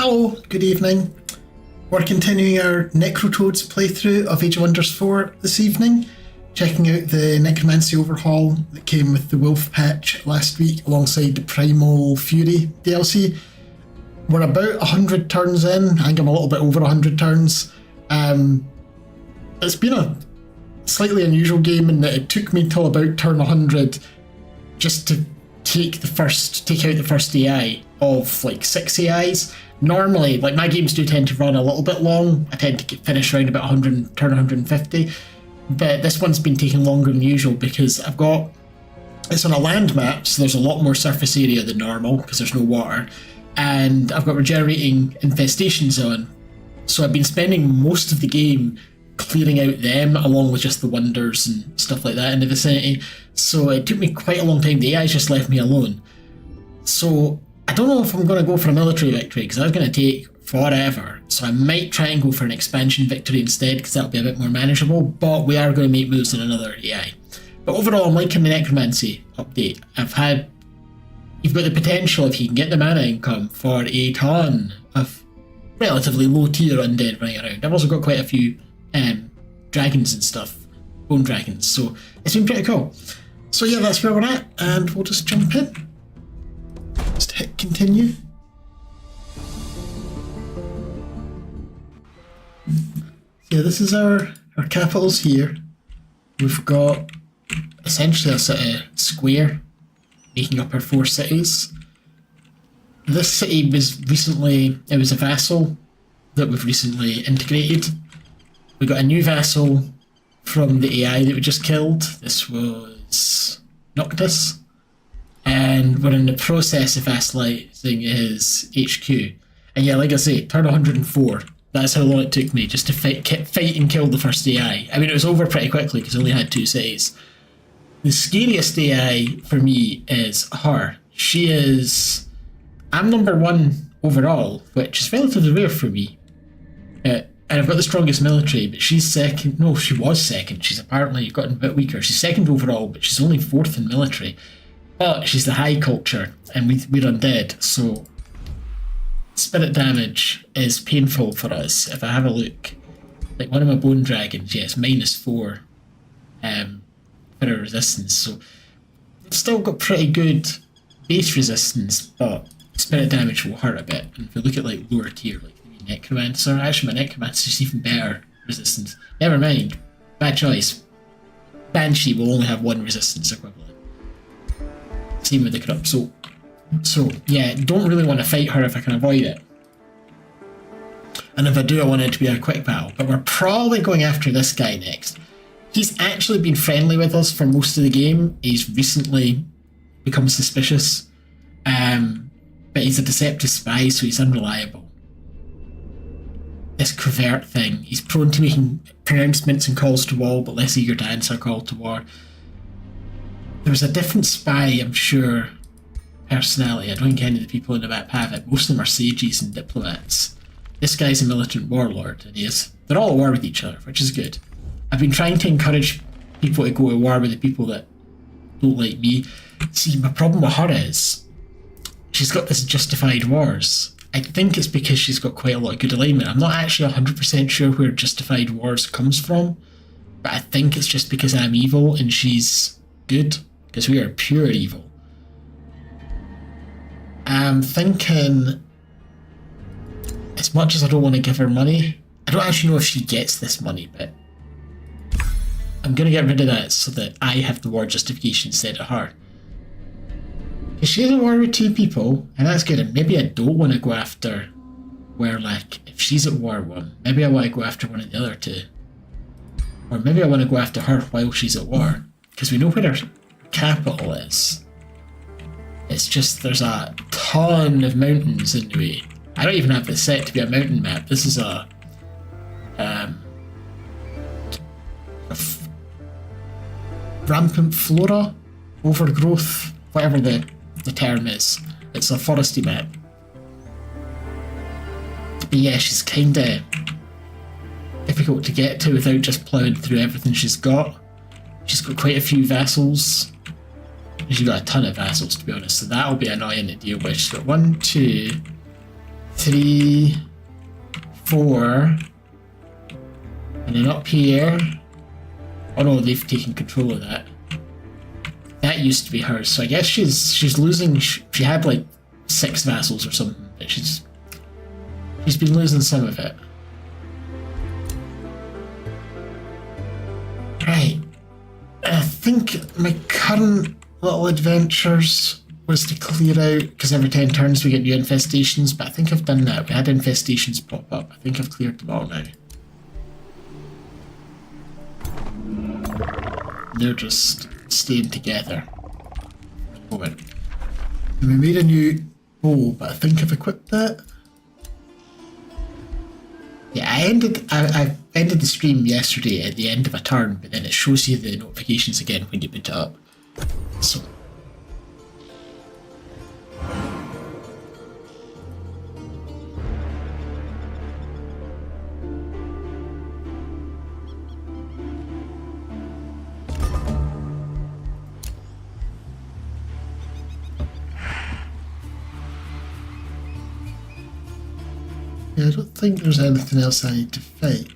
Hello, good evening. We're continuing our Necrotoads playthrough of Age of Wonders 4 this evening, checking out the Necromancy overhaul that came with the Wolf patch last week alongside the Primal Fury DLC. We're about 100 turns in. I think I'm a little bit over 100 turns. It's been a slightly unusual game in that it took me till about turn 100 just to take out the first AI of like 6 AIs. Normally, like, my games do tend to run a little bit long. I tend to finish around about 100, turn 150. But this one's been taking longer than usual because it's on a land map, so there's a lot more surface area than normal because there's no water. And I've got regenerating infestations on. So I've been spending most of the game clearing out them along with just the wonders and stuff like that in the vicinity. So it took me quite a long time. The AI just left me alone. So I don't know if I'm going to go for a military victory because that's going to take forever. So I might try and go for an expansion victory instead because that'll be a bit more manageable. But we are going to make moves on another AI. But overall, I'm liking the Necromancy update. You've got the potential, if you can get the mana income, for a ton of relatively low tier undead running around. I've also got quite a few dragons and stuff, bone dragons. So it's been pretty cool. So yeah, that's where we're at, and we'll just jump in. Just hit continue. Yeah, this is our capitals here. We've got essentially a sort of square making up our 4 cities. This city was a vassal that we've recently integrated. We got a new vassal from the AI that we just killed. This was Noctis. And we're in the process of vassalizing his HQ. And yeah, like I say, turn 104. That's how long it took me just to fight and kill the first AI. I mean, it was over pretty quickly because I only had 2 cities. The scariest AI for me is her. I'm number 1 overall, which is relatively rare for me. And I've got the strongest military, but she's second. No, she was second. She's apparently gotten a bit weaker. She's second overall, but she's only 4th in military. But she's the high culture, and we're undead, so spirit damage is painful for us. If I have a look, like one of my bone dragons, yeah, it's -4 for her resistance, so it's still got pretty good base resistance, but spirit damage will hurt a bit. And if we look at like lower tier, like the Necromancer, actually my Necromancer's even better resistance. Never mind, bad choice. Banshee will only have 1 resistance equivalent. Same with the Corrupt. So yeah, don't really want to fight her if I can avoid it. And if I do, I want it to be a quick battle. But we're probably going after this guy next. He's actually been friendly with us for most of the game. He's recently become suspicious. But he's a deceptive spy, so he's unreliable. This covert thing. He's prone to making pronouncements and calls to war, but less eager to answer call to war. There's a different spy, I'm sure, personality. I don't think any of the people in the map have it. Most of them are sages and diplomats. This guy's a militant warlord, and they're all at war with each other, which is good. I've been trying to encourage people to go to war with the people that don't like me. See, my problem with her is she's got this justified wars. I think it's because she's got quite a lot of good alignment. I'm not actually 100% sure where justified wars comes from, but I think it's just because I'm evil and she's good, because we are pure evil. I'm thinking, as much as I don't want to give her money, I don't actually know if she gets this money, but I'm going to get rid of that so that I have the war justification instead of her. Because she's at war with 2 people, and that's good, and maybe I don't want to go after where, like, if she's at war 1, maybe I want to go after one of the other 2. Or maybe I want to go after her while she's at war, because we know where her capital is. It's just there's a ton of mountains in the way. I don't even have this set to be a mountain map. This is a rampant flora, overgrowth, whatever the term is. It's a foresty map. But yeah, she's kinda difficult to get to without just ploughing through everything she's got. She's got quite a few vassals. She's got a ton of vassals, to be honest, so that'll be annoying to deal with. She's got 1, 2, 3, 4, and then up here. Oh no, they've taken control of that. That used to be hers, so I guess she's losing. She had like 6 vassals or something, but she's been losing some of it. Right. I think my current little adventures was to clear out, because every 10 turns we get new infestations, but I think I've done that. We had infestations pop up. I think I've cleared them all now. They're just staying together for the moment. And we made a new bow, but I think I've equipped that. Yeah, I ended the stream yesterday at the end of a turn, but then it shows you the notifications again when you boot it up. So yeah, I don't think there's anything else I need to fight.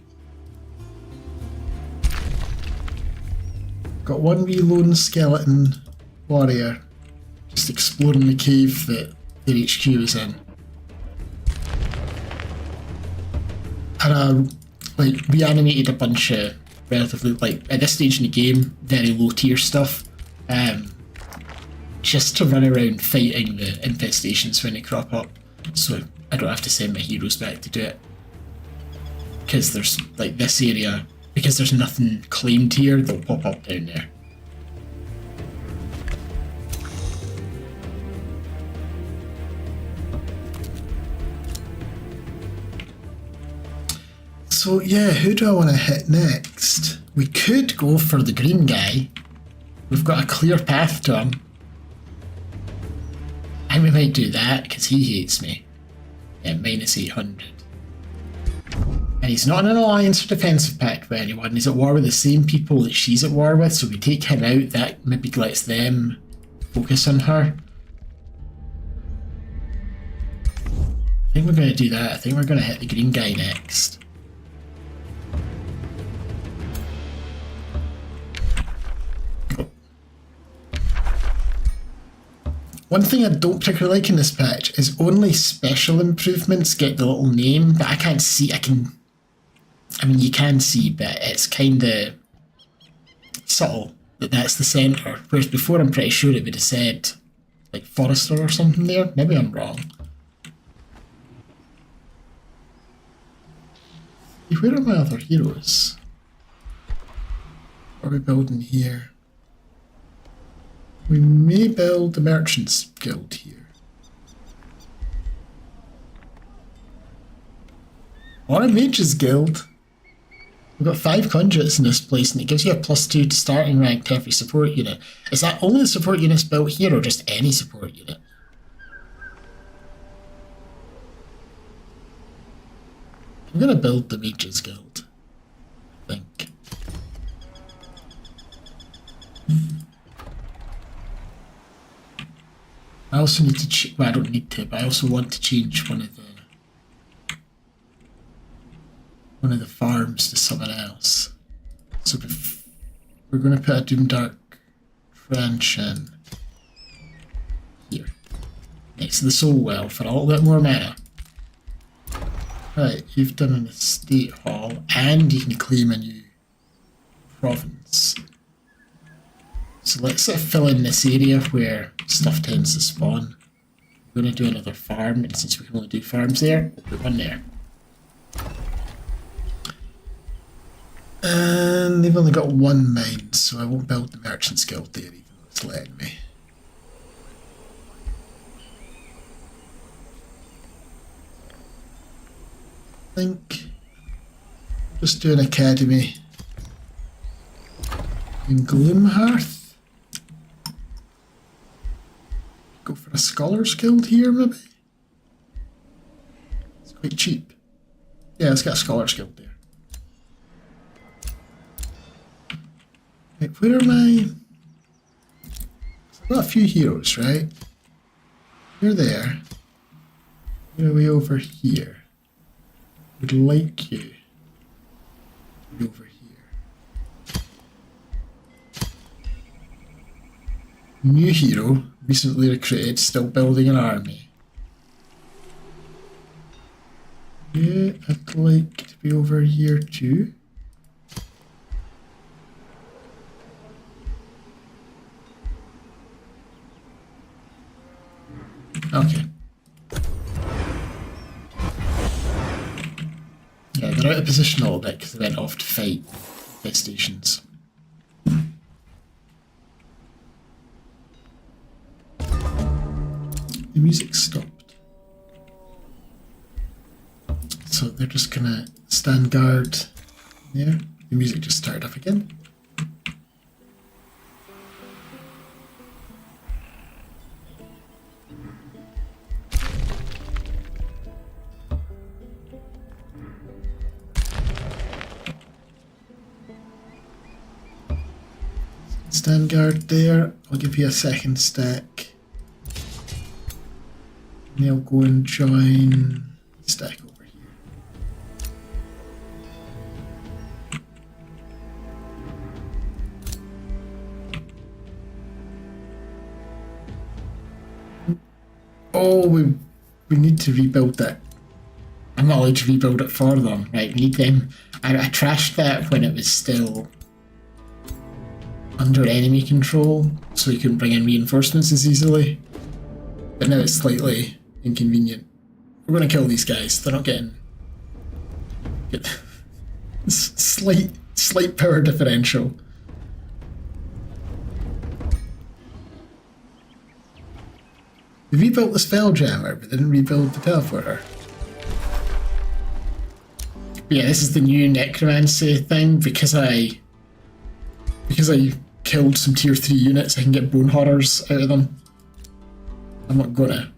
Got one wee lone skeleton warrior just exploring the cave that their HQ is in. And like reanimated a bunch of relatively, like at this stage in the game, very low tier stuff. Just to run around fighting the infestations when they crop up. So I don't have to send my heroes back to do it. Because there's, like, this area, because there's nothing claimed here, they'll pop up down there. So yeah, who do I want to hit next? We could go for the green guy. We've got a clear path to him. And we might do that, because he hates me. Yeah, minus 800. And he's not in an alliance or defensive pact with anyone. He's at war with the same people that she's at war with, so we take him out. That maybe lets them focus on her. I think we're going to do that. I think we're going to hit the green guy next. One thing I don't particularly like in this patch is only special improvements get the little name, but I can't see. I mean, you can see, but it's kind of subtle that that's the centre. Whereas before, I'm pretty sure it would have said like Forester or something there. Maybe I'm wrong. Where are my other heroes? What are we building here? We may build the Merchants Guild here. Or a Mages Guild. We've got 5 conduits in this place, and it gives you a +2 to starting rank to every support unit. Is that only the support units built here, or just any support unit? I'm going to build the Mages Guild, I think. I also need to well, I don't need to, but I also want to change one of the farms to someone else. So we're going to put a Doomdark Trench in here, next to the Soul Well for a little bit more mana. Right, you've done an estate hall, and you can claim a new province. So let's sort of fill in this area where stuff tends to spawn. We're going to do another farm, and since we can only do farms there, we'll put one there. And they've only got 1 mine, so I won't build the Merchants Guild there, even though it's letting me. I think just do an academy in Gloomhearth. Go for a Scholars Guild here, maybe? It's quite cheap. Yeah, let's get a Scholars Guild there. Right, where are my... I've got a few heroes, right? You're there. You're way over here. Would like you to be over here. New hero, recently recruited, still building an army. Yeah, I'd like to be over here too. Okay. Yeah, they're out of position a little bit because they went off to fight infestations. The music stopped. So they're just gonna stand guard there. The music just started up again. Stand guard there. I'll give you a second stack. And they'll go and join the stack over here. Oh, we need to rebuild that. I'm not allowed to rebuild it for them. Right, we need them. I trashed that when it was still under enemy control, so you couldn't bring in reinforcements as easily. But now it's slightly inconvenient. We're going to kill these guys. They're not getting... Slight power differential. They rebuilt the Spelljammer, but they didn't rebuild the Teleporter. Yeah, this is the new Necromancy thing. Because I killed some tier 3 units, I can get bone horrors out of them. I'm not gonna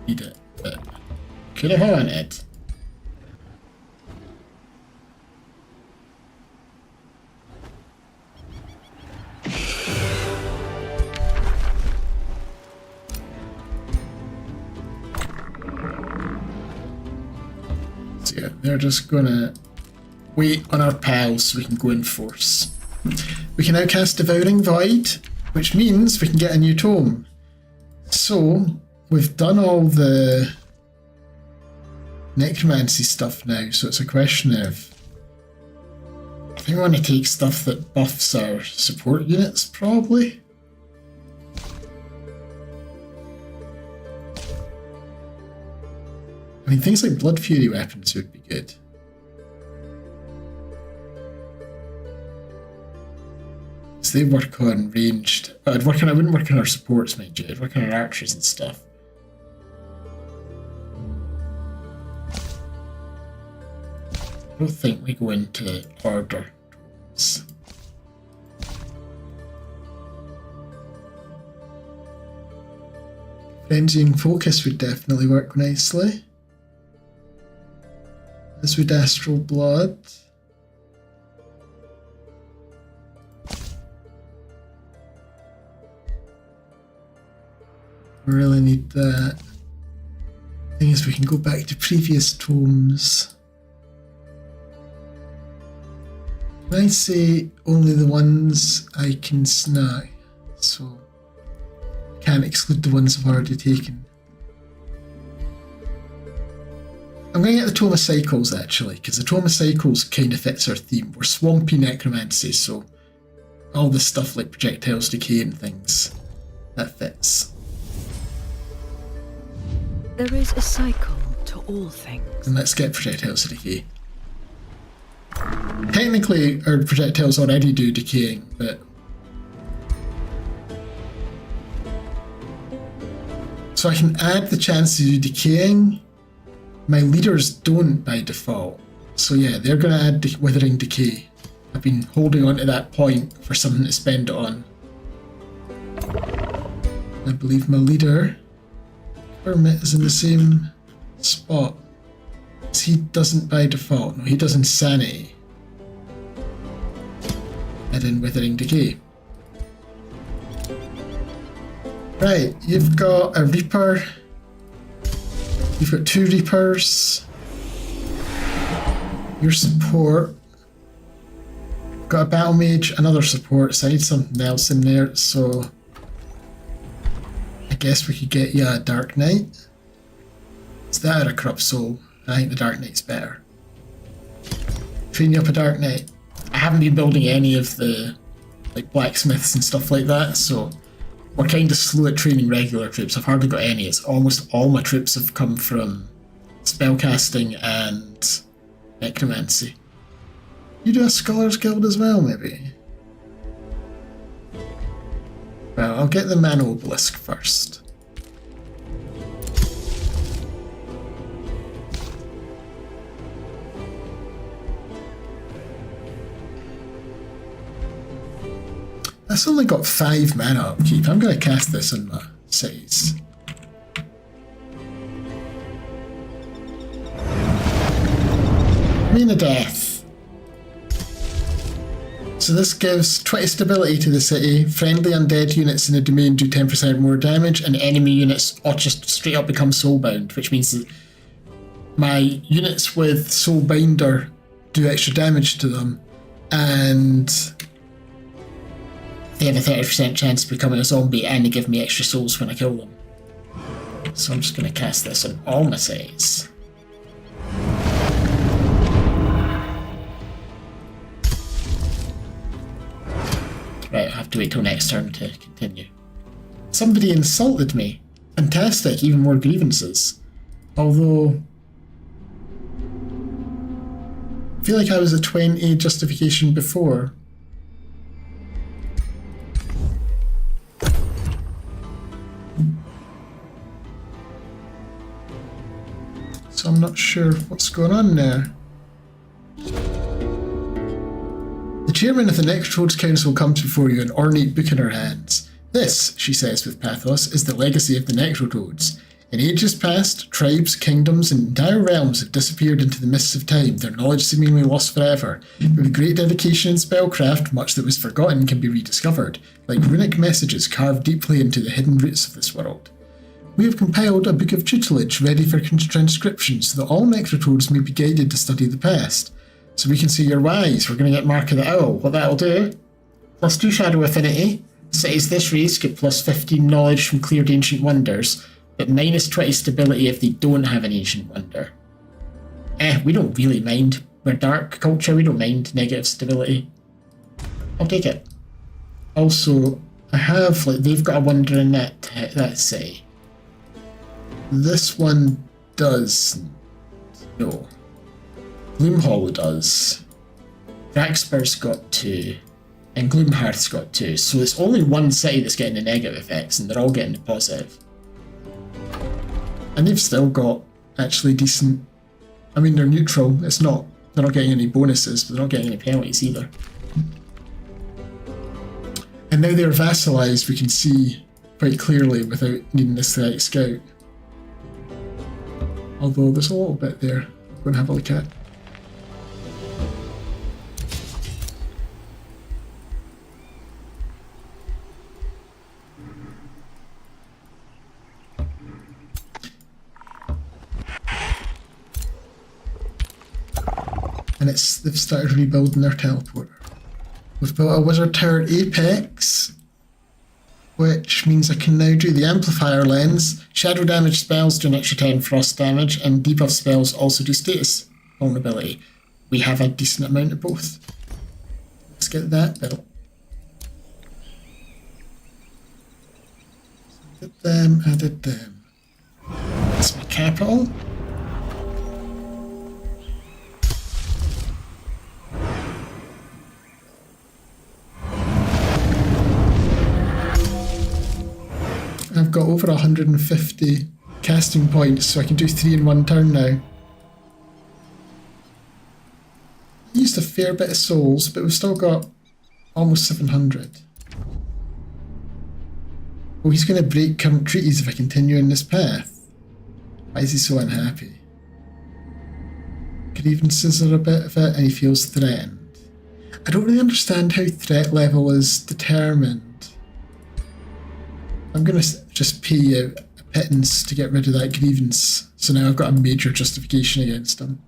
need it, but could have wanted. So yeah, they're just gonna wait on our pals so we can go in force. We can now cast Devouring Void, which means we can get a new tome. So, we've done all the necromancy stuff now, so it's a question of... I think we want to take stuff that buffs our support units, probably. I mean, things like Blood Fury weapons would be good. They work on ranged. I wouldn't work on our supports, mind you. I'd work on our archers and stuff. I don't think we go into order. Frenzy and focus would definitely work nicely. As would Astral Blood. We really need that. Thing is, we can go back to previous tomes. Can I say only the ones I can snag? So I can't exclude the ones I've already taken. I'm going to get the Tome of Cycles actually, because the Tome of Cycles kind of fits our theme. We're swampy necromancy, so all the stuff like projectiles decay and things, that fits. There is a cycle to all things. And let's get projectiles to decay. Technically, our projectiles already do decaying, but... So I can add the chance to do decaying. My leaders don't by default. So yeah, they're going to add Withering Decay. I've been holding on to that point for something to spend it on. I believe my leader... Hermit is in the same spot. He doesn't by default. No, he does Insanity. And then Withering Decay. Right, you've got a Reaper You've got 2 Reapers. Your support. Got a Battle Mage, another support, so I need something else in there, so I guess we could get you a Dark Knight. Is that or a Corrupt Soul? I think the Dark Knight's better. Train you up a Dark Knight. I haven't been building any of the like blacksmiths and stuff like that, so we're kind of slow at training regular troops. I've hardly got any. It's almost all my troops have come from spellcasting and necromancy. You do a Scholars Guild as well, maybe? Well, I'll get the Mana Obelisk first. That's only got 5 mana upkeep. I'm going to cast this in my cities. Arena Death. So this gives 20 stability to the city. Friendly undead units in the domain do 10% more damage, and enemy units or just straight up become soulbound, which means that my units with Soulbinder do extra damage to them, and they have a 30% chance of becoming a zombie, and they give me extra souls when I kill them. So I'm just going to cast this on all my cities. Right, I have to wait till next turn to continue. Somebody insulted me. Fantastic, even more grievances. Although I feel like I was a 20 justification before. So I'm not sure what's going on there. The chairman of the Necrotoads Council comes before you, an ornate book in her hands. This, she says with pathos, is the legacy of the Necrotoads. In ages past, tribes, kingdoms, and entire realms have disappeared into the mists of time, their knowledge seemingly lost forever. But with great dedication and spellcraft, much that was forgotten can be rediscovered, like runic messages carved deeply into the hidden roots of this world. We have compiled a book of tutelage ready for transcription so that all Necrotoads may be guided to study the past. So we can see you're wise. We're going to get Mark of the Owl. What that'll do, +2 Shadow Affinity. Cities this race get +15 knowledge from cleared ancient wonders, but -20 stability if they don't have an ancient wonder. We don't really mind. We're dark culture, we don't mind negative stability. I'll take it. Also, I have, like, they've got a wonder in that, let's say. This one does. No. Gloomhollow does. Raxburgh's got 2. And Gloomhearth's got 2. So it's only one city that's getting the negative effects, and they're all getting the positive. And they've still got actually decent. I mean, they're neutral. It's not. They're not getting any bonuses, but they're not getting any penalties either. And now they're vassalized, we can see quite clearly without needing the Aesthetic Scout. Although there's a little bit there. I'm going to have a look at. And they've started rebuilding their teleporter. We've built a Wizard Tower at Apex, which means I can now do the Amplifier Lens. Shadow damage spells do an extra 10 frost damage, and debuff spells also do status vulnerability. We have a decent amount of both. Let's get that built. I did them. That's my capital. I've got over 150 casting points, so I can do 3 in 1 turn now. I used a fair bit of souls, but we've still got almost 700. Oh, he's going to break current treaties if I continue in this path. Why is he so unhappy? Grievances are a bit of it, and he feels threatened. I don't really understand how threat level is determined. I'm going to just pay you pittance to get rid of that grievance. So now I've got a major justification against him.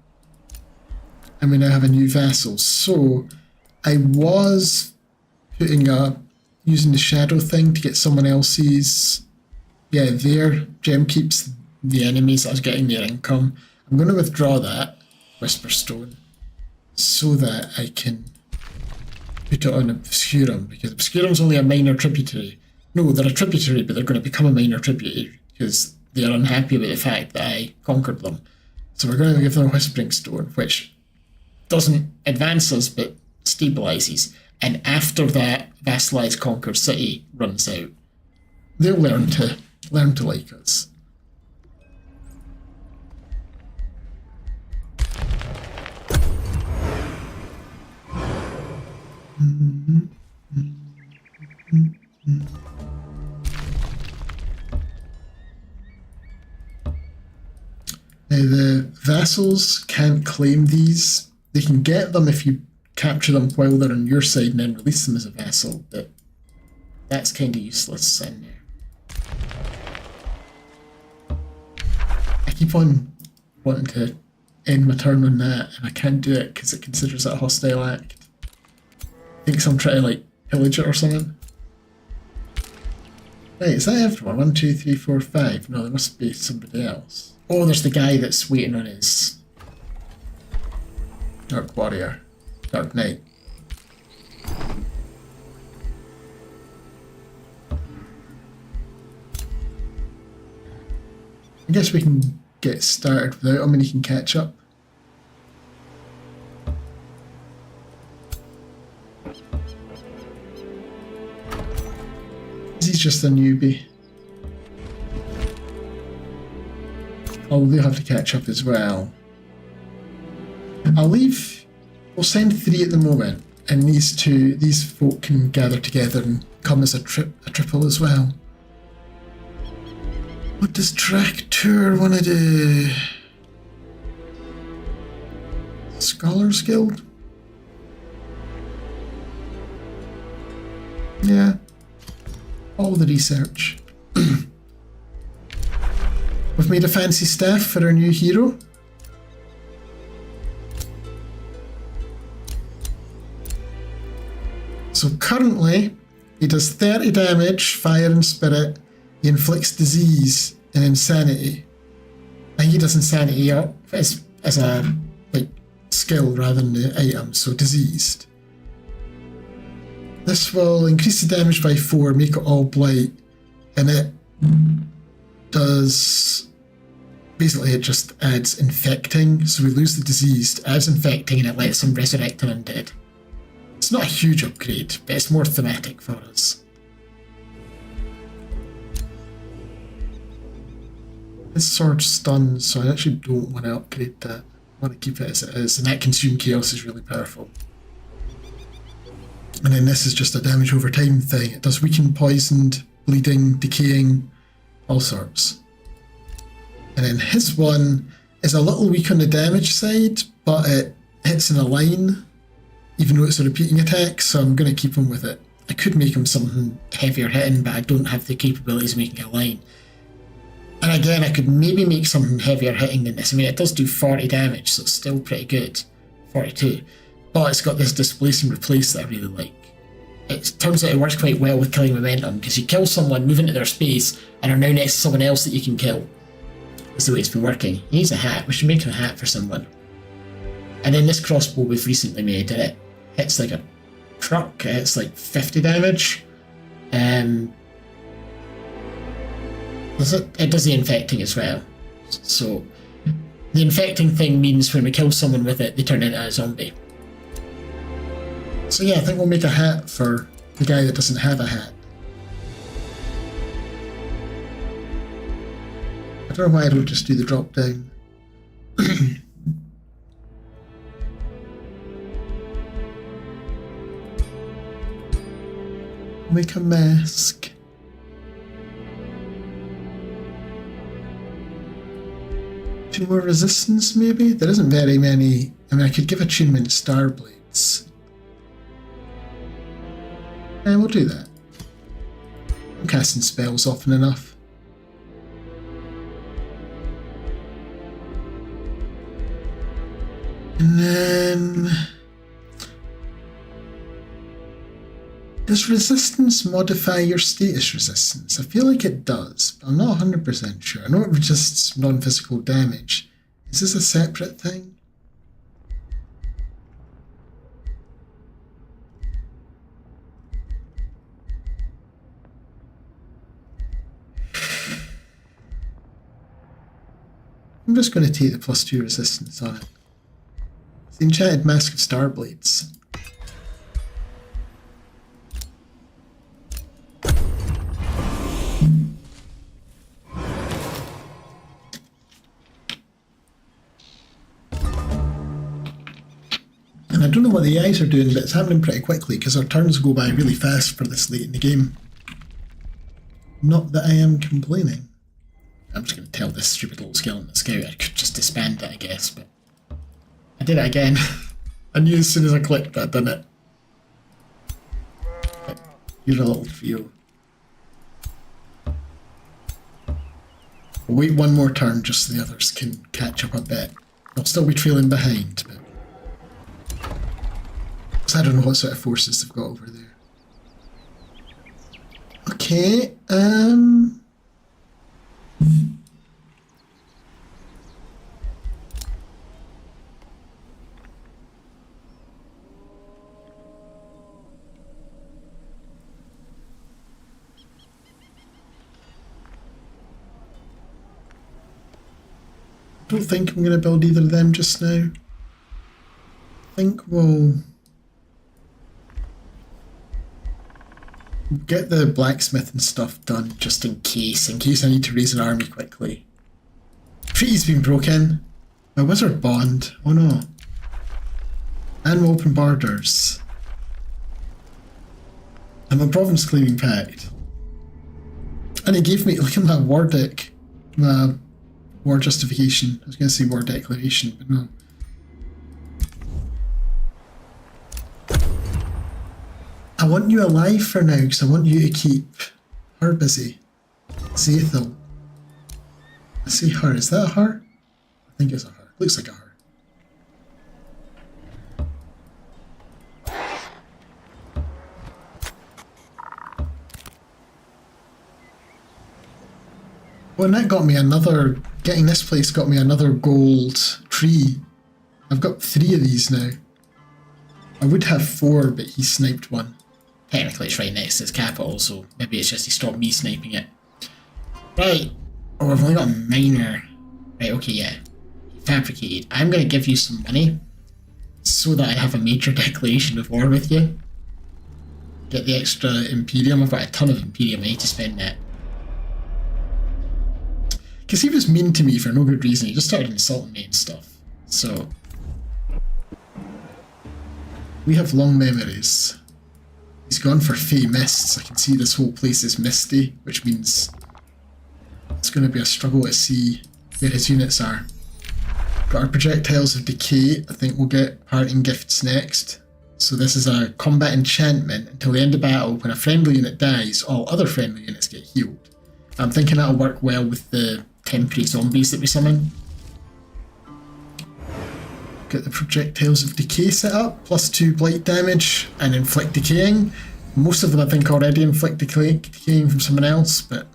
And we now have a new vassal. So I was using the shadow thing to get someone else's, their gem keeps the enemies that I was getting their income. I'm going to withdraw that Whisperstone so that I can put it on Obscurum, because Obscurum's only a minor tributary. No, they're a tributary, but they're going to become a minor tributary because they are unhappy with the fact that I conquered them. So we're going to give them a Whispering Stone, which doesn't advance us, but stabilizes. And after that vassalized conquered city runs out, they'll learn to like us. Now the vassals can't claim these. They can get them if you capture them while they're on your side and then release them as a vassal, but that's kind of useless in there. I keep on wanting to end my turn on that, and I can't do it because it considers it a hostile act. Thinks I'm trying to like pillage it or something. Right, is that everyone? 1, 2, 3, 4, 5. No, there must be somebody else. Oh, there's the guy that's waiting on his Dark Warrior. Dark Knight. I guess we can get started without him and he can catch up. He's just a newbie. Oh, they'll have to catch up as well. We'll send 3 at the moment, and these folk can gather together and come as a triple as well. What does Tractor want to do? Scholars Guild? Yeah. All the research. We've made a fancy staff for our new hero. So currently, he does 30 damage, fire and spirit. He inflicts disease and insanity. And he does insanity up as a skill rather than the item, so diseased. This will increase the damage by 4, make it all blight, and it does... Basically, it just adds infecting, so we lose the diseased, adds infecting, and it lets him resurrect an undead. It's not a huge upgrade, but it's more thematic for us. This sword stuns, so I actually don't want to upgrade that. I want to keep it as it is, and that Consume Chaos is really powerful. And then this is just a damage over time thing. It does weaken, poisoned, bleeding, decaying, all sorts. And then his one is a little weak on the damage side, but it hits in a line, even though it's a repeating attack, so I'm going to keep him with it. I could make him something heavier hitting, but I don't have the capabilities of making a line. And again, I could maybe make something heavier hitting than this. I mean, it does do 40 damage, so it's still pretty good. 42. But it's got this displace and replace that I really like. It turns out it works quite well with killing momentum, because you kill someone, move into their space, and are now next to someone else that you can kill. That's the way it's been working. He needs a hat. We should make a hat for someone. And then this crossbow we've recently made, and it hits like a truck. It's like 50 damage. It does the infecting as well. So the infecting thing means when we kill someone with it, they turn into a zombie. So yeah, I think we'll make a hat for the guy that doesn't have a hat. I don't know why I don't just do the drop down. Make a mask. Two more resistance, maybe? There isn't very many. I mean, I could give attunement Starblades. And we'll do that. I'm casting spells often enough. And then... Does resistance modify your status resistance? I feel like it does, but I'm not 100% sure. I know it resists non-physical damage. Is this a separate thing? I'm just going to take the +2 resistance on it. It's the Enchanted Mask of Starblades. And I don't know what the AIs are doing, but it's happening pretty quickly because our turns go by really fast for this late in the game. Not that I am complaining. I'm just going to tell this stupid little skeleton scout I could just disband it, I guess, but I did it again. I knew as soon as I clicked that I'd done it. But here's a little trio. We'll wait one more turn just so the others can catch up a bit. They'll still be trailing behind, but because I don't know what sort of forces they've got over there. Okay, I don't think I'm going to build either of them just now. I think we'll get the blacksmith and stuff done just in case I need to raise an army quickly. Treaty's been broken. My wizard bond. Oh no. And we'll open borders. And my province claiming pact. And it gave me, look at my war deck. My war justification. I was going to say war declaration, but no. I want you alive for now because I want you to keep her busy. Zaethel. I see her. Is that a her? I think it's a her. Looks like a her. Well, and that got me another... Getting this place got me another gold tree. I've got 3 of these now. I would have 4, but he sniped one. Technically it's right next to his capital, so maybe it's just he stopped me sniping it. Right. Oh, I've only got a minor. Right, okay, yeah. Fabricated. I'm going to give you some money so that I have a major declaration of war with you. Get the extra Imperium. I've got a ton of Imperium. I need to spend that. Because he was mean to me for no good reason. He just started insulting me and stuff. So we have long memories. He's gone for Fey Mists. I can see this whole place is misty, which means it's going to be a struggle to see where his units are. Got our Projectiles of Decay. I think we'll get Parting Gifts next. So this is a combat enchantment. Until the end of battle, when a friendly unit dies, all other friendly units get healed. I'm thinking that'll work well with the temporary zombies that we summon. Get the Projectiles of Decay set up, +2 blight damage and inflict decaying. Most of them I think already inflict decaying from someone else, but...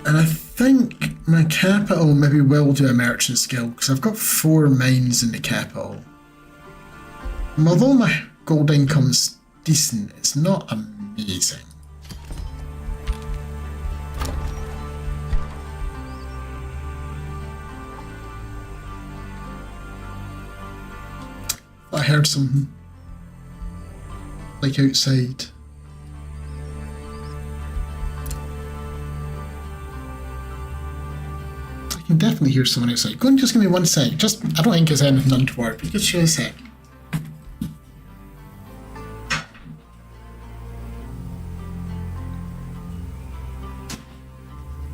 And I think my capital maybe will do a Merchant's Guild, because I've got 4 mines in the capital. And although my gold income's decent, it's not amazing. I heard something like outside. I can definitely hear someone outside. Go and just give me 1 sec. Just, I don't think it's anything untoward, but just show a sec.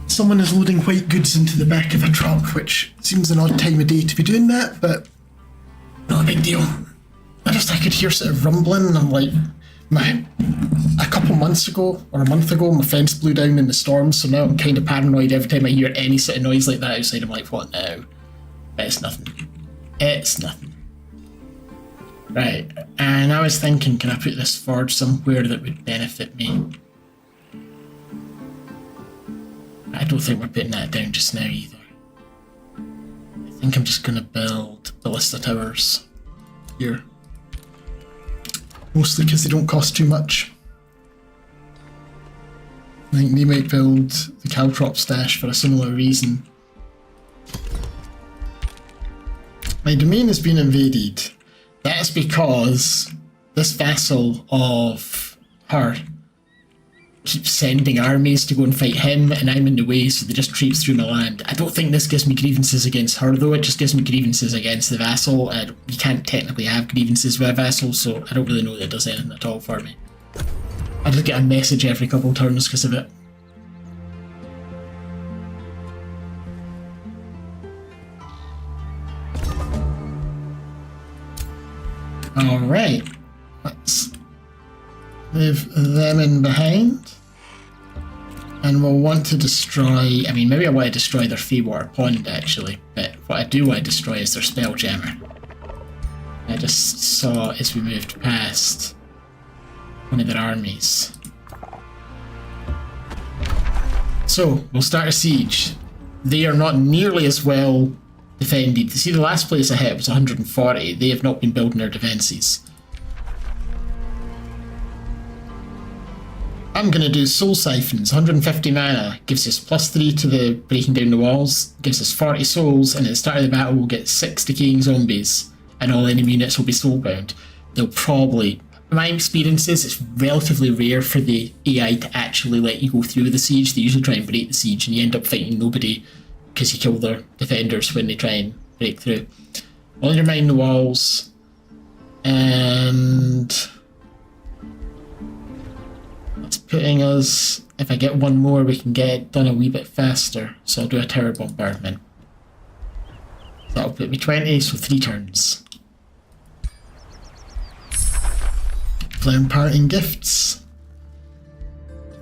Someone is loading white goods into the back of a truck, which seems an odd time of day to be doing that, but not a big deal. I could hear sort of rumbling, and I'm like, a couple months ago, or a month ago, my fence blew down in the storm, so now I'm kind of paranoid every time I hear any sort of noise like that outside. I'm like, what now? But it's nothing. It's nothing. Right, and I was thinking, can I put this forward somewhere that would benefit me? I don't think we're putting that down just now either. I think I'm just going to build ballista towers here. Mostly because they don't cost too much. I think they might build the caltrop stash for a similar reason. My domain has been invaded. That's because this vassal of her keeps sending armies to go and fight him, and I'm in the way, so they just traipse through my land. I don't think this gives me grievances against her, though. It just gives me grievances against the vassal. You can't technically have grievances with a vassal, so I don't really know that it does anything at all for me. I just get a message every couple turns because of it. Alright, let's move them in behind. And we'll want to destroy, I mean, maybe I want to destroy their Feywater Pond actually, but what I do want to destroy is their Spelljammer. I just saw as we moved past one of their armies. So, we'll start a siege. They are not nearly as well defended. See, the last place I hit was 140. They have not been building their defences. I'm going to do Soul Siphons, 150 mana, gives us +3 to the breaking down the walls, gives us 40 souls, and at the start of the battle we'll get 6 decaying zombies, and all enemy units will be soulbound. They'll probably, in my experience is, it's relatively rare for the AI to actually let you go through the siege. They usually try and break the siege, and you end up fighting nobody because you kill their defenders when they try and break through. I'll undermine the walls, and that's putting us, if I get one more we can get it done a wee bit faster, so I'll do a tower bombardment. That'll put me 20, so 3 turns. Flame parting gifts.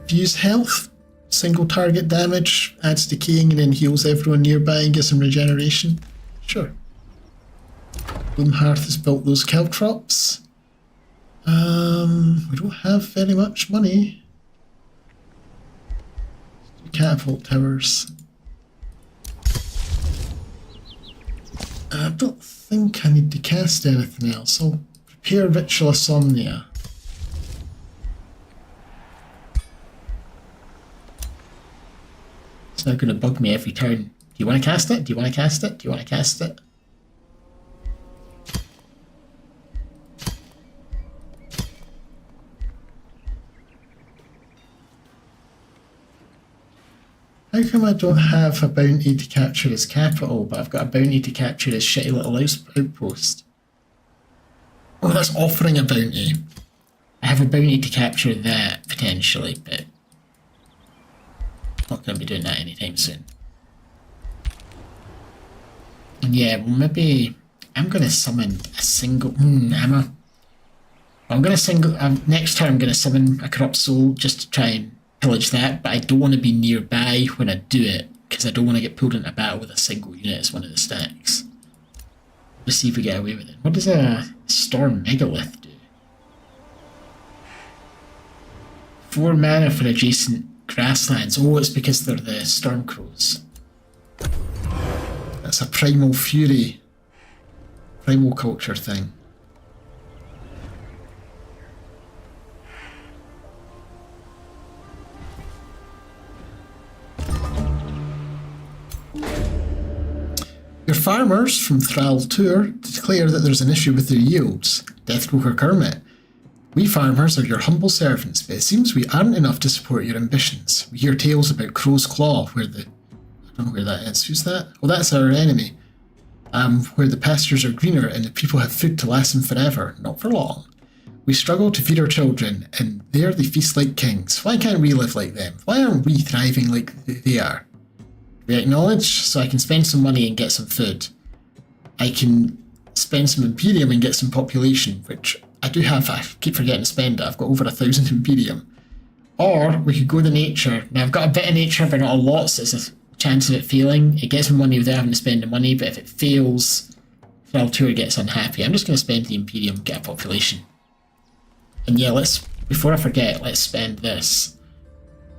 Fuse health. Single target damage, adds decaying and then heals everyone nearby and gives them regeneration. Sure. Gloomhearth has built those caltrops. We don't have very much money. Catapult towers. I don't think I need to cast anything else. I'll prepare Ritual Insomnia. It's not going to bug me every turn. Do you want to cast it? Do you want to cast it? Do you want to cast it? How come I don't have a bounty to capture his capital, but I've got a bounty to capture his shitty little outpost? Oh, that's offering a bounty. I have a bounty to capture that, potentially, but not going to be doing that anytime soon. And yeah, well maybe I'm going to summon a single... I'm going to next turn I'm going to summon a Corrupt Soul just to try and pillage that, but I don't want to be nearby when I do it, because I don't want to get pulled into battle with a single unit as one of the stacks. Let's see if we get away with it. What does a Storm Megalith do? 4 mana for adjacent grasslands. Oh, it's because they're the Stormcrows. That's a Primal Fury, Primal Culture thing. Your farmers from Thrall Tour declare that there's an issue with their yields. Deathbroker Kermit. We farmers are your humble servants, but it seems we aren't enough to support your ambitions. We hear tales about Crow's Claw, where the... I don't know where that is. Who's that? Oh, that's our enemy. Where the pastures are greener and the people have food to last them forever. Not for long. We struggle to feed our children, and there they feast like kings. Why can't we live like them? Why aren't we thriving like they are? We acknowledge, so I can spend some money and get some food. I can spend some Imperium and get some population, which I keep forgetting to spend it. I've got over 1,000 Imperium. Or we could go to nature. Now I've got a bit of nature, but not a lot, so there's a chance of it failing. It gets me money without having to spend the money, but if it fails, Tour gets unhappy. I'm just going to spend the Imperium, get a population. And yeah, before I forget, let's spend this.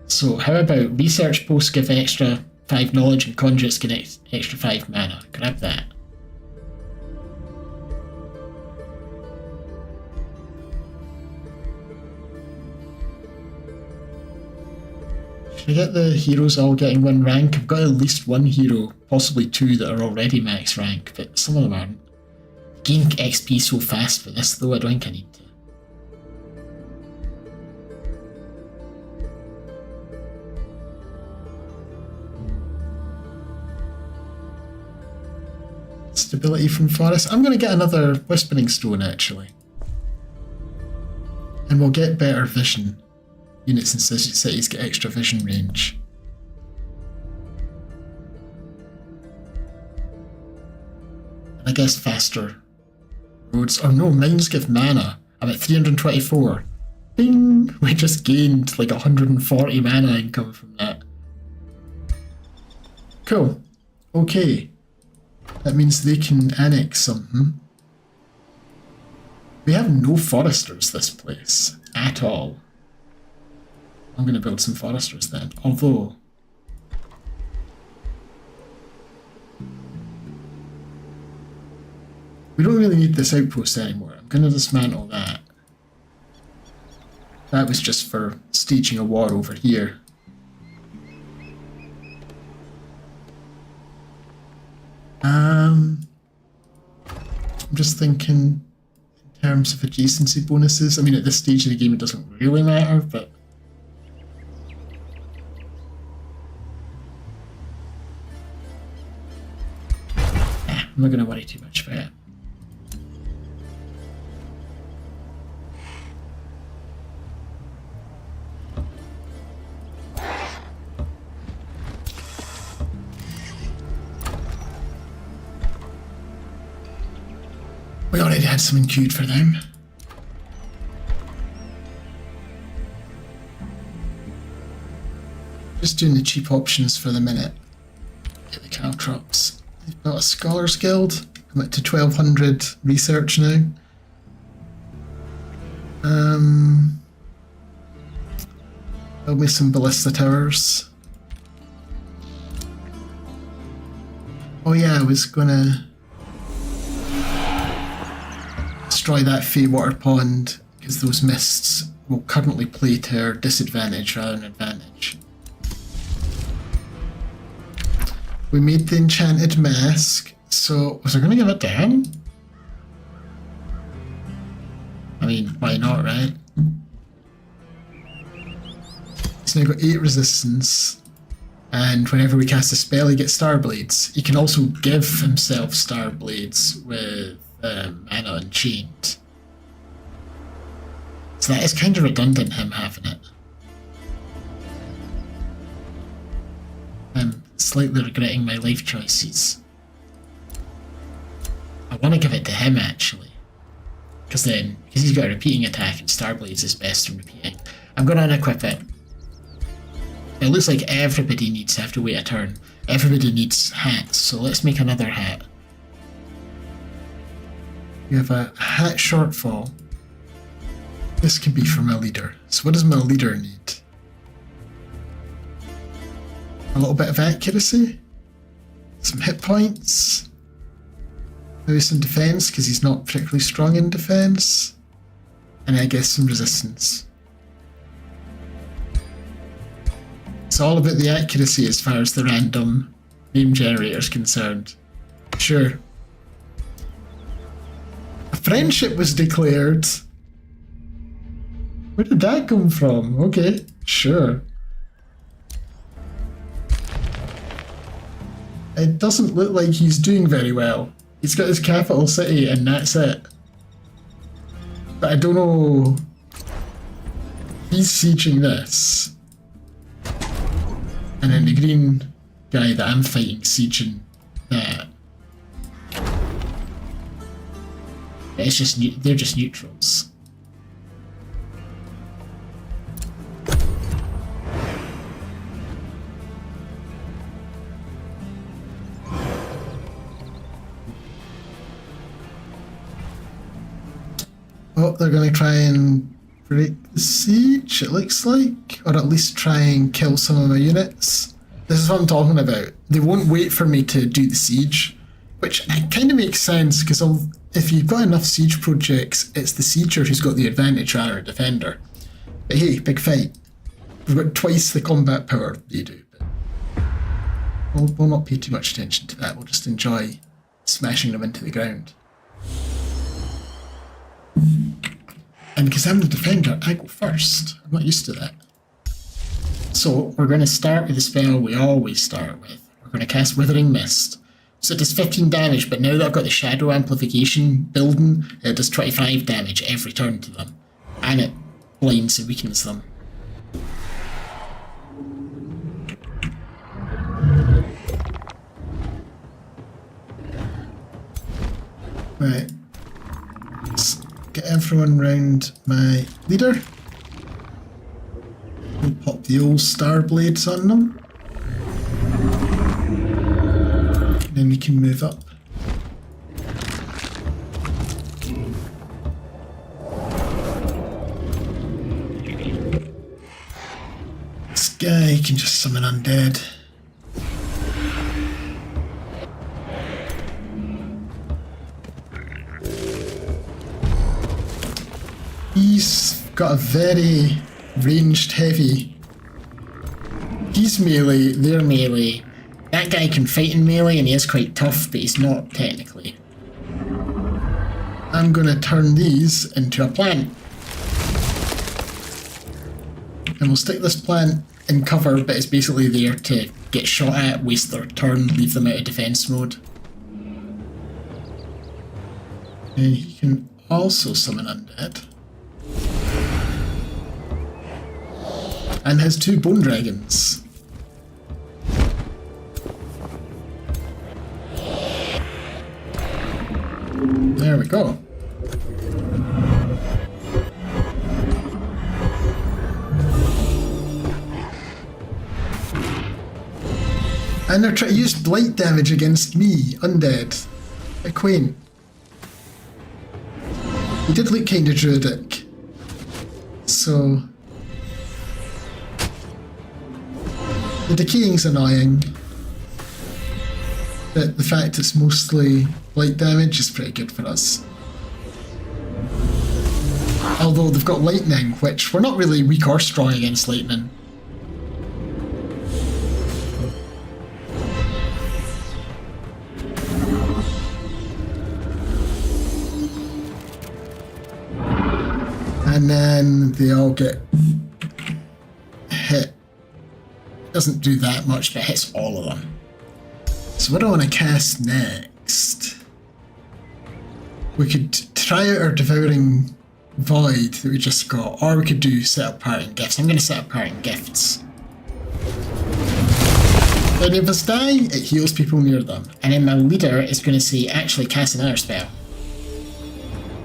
So how about research posts give extra 5 knowledge and conjures get extra 5 mana. Grab that. Should I get the heroes all getting 1 rank? I've got at least 1 hero, possibly 2 that are already max rank, but some of them aren't. Gain XP so fast for this though, I don't think I need to. Stability from forest. I'm going to get another Whispering Stone actually. And we'll get better vision. Units in cities get extra vision range. And I guess faster roads. Oh no, mines give mana. I'm at 324. Bing! We just gained like 140 mana income from that. Cool. Okay. That means they can annex something. We have no foresters this place at all. I'm going to build some foresters then. Although we don't really need this outpost anymore. I'm going to dismantle that. That was just for staging a war over here. I'm just thinking in terms of adjacency bonuses. I mean, at this stage of the game, it doesn't really matter, but I'm not going to worry too much about it. We already had something queued for them. Just doing the cheap options for the minute. Get the caltrops. They've got a Scholars Guild. I'm up to 1200 research now. Build me some ballista towers. Oh yeah, I was gonna destroy that Fey water pond because those mists will currently play to our disadvantage rather than advantage. We made the enchanted mask, so was I going to give it to him? I mean, why not, right? He's now got 8 resistance, and whenever we cast a spell he gets Star Blades. He can also give himself Star Blades with mana Unchained. So that is kind of redundant, him having it. I'm slightly regretting my life choices. I want to give it to him actually. Because he's got a repeating attack and Starblades is best from repeating. I'm going to unequip it. It looks like everybody needs to have to wait a turn. Everybody needs hats, so let's make another hat. We have a hat shortfall. This can be for my leader. So what does my leader need? A little bit of accuracy? Some hit points? Maybe some defense, because he's not particularly strong in defense? And I guess some resistance. It's all about the accuracy as far as the random name generator is concerned. Sure. A friendship was declared. Where did that come from? Okay, sure. It doesn't look like he's doing very well. He's got his capital city and that's it. But I don't know. He's sieging this. And then the green guy that I'm fighting sieging that. It's just they're just neutrals. Oh, they're going to try and break the siege, it looks like. Or at least try and kill some of my units. This is what I'm talking about. They won't wait for me to do the siege. Which kind of makes sense, because if you've got enough siege projects, it's the sieger who's got the advantage rather than a defender. But hey, big fight. We've got twice the combat power they do. But we'll not pay too much attention to that. We'll just enjoy smashing them into the ground. And because I'm the defender, I go first. I'm not used to that. So we're going to start with the spell we always start with. We're going to cast Withering Mist. So it does 15 damage, but now that I've got the Shadow Amplification building, it does 25 damage every turn to them. And it blinds and weakens them. Right. Let's get everyone round my leader. We'll pop the old star blades on them. Then we can move up. This guy can just summon undead. He's got a very ranged heavy. He's melee, they're melee. That guy can fight in melee and he is quite tough, but he's not technically. I'm gonna turn these into a plant. And we'll stick this plant in cover, but it's basically there to get shot at, waste their turn, leave them out of defense mode. And he can also summon undead. And has 2 bone dragons. There we go. And they're trying to use blight damage against me, undead. A quaint. He did look kind of druidic. So the decaying's annoying, but the fact it's mostly blight damage is pretty good for us. Although they've got lightning, which we're not really weak or strong against lightning. And then they all get hit. Doesn't do that much, but hits all of them. So what do I want to cast next? We could try out our Devouring Void that we just got, or we could do set up Parting Gifts. I'm going to set up Parting Gifts. When any of us die, it heals people near them. And then my leader is going to say, actually cast another spell.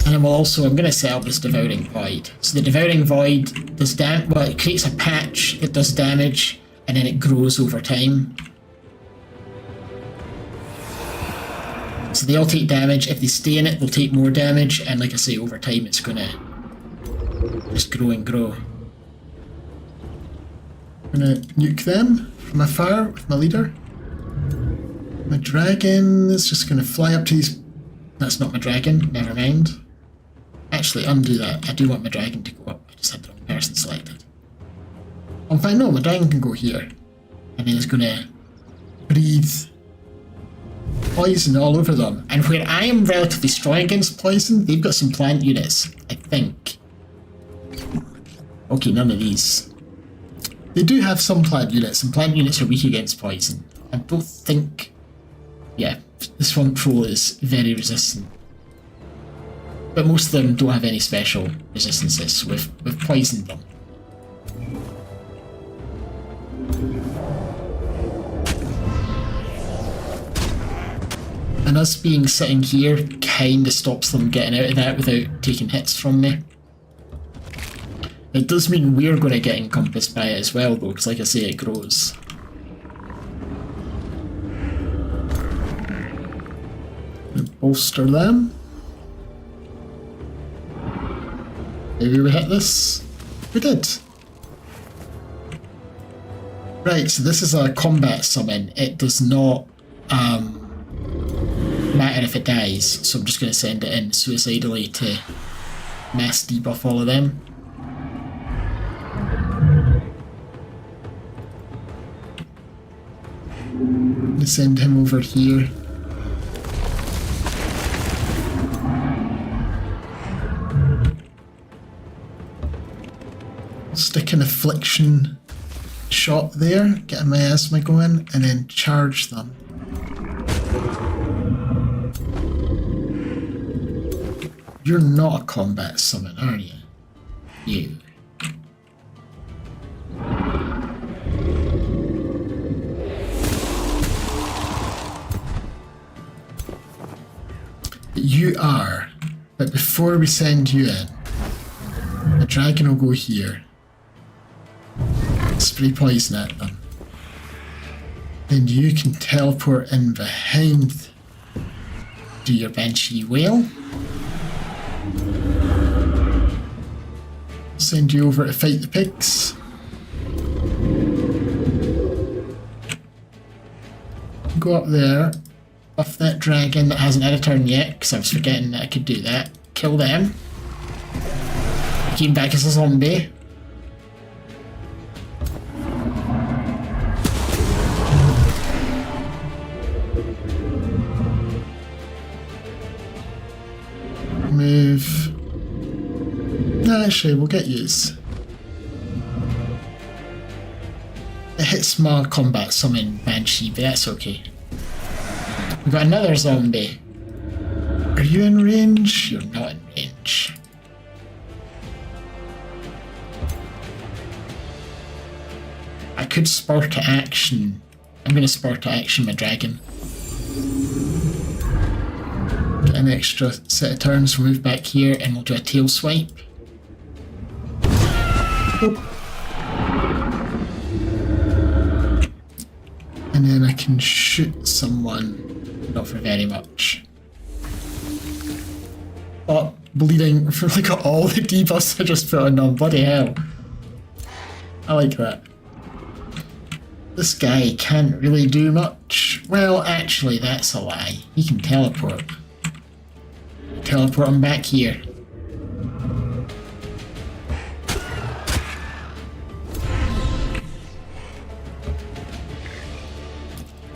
And I'm going to set up this Devouring Void. So the Devouring Void does it creates a patch that does damage, and then it grows over time. So they all take damage. If they stay in it, they'll take more damage, and like I say, over time it's gonna just grow and grow. I'm gonna nuke them from afar with my leader. My dragon is just gonna fly up to these. That's not my dragon, never mind. Actually, undo that. I do want my dragon to go up. I just had the wrong person selected. In fact, no, my dragon can go here. And then it's gonna breathe poison all over them. And where I am relatively strong against poison, they've got some plant units, I think. Okay, none of these. They do have some plant units, and plant units are weak against poison. I don't think... Yeah, this front troll is very resistant. But most of them don't have any special resistances, so we've poisoned them. And us being sitting here kinda stops them getting out of that without taking hits from me. It does mean we're going to get encompassed by it as well though, because like I say, it grows. Bolster them. Maybe we hit this? We did. Right, so this is a combat summon. It does not matter if it dies, so I'm just going to send it in suicidally to mass debuff all of them. I'm going to send him over here. Stick an affliction shot there, get a miasma going, and then charge them. You're not a combat summon, are you? You. You are, but before we send you in, the dragon will go here. Spray poison at them. Then you can teleport in behind. Do your Banshee Whale. Send you over to fight the pigs. Go up there. Buff that dragon that hasn't had a turn yet, because I was forgetting that I could do that. Kill them. Came back as a zombie. Move. No, actually, we'll get yous. It hits my combat summon Banshee, but that's okay. We've got another zombie. Are you in range? You're not in range. I could spur to action. I'm going to spur to action my dragon. Get an extra set of turns, we'll move back here and we'll do a tail swipe. Oh. And then I can shoot someone, not for very much. Oh, bleeding. We've really got all the debuffs I just put on them, bloody hell. I like that. This guy can't really do much. Well, actually, that's a lie. He can teleport. Teleport him back here.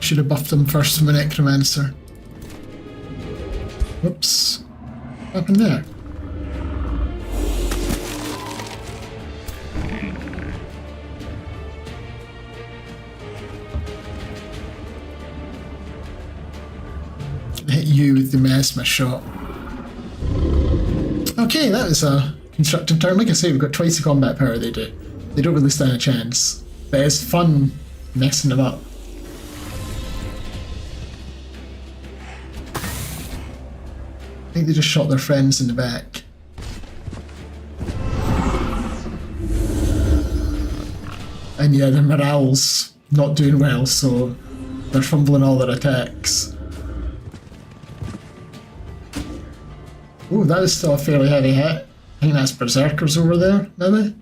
Should have buffed him first with my Necromancer. Whoops. What happened there? Hit you with the miasma shot. Okay, that was a constructive turn. Like I say, we've got twice the combat power they do. They don't really stand a chance. But it's fun messing them up. I think they just shot their friends in the back. And yeah, their morale's not doing well, so they're fumbling all their attacks. Oh, that is still a fairly heavy hit. I think that's Berserkers over there, maybe?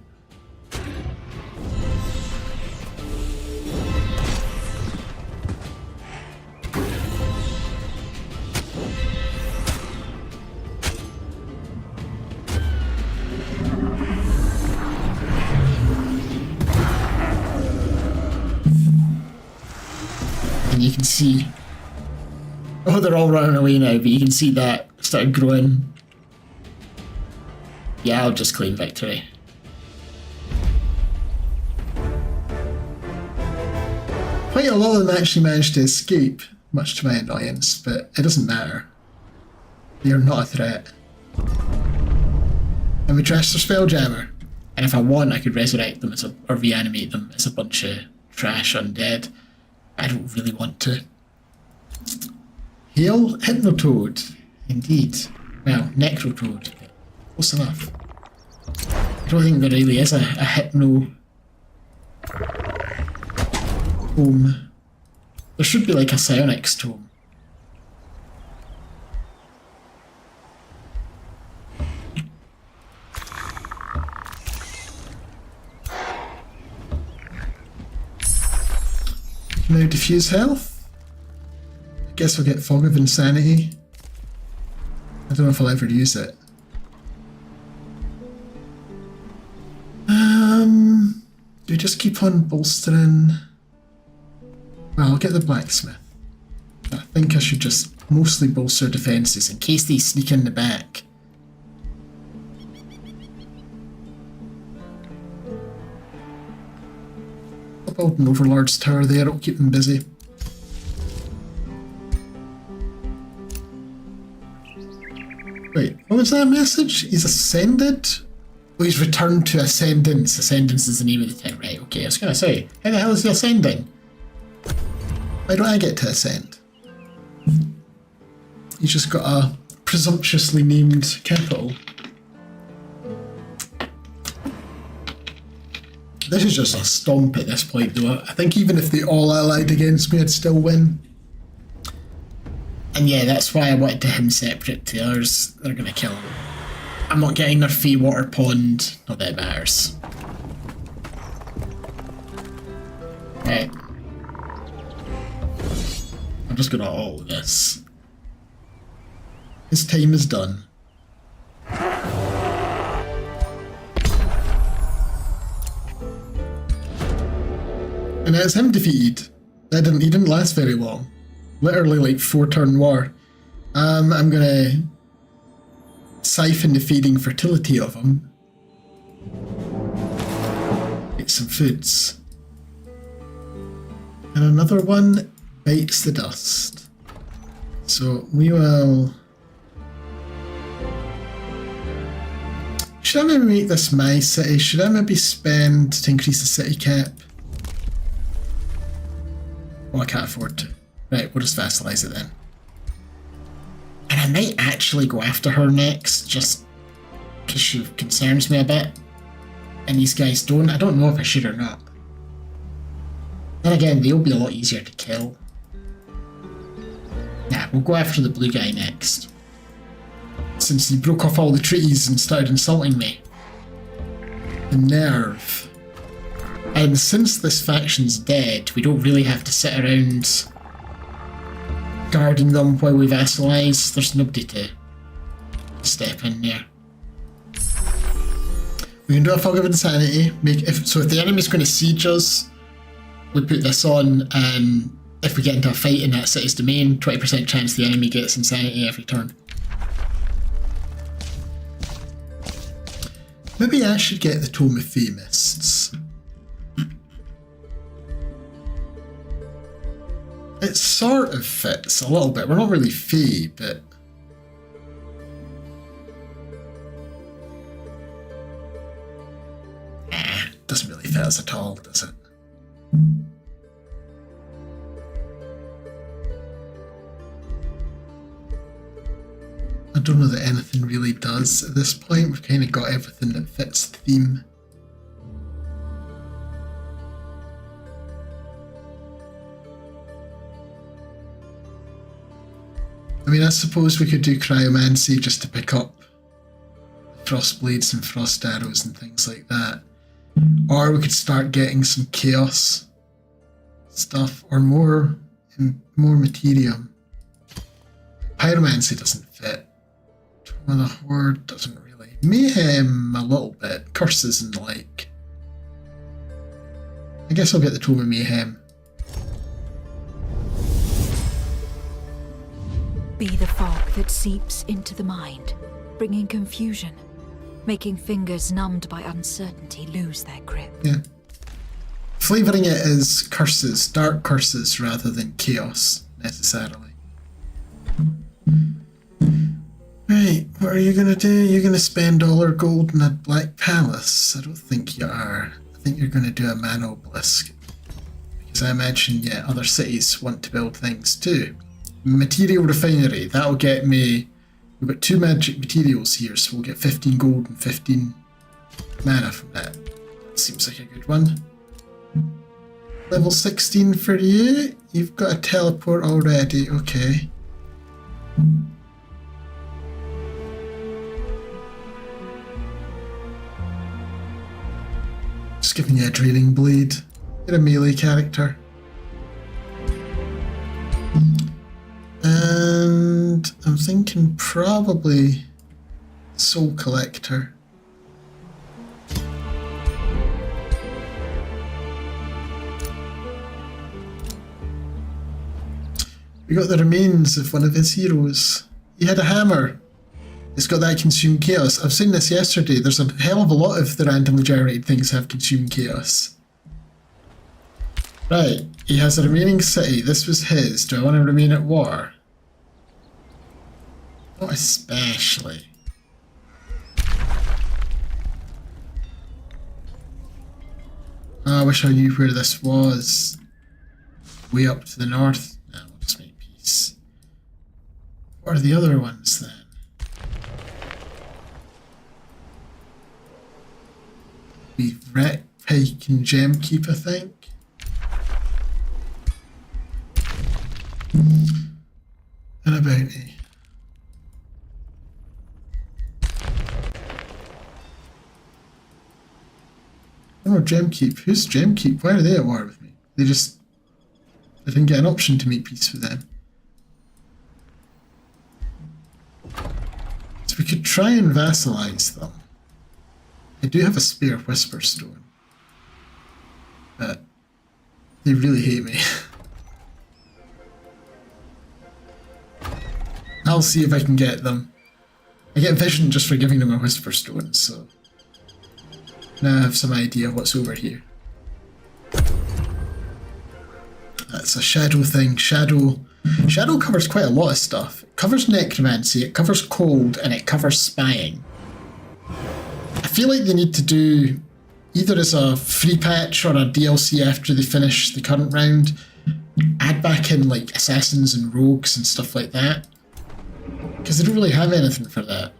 And you can see... Oh, they're all running away now, but you can see that started growing. Yeah, I'll just claim victory. Quite a lot of them actually managed to escape, much to my annoyance, but it doesn't matter. They are not a threat. And we trashed their Spelljammer. And if I want, I could resurrect them or reanimate them as a bunch of trash undead. I don't really want to. Hail Hypnotoad. Indeed. Well, Necrotoad. Close enough. I don't think there really is a hypno tome. There should be like a psionics tome. now diffuse health. I guess we'll get Fog of Insanity. I don't know if I'll ever use it. Do we just keep on bolstering? Well, I'll get the blacksmith. I think I should just mostly bolster defences in case they sneak in the back. I'll build an Overlord's Tower there, it'll keep them busy. Wait, what was that message? He's ascended? Oh, he's returned to Ascendance. Ascendance is the name of the thing, right? Okay, I was going to say, how the hell is he ascending? Why don't I get to ascend? He's just got a presumptuously named capital. This is just a stomp at this point, though. I think even if they all allied against me, I'd still win. And yeah, that's why I wanted to him separate to others. They're going to kill him. I'm not getting their Fey Water Pond. Not that it matters. Right. I'm just going to auto this. His time is done. And that's him defeated. He didn't last very long. Literally like 4-turn war. I'm gonna siphon the feeding fertility of him. Get some foods. And another one bites the dust. So we will... Should I maybe make this my city? Should I maybe spend to increase the city cap? Well, I can't afford to. Right, we'll just vassalize it then. And I might actually go after her next, just because she concerns me a bit. And these guys don't. I don't know if I should or not. Then again, they'll be a lot easier to kill. Nah, we'll go after the blue guy next. Since he broke off all the treaties and started insulting me. The nerve. And since this faction's dead, we don't really have to sit around guarding them while we vassalize. There's nobody to step in there. We can do a Fog of Insanity. If the enemy's going to siege us, we put this on, and if we get into a fight in that city's domain, 20% chance the enemy gets Insanity every turn. Maybe I should get the Tome of Fey Mists. It sort of fits a little bit. We're not really Fey, but... doesn't really fit us at all, does it? I don't know that anything really does at this point. We've kind of got everything that fits the theme. I mean, I suppose we could do Cryomancy just to pick up Frost Blades and Frost Arrows and things like that. Or we could start getting some Chaos stuff, or more Materium. Pyromancy doesn't fit. Tome of the Horde doesn't really. Mayhem a little bit. Curses and the like. I guess I'll get the Tome of Mayhem. Be the fog that seeps into the mind, bringing confusion, making fingers numbed by uncertainty lose their grip. Yeah. Flavouring it as curses, dark curses, rather than chaos, necessarily. Right, what are you going to do? You're going to spend all our gold in a Black Palace? I don't think you are. I think you're going to do a Mana Obelisk. Because I imagine, yeah, other cities want to build things too. Material Refinery, that'll get me... We've got 2 magic materials here, so we'll get 15 gold and 15 mana from that. That seems like a good one. Level 16 for you. You've got a teleport already, okay. Just giving you a Draining Blade. You're a melee character. Soul Collector. We got the remains of one of his heroes. He had a hammer. It's got that Consume Chaos. I've seen this yesterday. There's a hell of a lot of the randomly generated things have Consume Chaos. Right, he has a remaining city. This was his. Do I want to remain at war? Not especially. Oh, I wish I knew where this was. Way up to the north. No, we'll just make peace. What are the other ones then? We've Wreck, Pike, and Gemkeep, I think. And a bounty. Oh, Gemkeep. Who's Gemkeep? Why are they at war with me? I didn't get an option to make peace with them. So we could try and vassalize them. I do have a spare Whisper Stone. But they really hate me. I'll see if I can get them. I get Vision just for giving them a Whisper Stone, so now I have some idea what's over here. That's a shadow thing. Shadow covers quite a lot of stuff. It covers necromancy, it covers cold, and it covers spying. I feel like they need to do either as a free patch or a DLC after they finish the current round, add back in like assassins and rogues and stuff like that. Because they don't really have anything for that.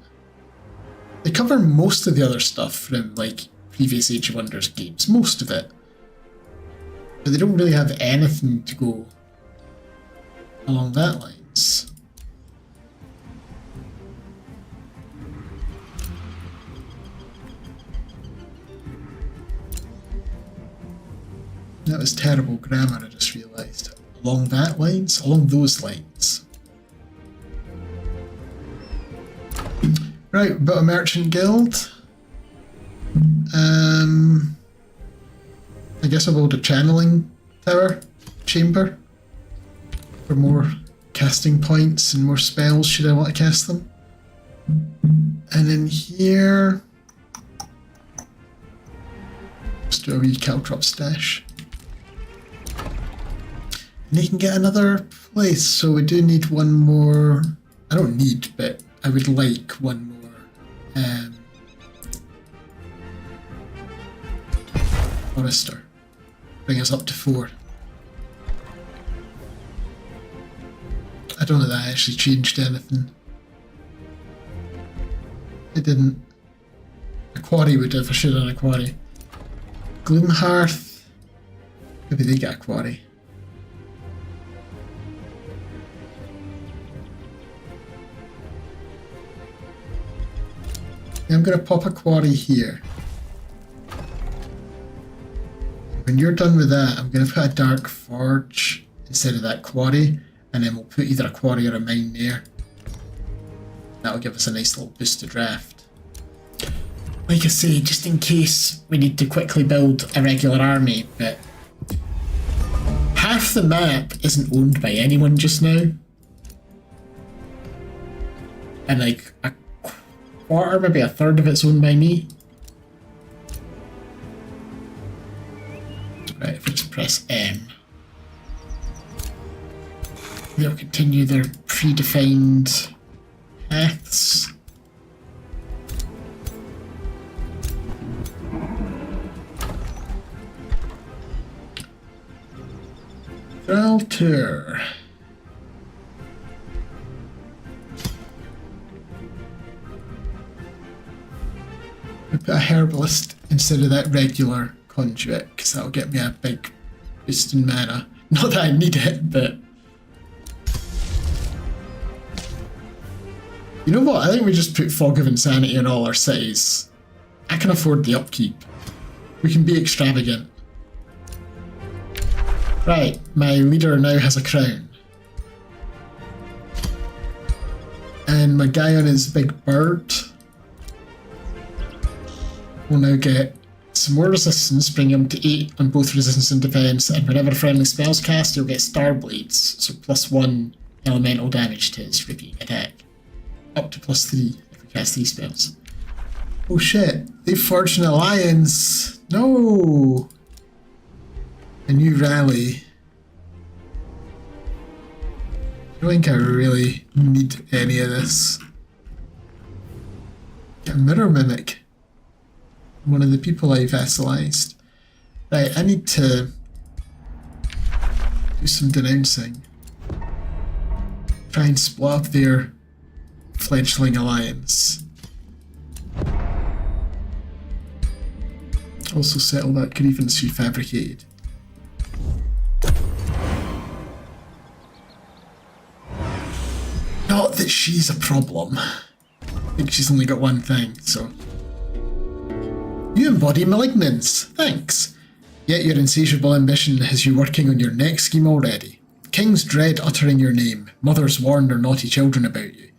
They cover most of the other stuff from like previous Age of Wonders games, most of it. But they don't really have anything to go along that lines. That was terrible grammar, I just realised. Along that lines? Along those lines. Right, we've got a merchant guild. I guess I'll build a channeling tower chamber for more casting points and more spells should I want to cast them. And in here, just do a wee caltrop stash. And you can get another place, so we do need one more. I don't need, but I would like one more. Forester. Bring us up to 4. I don't know that actually changed anything. It didn't. A quarry would have. I should have done a quarry. Gloomhearth. Maybe they get a quarry. I'm going to pop a quarry here. When you're done with that, I'm going to put a dark forge instead of that quarry, and then we'll put either a quarry or a mine there. That'll give us a nice little boost to draft. Like I say, just in case we need to quickly build a regular army, but half the map isn't owned by anyone just now. And like a quarter, maybe a third of it's owned by me. Right, if we just press M, they'll continue their predefined paths. Alter. We put a herbalist instead of that regular conduit, because that'll get me a big boost in mana. Not that I need it, but you know what? I think we just put Fog of Insanity in all our cities. I can afford the upkeep. We can be extravagant. Right, my leader now has a crown. And my guy on his big bird will now get some more resistance, bringing him to 8 on both resistance and defense, and whenever a friendly spell's cast, he'll get Star Blades, so +1 elemental damage to his repeating attack. Up to +3 if we cast these spells. Oh shit, they've forged an alliance! No! A new rally. I don't think I really need any of this. Get a mirror mimic. One of the people I vassalized. Right, I need to do some denouncing. Try and split up their fledgling alliance. Also settle that grievance you fabricated. Not that she's a problem. I think she's only got one thing, so... You embody malignance, thanks. Yet your insatiable ambition has you working on your next scheme already. Kings dread uttering your name, mothers warn their naughty children about you.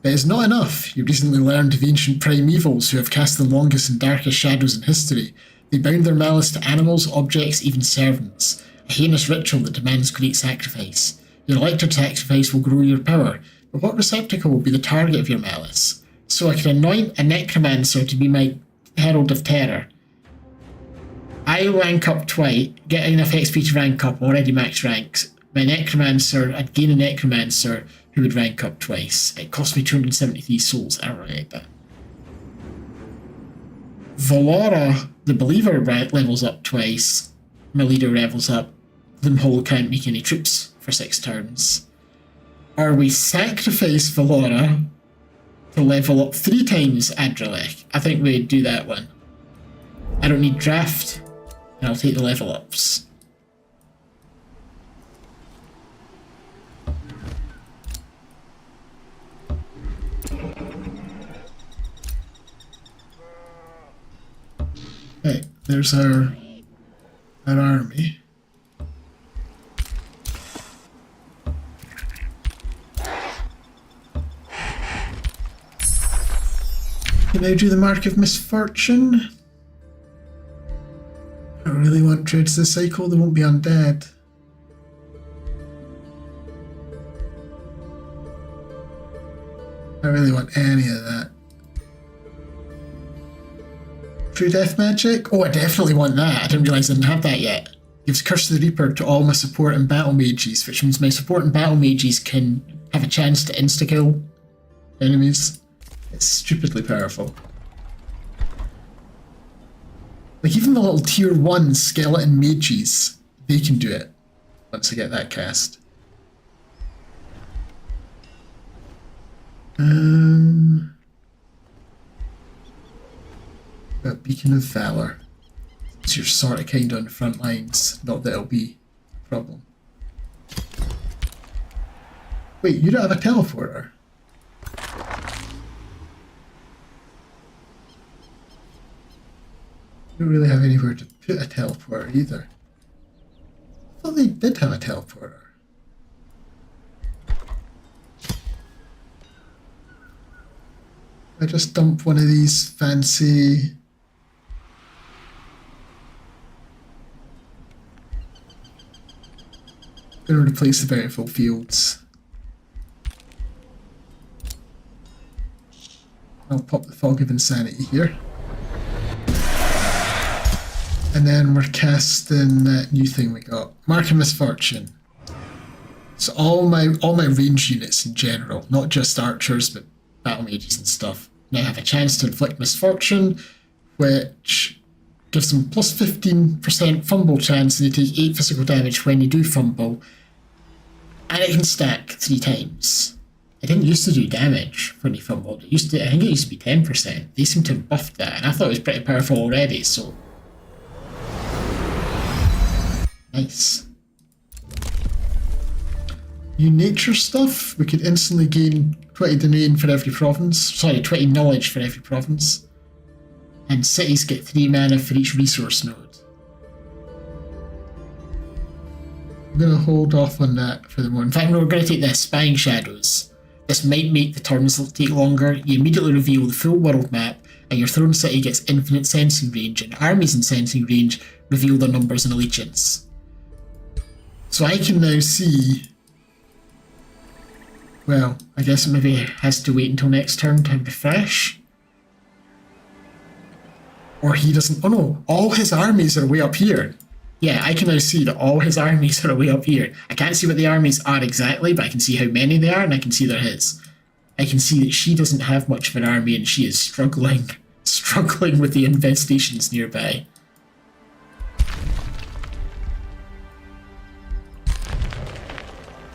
But it's not enough. You recently learned of ancient primevals who have cast the longest and darkest shadows in history. They bound their malice to animals, objects, even servants. A heinous ritual that demands great sacrifice. Your elected sacrifice will grow your power, but what receptacle will be the target of your malice? So I can anoint a necromancer to be my Herald of Terror. I rank up twice, get enough XP to rank up, already max ranks. My necromancer, I'd gain a necromancer who would rank up twice. It cost me 273 souls, I don't like that. Valora, the believer, levels up twice. My leader levels up. Limhole can't make any troops for 6 turns. Or we sacrifice Valora to level up 3 times Adralech. I think we'd do that one. I don't need draft, and I'll take the level ups. Right, there's our army. Can I do the Mark of Misfortune? I don't really want Dreads of the Cycle, they won't be undead. I really want any of that. True Death Magic? Oh, I definitely want that. I didn't realise I didn't have that yet. Gives Curse of the Reaper to all my support and battle mages, which means my support and battle mages can have a chance to insta-kill enemies. It's stupidly powerful. Like, even the little tier 1 skeleton mages, they can do it once I get that cast. Got Beacon of Valor. So you're sort of kind of on the front lines. Not that it'll be a problem. Wait, you don't have a teleporter? You don't really have anywhere to put a teleporter either. I thought they did have a teleporter. I just dump one of these fancy... I'm going to replace the bountiful fields. I'll pop the Fog of Insanity here. And then we're casting that new thing we got, Mark of Misfortune. So all my range units in general, not just archers but battle mages and stuff, now have a chance to inflict misfortune, which gives them plus 15% fumble chance, and they take 8 physical damage when you do fumble, and it can stack 3 times. It didn't used to do damage when you fumbled. I think it used to be 10%. They seem to have buffed that, and I thought it was pretty powerful already, so nice. New nature stuff, we could instantly gain 20 domain for every province. Sorry, 20 knowledge for every province. And cities get 3 mana for each resource node. I'm going to hold off on that for the moment. In fact, no, we're going to take the Spying Shadows. This might make the turns take longer. You immediately reveal the full world map, and your throne city gets infinite sensing range, and armies in sensing range reveal their numbers and allegiance. So I can now see... Well, I guess it maybe has to wait until next turn to refresh. Or he doesn't... Oh no, all his armies are way up here. Yeah, I can now see that all his armies are way up here. I can't see what the armies are exactly, but I can see how many they are, and I can see they're his. I can see that she doesn't have much of an army, and she is struggling with the infestations nearby.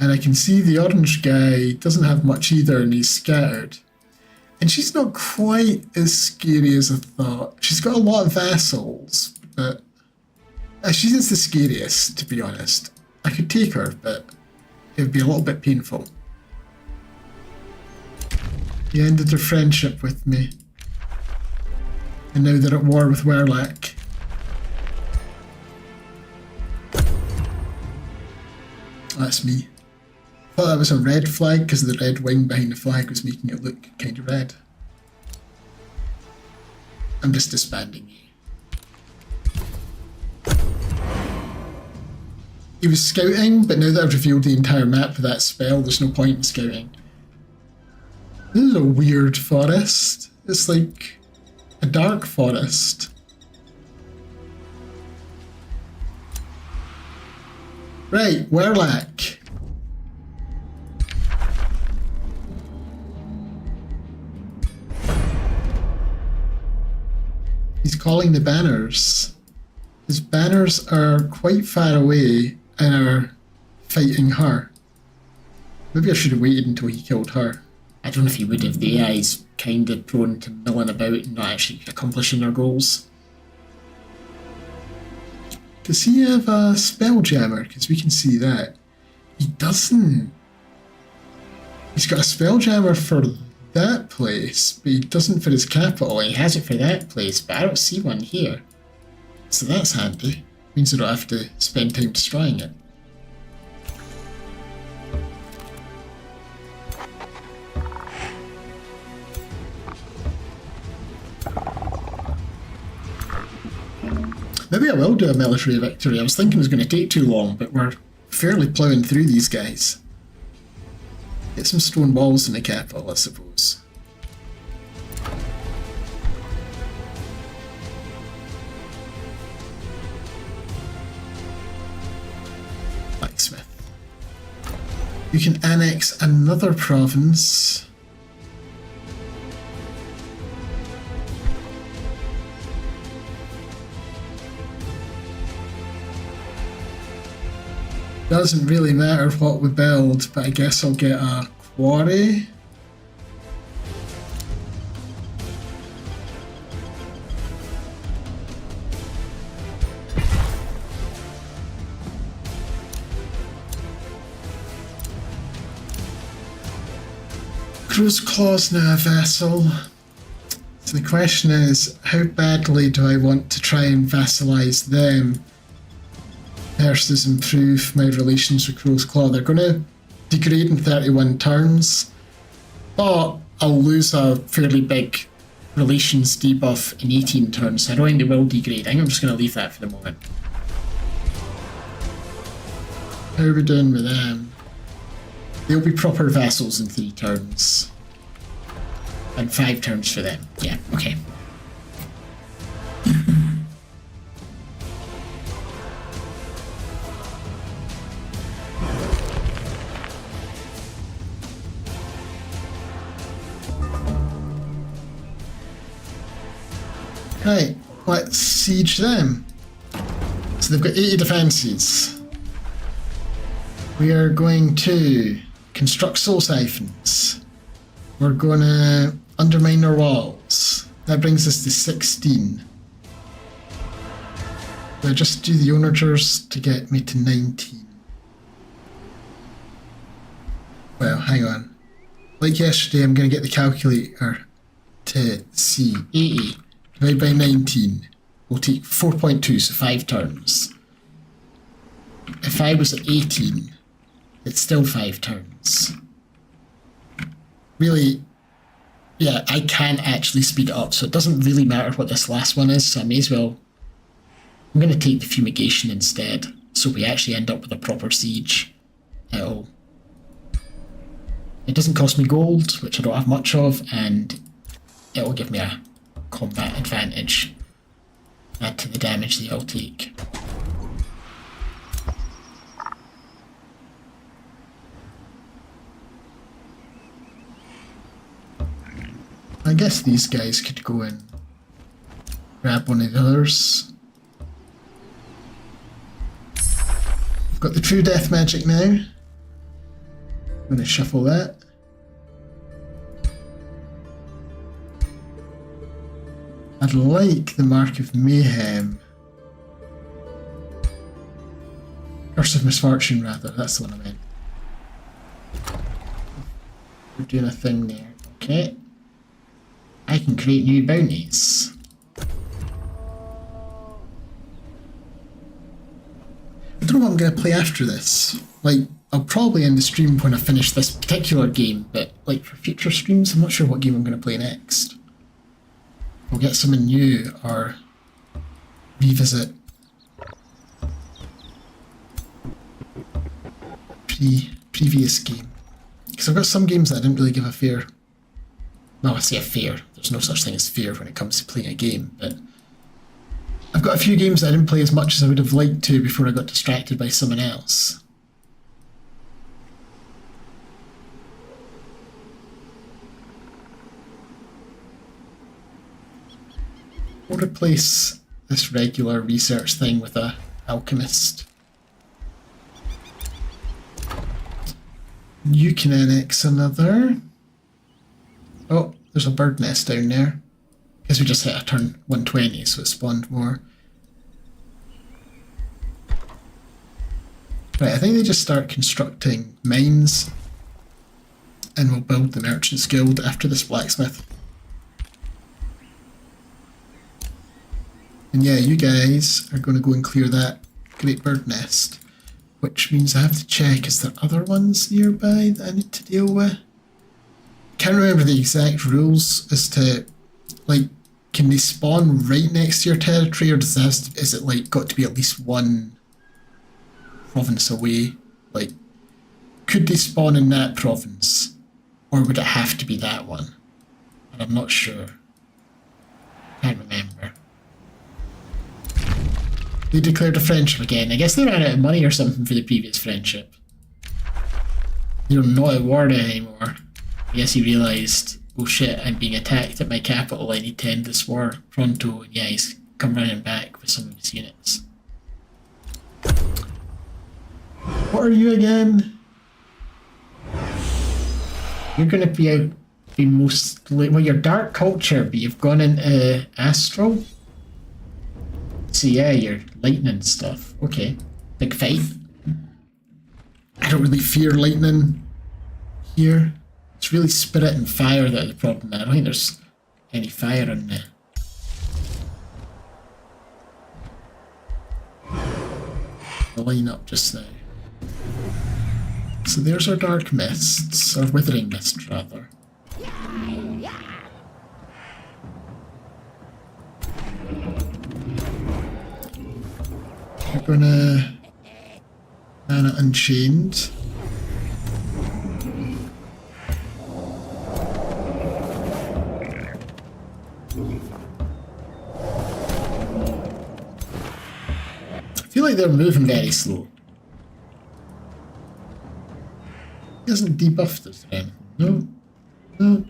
And I can see the orange guy doesn't have much either, and he's scattered. And she's not quite as scary as I thought. She's got a lot of vassals, but she is the scariest, to be honest. I could take her, but it would be a little bit painful. He ended their friendship with me. And now they're at war with Werlak. That's me. I thought that was a red flag because the red wing behind the flag was making it look kind of red. I'm just disbanding you. He was scouting, but now that I've revealed the entire map with that spell, there's no point in scouting. This is a weird forest. It's like a dark forest. Right, Werlak. He's calling the banners. His banners are quite far away and are fighting her. Maybe I should have waited until he killed her. I don't know if he would have. The AI's kind of prone to milling about and not actually accomplishing their goals. Does he have a Spelljammer? Because we can see that. He doesn't. He's got a Spelljammer for that place, but he doesn't for his capital. He has it for that place, but I don't see one here. So that's handy. Means I don't have to spend time destroying it. Maybe I will do a military victory. I was thinking it was going to take too long, but we're fairly ploughing through these guys. Get some stone walls in the capital, I suppose. Blacksmith. You can annex another province. Doesn't really matter what we build, but I guess I'll get a quarry. Crow's Claw's now a vassal. So the question is, how badly do I want to try and vassalize them versus improve my relations with Crow's Claw? They're going to degrade in 31 turns, but I'll lose a fairly big relations debuff in 18 turns, so I don't think they will degrade. I think I'm just going to leave that for the moment. How are we doing with them? They'll be proper vassals in 3 turns. And 5 turns for them. Yeah, okay. Right, let's siege them. So they've got 80 defences. We are going to construct soul siphons. We're going to undermine their walls. That brings us to 16. I just do the onagers to get me to 19. Well, hang on. Like yesterday, I'm going to get the calculator to see 80 divided by 19. We'll take 4.2, so 5 turns. If I was at 18, it's still 5 turns. Really, Yeah, I can actually speed it up, so it doesn't really matter what this last one is, so I may as well... I'm going to take the fumigation instead, so we actually end up with a proper siege. It doesn't cost me gold, which I don't have much of, and it'll give me a combat advantage. Add to the damage that I'll take. I guess these guys could go and grab one of the others. I've got the true death magic now. I'm going to shuffle that. I'd like the Mark of Mayhem. Curse of Misfortune, rather. That's the one I meant. We're doing a thing there. Okay. I can create new bounties. I don't know what I'm going to play after this. Like, I'll probably end the stream when I finish this particular game, but like for future streams, I'm not sure what game I'm going to play next. I'll get something new or revisit previous game. Because I've got some games that I didn't really give a fair... No, I say a fair. There's no such thing as fair when it comes to playing a game, but I've got a few games that I didn't play as much as I would have liked to before I got distracted by someone else. We'll replace this regular research thing with a alchemist. You can annex another. Oh, there's a bird nest down there. Guess we just hit a turn 120, so it spawned more. Right, I think they just start constructing mines. And we'll build the Merchant's Guild after this blacksmith. And yeah, you guys are going to go and clear that great bird nest. Which means I have to check, is there other ones nearby that I need to deal with? Can't remember the exact rules as to, like, can they spawn right next to your territory, or does it have to, is it like got to be at least one province away? Like, could they spawn in that province, or would it have to be that one? And I'm not sure. Can't remember. They declared a friendship again. I guess they ran out of money or something for the previous friendship. They're not at war anymore. I guess he realised, oh shit, I'm being attacked at my capital, I need to end this war pronto, and yeah, he's come running back with some of his units. What are you again? You're going to be mostly, well, you're dark culture, but you've gone into astral? So yeah, you're lightning stuff. Okay, big fight. I don't really fear lightning here. It's really spirit and fire that are the problem. I don't think there's any fire in there. The line up just now. So there's our dark mists, or withering mist rather. We're gonna Mana Unchained. I feel like they're moving very slow. He hasn't debuffed us then. No. No.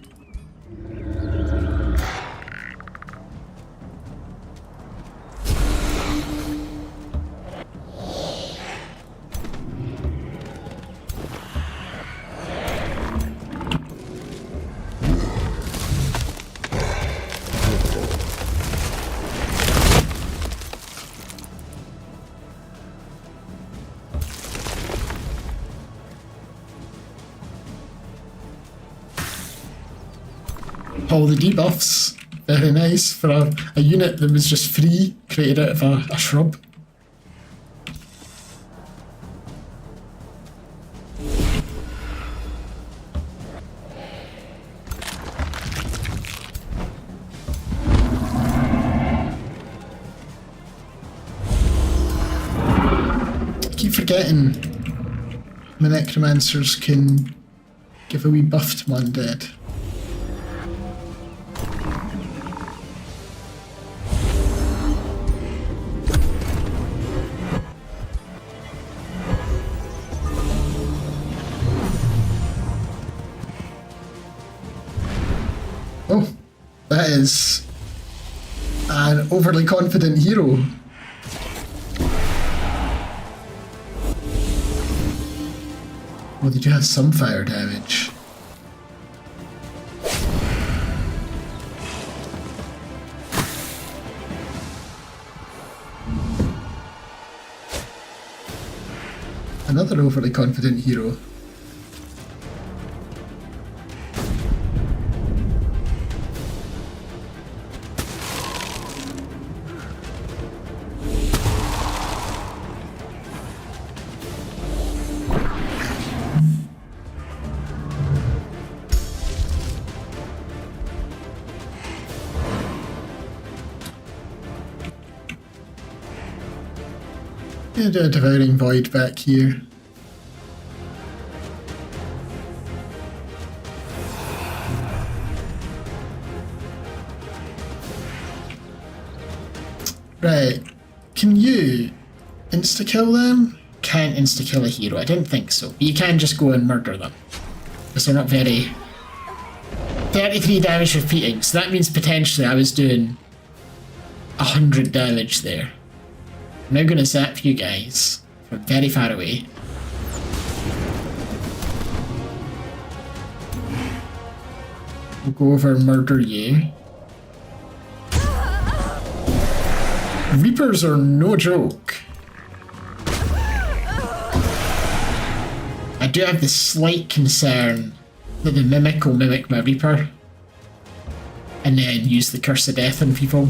All the debuffs, very nice for a unit that was just free, created out of a shrub. keep forgetting my necromancers can give a wee buff to my undead. Oh, that is an overly confident hero. Well, they do have some fire damage. Another overly confident hero. Gonna do a Devouring Void back here. Right, can you insta-kill them? Can't insta-kill a hero, I didn't think so. But you can just go and murder them. Because they're not very... 33 damage repeating, so that means potentially I was doing 100 damage there. I'm now going to zap you guys from very far away. We'll go over and murder you. Reapers are no joke. I do have the slight concern that the Mimic will mimic my Reaper and then use the Curse of Death on people.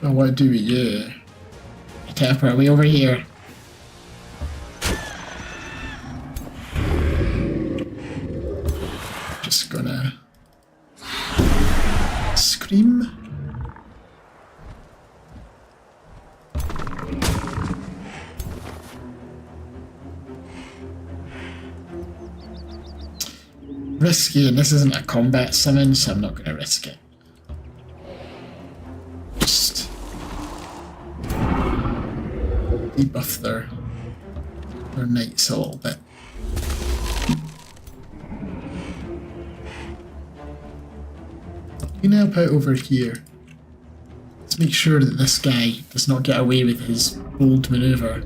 Well, what do we do? Tapper, way over here. Just gonna scream. Risky, and this isn't a combat summon, so I'm not gonna risk it. Just debuff their knights a little bit. You can help out over here. Let's make sure that this guy does not get away with his bold maneuver.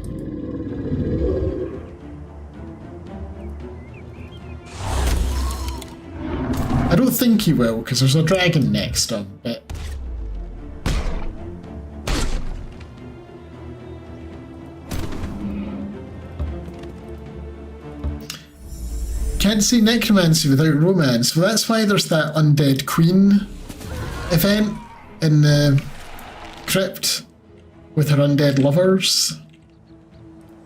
I don't think he will, because there's a dragon next to him, but can't say necromancy without romance. Well, that's why there's that undead queen event in the crypt with her undead lovers.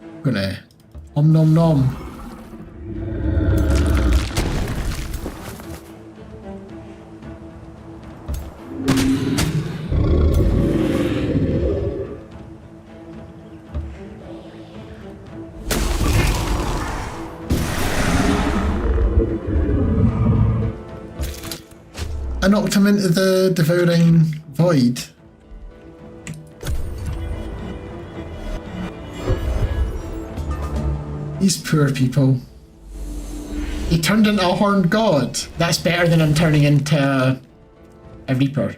I'm gonna om nom nom. I knocked him into the Devouring Void. These poor people. He turned into a horned god. That's better than him turning into a Reaper.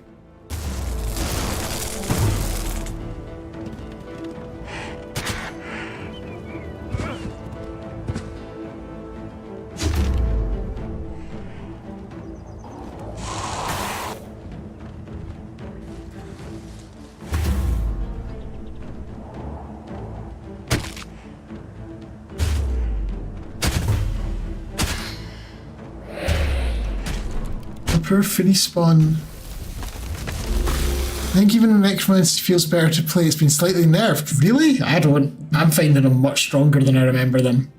Poor free spawn. I think even when Necromancy feels better to play, it's been slightly nerfed. Really? I don't. I'm finding them much stronger than I remember them.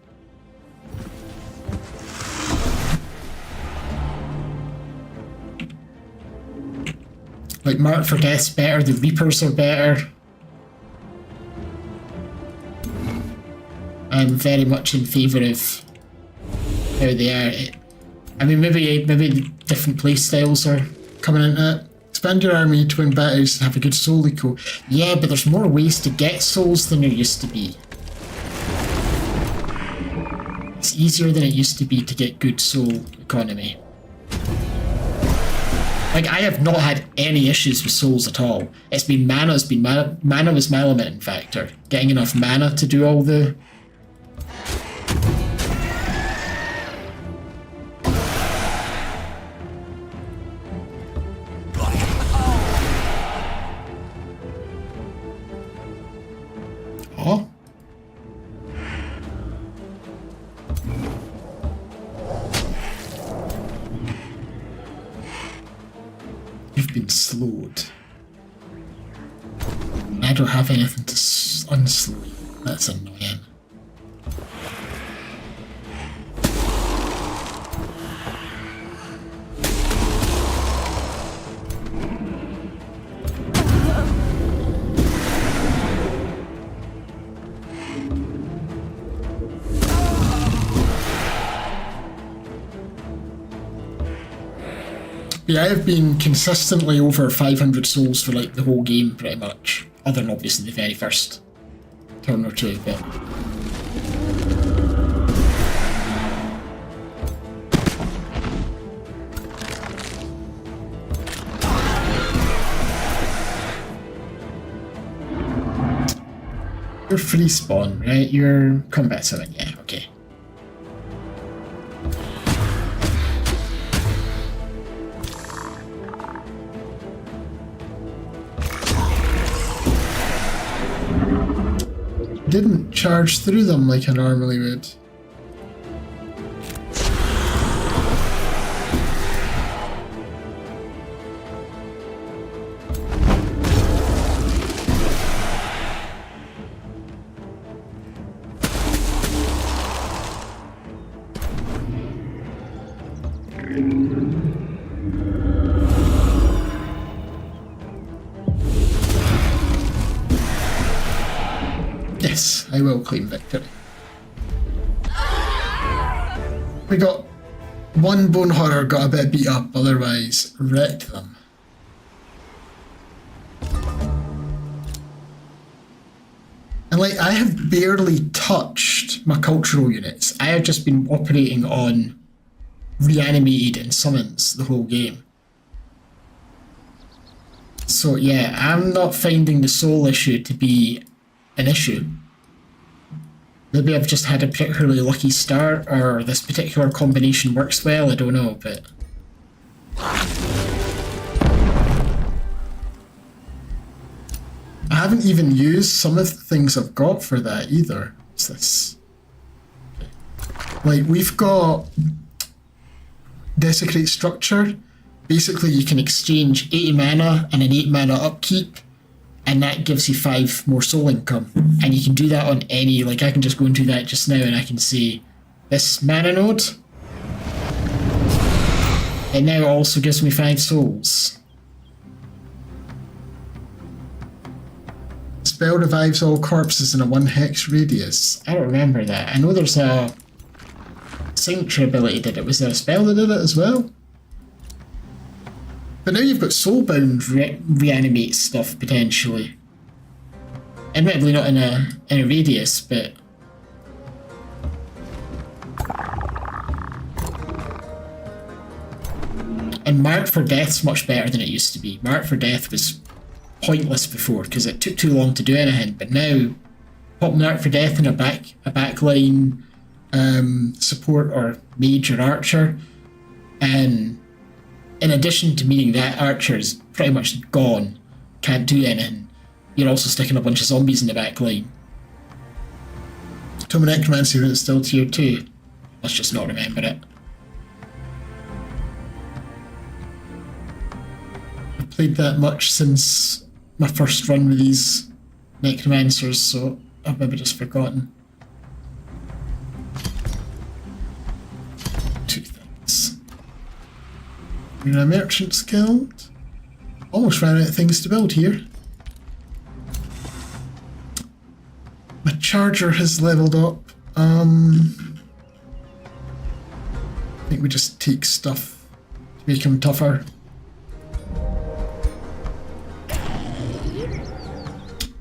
Like, Mark for Death's better, the Reapers are better. I'm very much in favour of how they are. I mean, maybe different playstyles are coming into it. Expand your army to win battles and have a good soul eco. Yeah, but there's more ways to get souls than there used to be. It's easier than it used to be to get good soul economy. Like, I have not had any issues with souls at all. It's been mana. Mana was my limiting factor. Getting enough mana to do all the... Oh. You've been slowed. I don't have anything to unslow you. That's annoying. Yeah, I've been consistently over 500 souls for like the whole game, pretty much. Other than obviously the very first turn or two, but... You're free spawn, right? You're combat 7, yeah, okay. Didn't charge through them like I normally would. Yes, I will claim victory. We got one bone horror, got a bit beat up, otherwise wrecked them. And like, I have barely touched my cultural units. I have just been operating on reanimated and summons the whole game. So yeah, I'm not finding the soul issue to be an issue. Maybe I've just had a particularly lucky start, or this particular combination works well, I don't know, but... I haven't even used some of the things I've got for that either. What's this? Like, we've got Desecrate Structure. Basically, you can exchange 80 mana and an 8 mana upkeep, and that gives you 5 more soul income. And you can do that on any, like I can just go and do that just now and I can say, this mana node, it now also gives me 5 souls. Spell revives all corpses in a 1 hex radius. I don't remember that. I know there's a Sanctuary ability that it was there a spell that did it as well. But now you've got Soulbound reanimate stuff potentially. Admittedly not in a radius, but and Mark for Death's much better than it used to be. Mark for Death was pointless before because it took too long to do anything, but now pop Mark for Death in a backline support or mage or archer, and in addition to meaning that archer is pretty much gone, can't do anything, you're also sticking a bunch of zombies in the back line. Tome of Necromancy is still tier 2. Let's just not remember it. I've played that much since my first run with these necromancers, so I've maybe just forgotten. 2 things. We're in a merchant's guild. Almost ran out of things to build here. My charger has leveled up. I think we just take stuff to make him tougher.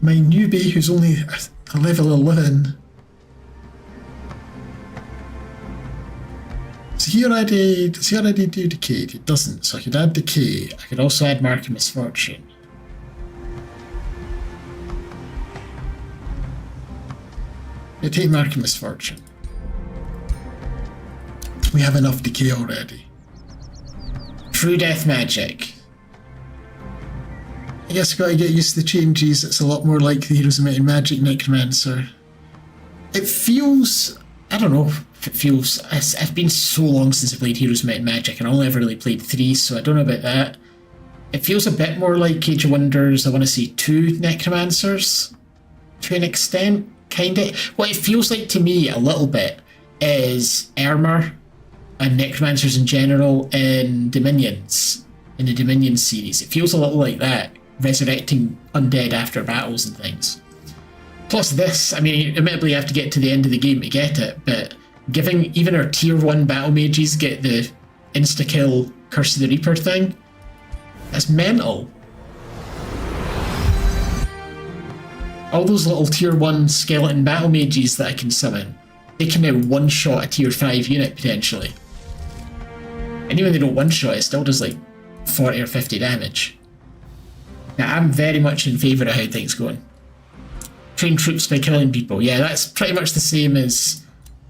My newbie, who's only a level 11. Does he already do decay? It doesn't, so I could add decay. I could also add mark of misfortune. I take mark of misfortune. We have enough decay already. True death magic. I guess I've got to get used to the changes. It's a lot more like the Heroes of Might and Magic Necromancer. It feels... I don't know if it feels... It's been so long since I played Heroes of Might and Magic, and I only ever really played 3, so I don't know about that. It feels a bit more like Age of Wonders, I want to say 2 Necromancers, to an extent, kind of. What it feels like to me, a little bit, is Armour and Necromancers in general in Dominions, in the Dominion series. It feels a little like that. Resurrecting undead after battles and things. Plus this, I mean, admittedly you have to get to the end of the game to get it, but giving even our tier 1 battle mages get the insta-kill Curse of the Reaper thing, that's mental. All those little tier 1 skeleton battle mages that I can summon, they can now one-shot a tier 5 unit potentially. And even when they don't one-shot, it still does like 40 or 50 damage. Now, I'm very much in favour of how things going. Train troops by killing people. Yeah, that's pretty much the same as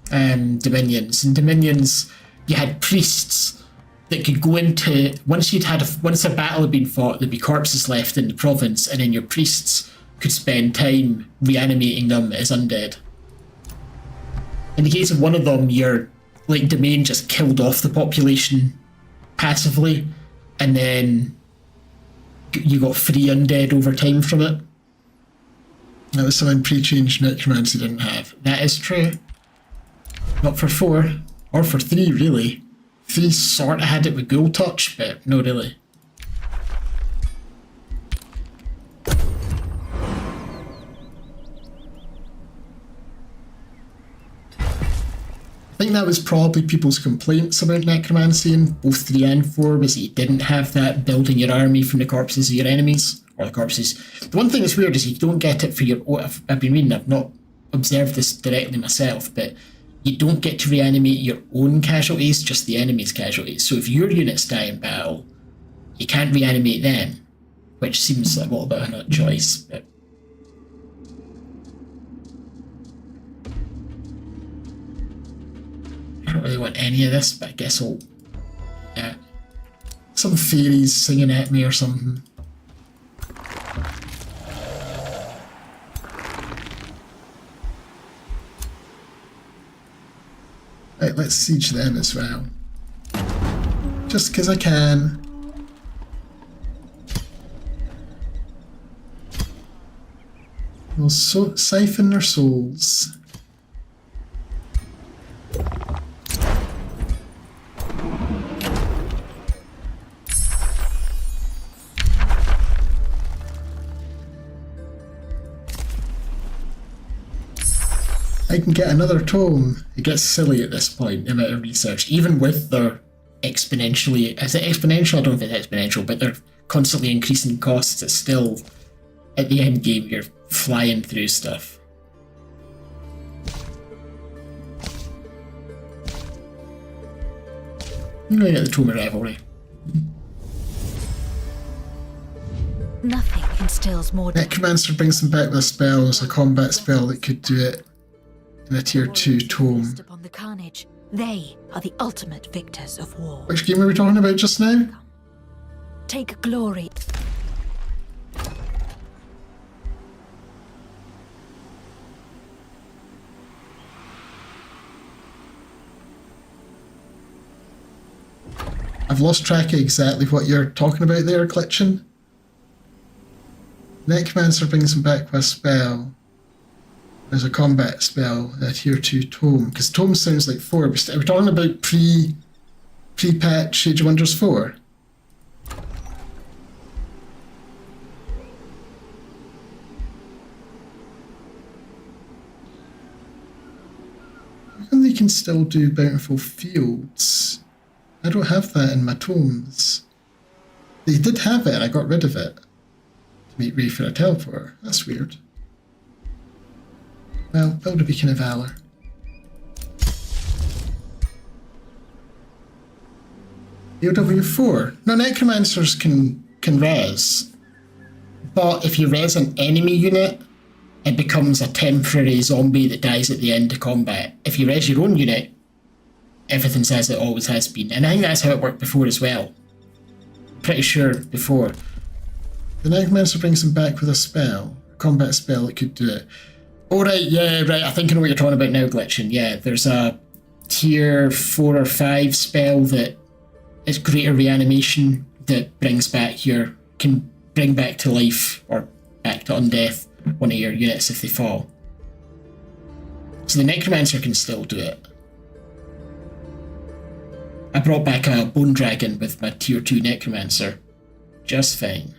Dominions. In Dominions, you had priests that could go into... Once a battle had been fought, there'd be corpses left in the province, and then your priests could spend time reanimating them as undead. In the case of one of them, your domain just killed off the population passively, and then you got free undead over time from it. That was something pre-changed Necromancy didn't have. That is true. Not for 4, or for 3 really. 3 sort of had it with Ghoul Touch, but no really. I think that was probably people's complaints about Necromancy in both 3 and 4, was that you didn't have that building your army from the corpses of your enemies, or the corpses. The one thing that's weird is you don't get it for your own... I've been reading, I've not observed this directly myself, but you don't get to reanimate your own casualties, just the enemy's casualties. So if your units die in battle, you can't reanimate them, which seems like a little bit of an odd choice, but... I don't really want any of this, but I guess I'll... Yeah. Some fairies singing at me or something. Right, let's siege them as well. Just because I can. We'll siphon their souls. I can get another tome. It gets silly at this point, the amount of research. Even with their exponentially... Is it exponential? I don't know if it's exponential, but they're constantly increasing costs. It's still... At the end game, you're flying through stuff. I'm going to get the Tome of Revelry. Nothing instills more... Necromancer brings them back with a spell. It's a combat spell that could do it. In a tier 2 tome. Upon the carnage, they are the ultimate victors of war. Which game were we talking about just now? Take glory. I've lost track of exactly what you're talking about there, Glitchin. Necromancer brings him back with a spell. There's a combat spell, a tier 2 tome. Because tome sounds like 4, but we're talking about pre-patch Age of Wonders 4. And they can still do Bountiful Fields. I don't have that in my tomes. They did have it and I got rid of it. To make way for a teleport. That's weird. Well, build a Beacon of Valor. AOW4. No, Necromancers can res. But if you res an enemy unit, it becomes a temporary zombie that dies at the end of combat. If you res your own unit, everything's as it always has been. And I think that's how it worked before as well. Pretty sure before. The Necromancer brings him back with a spell. A combat spell that could do it. Oh right, yeah, right, I think I know what you're talking about now, Glitchin. Yeah, there's a tier 4 or 5 spell that is greater reanimation that brings back can bring back to life or back to undeath one of your units if they fall. So the Necromancer can still do it. I brought back a Bone Dragon with my tier 2 Necromancer. Just fine.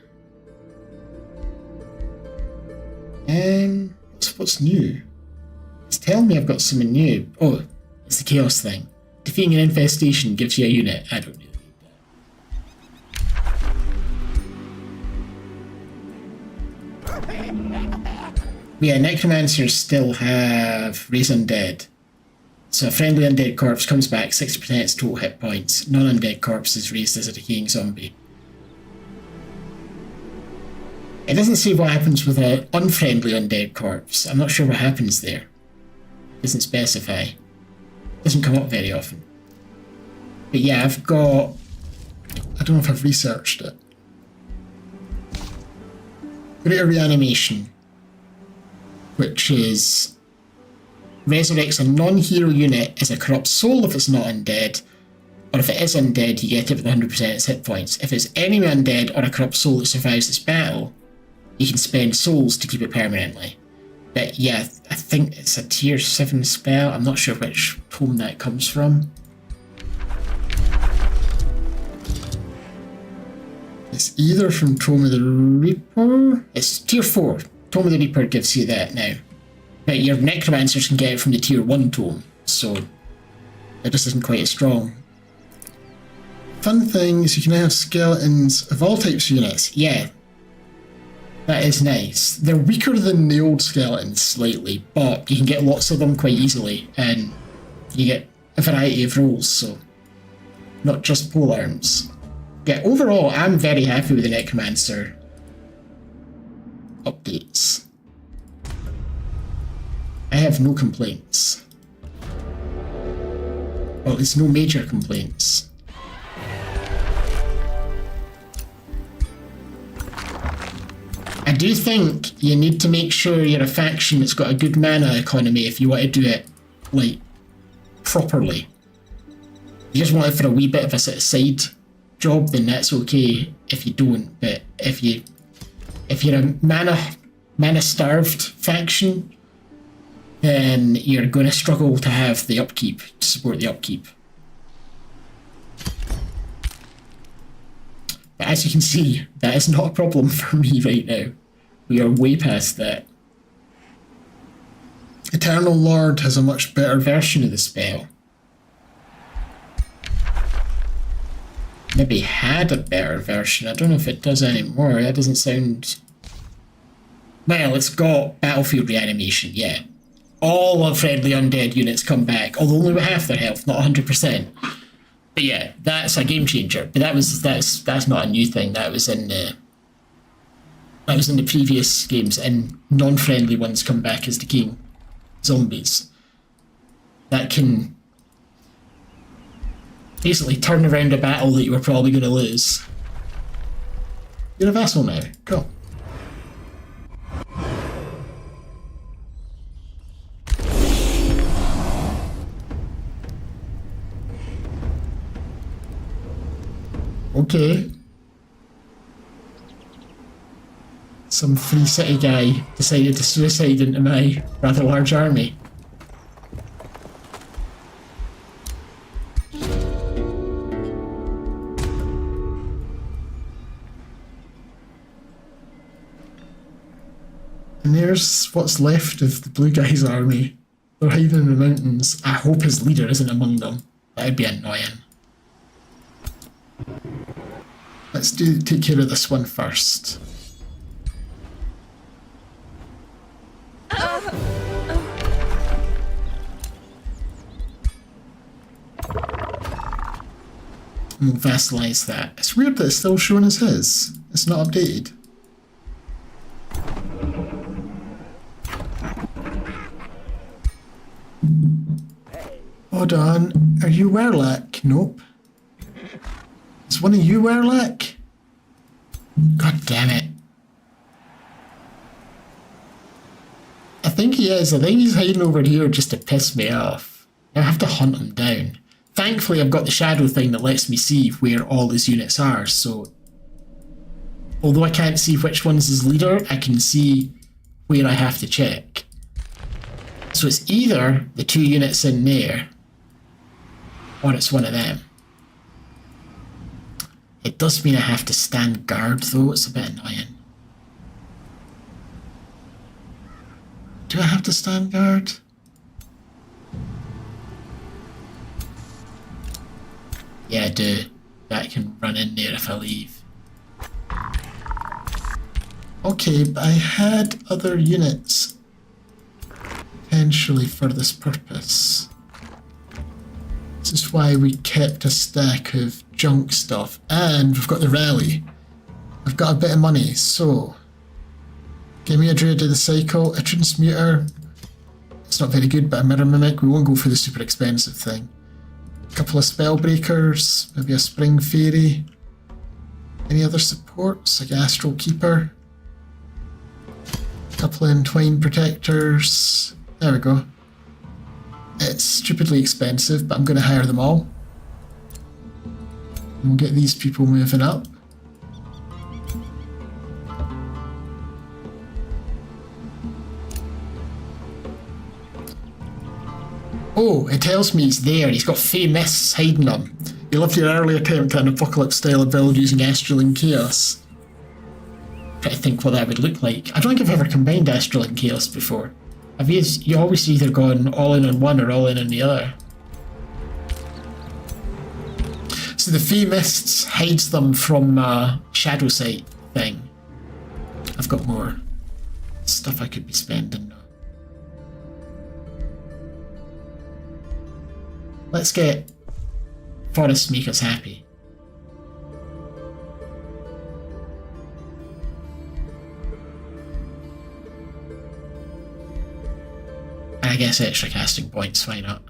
What's new? It's telling me I've got something new. Oh, it's the Chaos thing. Defeating an infestation gives you a unit. I don't really need that. Yeah, Necromancers still have Raise Undead. So a friendly undead corpse comes back 60% its total hit points. Non-undead corpse is raised as a decaying zombie. It doesn't say what happens with an unfriendly undead corpse. I'm not sure what happens there. It doesn't specify. It doesn't come up very often. But yeah, I've got... I don't know if I've researched it. Greater Reanimation, which is... resurrects a non-hero unit as a corrupt soul if it's not undead, or if it is undead, you get it with 100% its hit points. If it's enemy undead or a corrupt soul that survives this battle, you can spend souls to keep it permanently. But yeah, I think it's a tier 7 spell. I'm not sure which tome that comes from. It's either from Tome of the Reaper. It's tier 4. Tome of the Reaper gives you that now. But your Necromancers can get it from the tier 1 tome, so it just isn't quite as strong. Fun thing is you can now have skeletons of all types of units. Yeah, that is nice. They're weaker than the old skeletons slightly, but you can get lots of them quite easily, and you get a variety of rolls, so not just polearms. Yeah, overall, I'm very happy with the Necromancer updates. I have no complaints. Well, there's no major complaints. I do think you need to make sure you're a faction that's got a good mana economy if you want to do it, like, properly. You just want it for a wee bit of a sort of side job, then that's okay if you don't, but if you're a mana starved faction, then you're going to struggle to have the upkeep, to support the upkeep. But as you can see, that is not a problem for me right now. We are way past that. Eternal Lord has a much better version of the spell. Maybe had a better version. I don't know if it does anymore. That doesn't sound... Well, it's got battlefield reanimation, yeah. All of friendly undead units come back, although only with half their health, not 100%. But yeah, that's a game changer. But that's not a new thing. That was in the previous games, and non-friendly ones come back as decaying zombies. That can basically turn around a battle that you were probably going to lose. You're a vassal now. Cool. Okay. some free city guy decided to suicide into my rather large army. And there's what's left of the blue guy's army. They're hiding in the mountains. I hope his leader isn't among them. That'd be annoying. Let's take care of this one first. And we'll vassalize that. It's weird that it's still showing as his. It's not updated. Hold on. Are you Werlak? Nope. Is one of you Werlak? God damn it. I think he is. I think he's hiding over here just to piss me off. I have to hunt him down. Thankfully, I've got the shadow thing that lets me see where all his units are, so... Although I can't see which one's his leader, I can see where I have to check. So it's either the 2 units in there, or it's one of them. It does mean I have to stand guard though, it's a bit annoying. Do I have to stand guard? Yeah, I do. I can run in there if I leave. Okay, but I had other units potentially for this purpose. This is why we kept a stack of junk stuff. And we've got the rally. I've got a bit of money, so... Give me a Druid of the Cycle, a Transmuter. It's not very good, but a Mirror Mimic. We won't go for the super expensive thing. A couple of Spellbreakers, maybe a Spring Fairy. Any other supports, like Astral Keeper. A couple of Entwined Protectors. There we go. It's stupidly expensive, but I'm going to hire them all. And we'll get these people moving up. Oh, it tells me he's there. He's got Fey Mists hiding him. You loved your early attempt at an Apocalypse-style build using Astral and Chaos. Try to think what that would look like. I don't think I've ever combined Astral and Chaos before. You always either gone all in on one or all in on the other. So the Fey Mists hides them from Shadow Sight thing. I've got more stuff I could be spending now. Let's get Forest make us happy. I guess extra casting points, why not?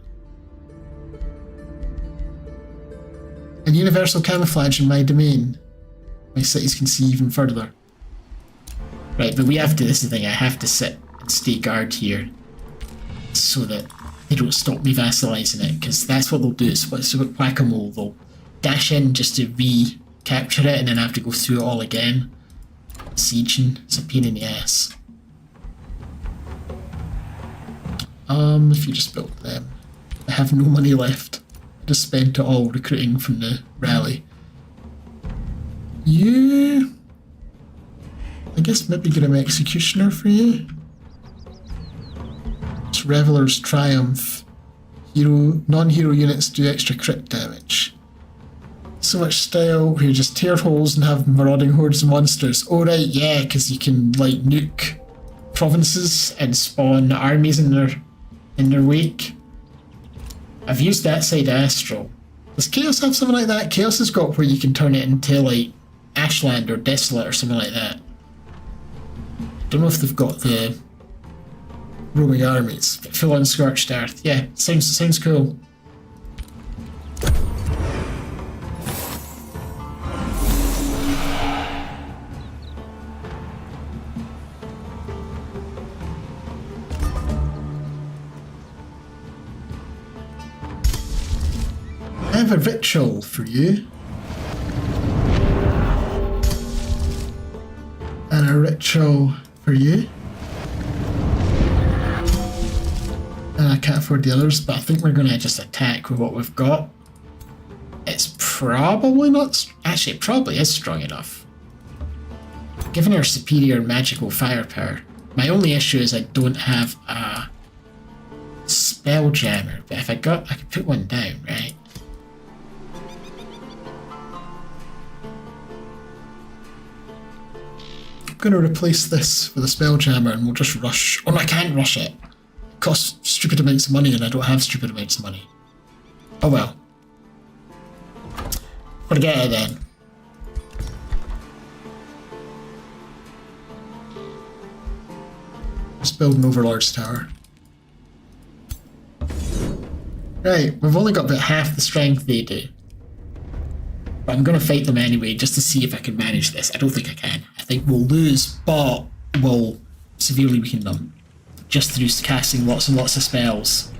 And universal camouflage in my domain. My cities can see even further. Right, but we have to, this is the thing, I have to sit and stay guard here so that they don't stop me vassalizing it, because that's what they'll do. It's about whack-a-mole. They'll dash in just to recapture it and then have to go through it all again. Sieging, it's a pain in the ass. If you just build them. I have no money left. I just spent it all recruiting from the rally. You... I guess maybe get an Executioner for you. It's Reveler's Triumph. Non-hero units do extra crit damage. So much style where you just tear holes and have marauding hordes of monsters. Oh right, yeah, because you can like nuke provinces and spawn armies in their wake. I've used that side of Astral. Does Chaos have something like that? Chaos has got where you can turn it into like Ashland or Desolate or something like that. Don't know if they've got the roaming armies, but full on Scorched Earth. Yeah, sounds cool. I have a ritual for you. And a a ritual for you. And I can't afford the others, but I think we're going to just attack with what we've got. It's probably not... Actually, it probably is strong enough. Given our superior magical firepower, my only issue is I don't have a spelljammer, but if I could put one down, right? I'm going to replace this with a spelljammer and we'll just rush. Oh no, I can't rush it. It costs stupid amounts of money and I don't have stupid amounts of money. Oh well. Forget it then. Just build an Overlord's Tower. Right, we've only got about half the strength they do. But I'm going to fight them anyway, just to see if I can manage this. I don't think I can. I think we'll lose, but we'll severely weaken them. Just through casting lots and lots of spells.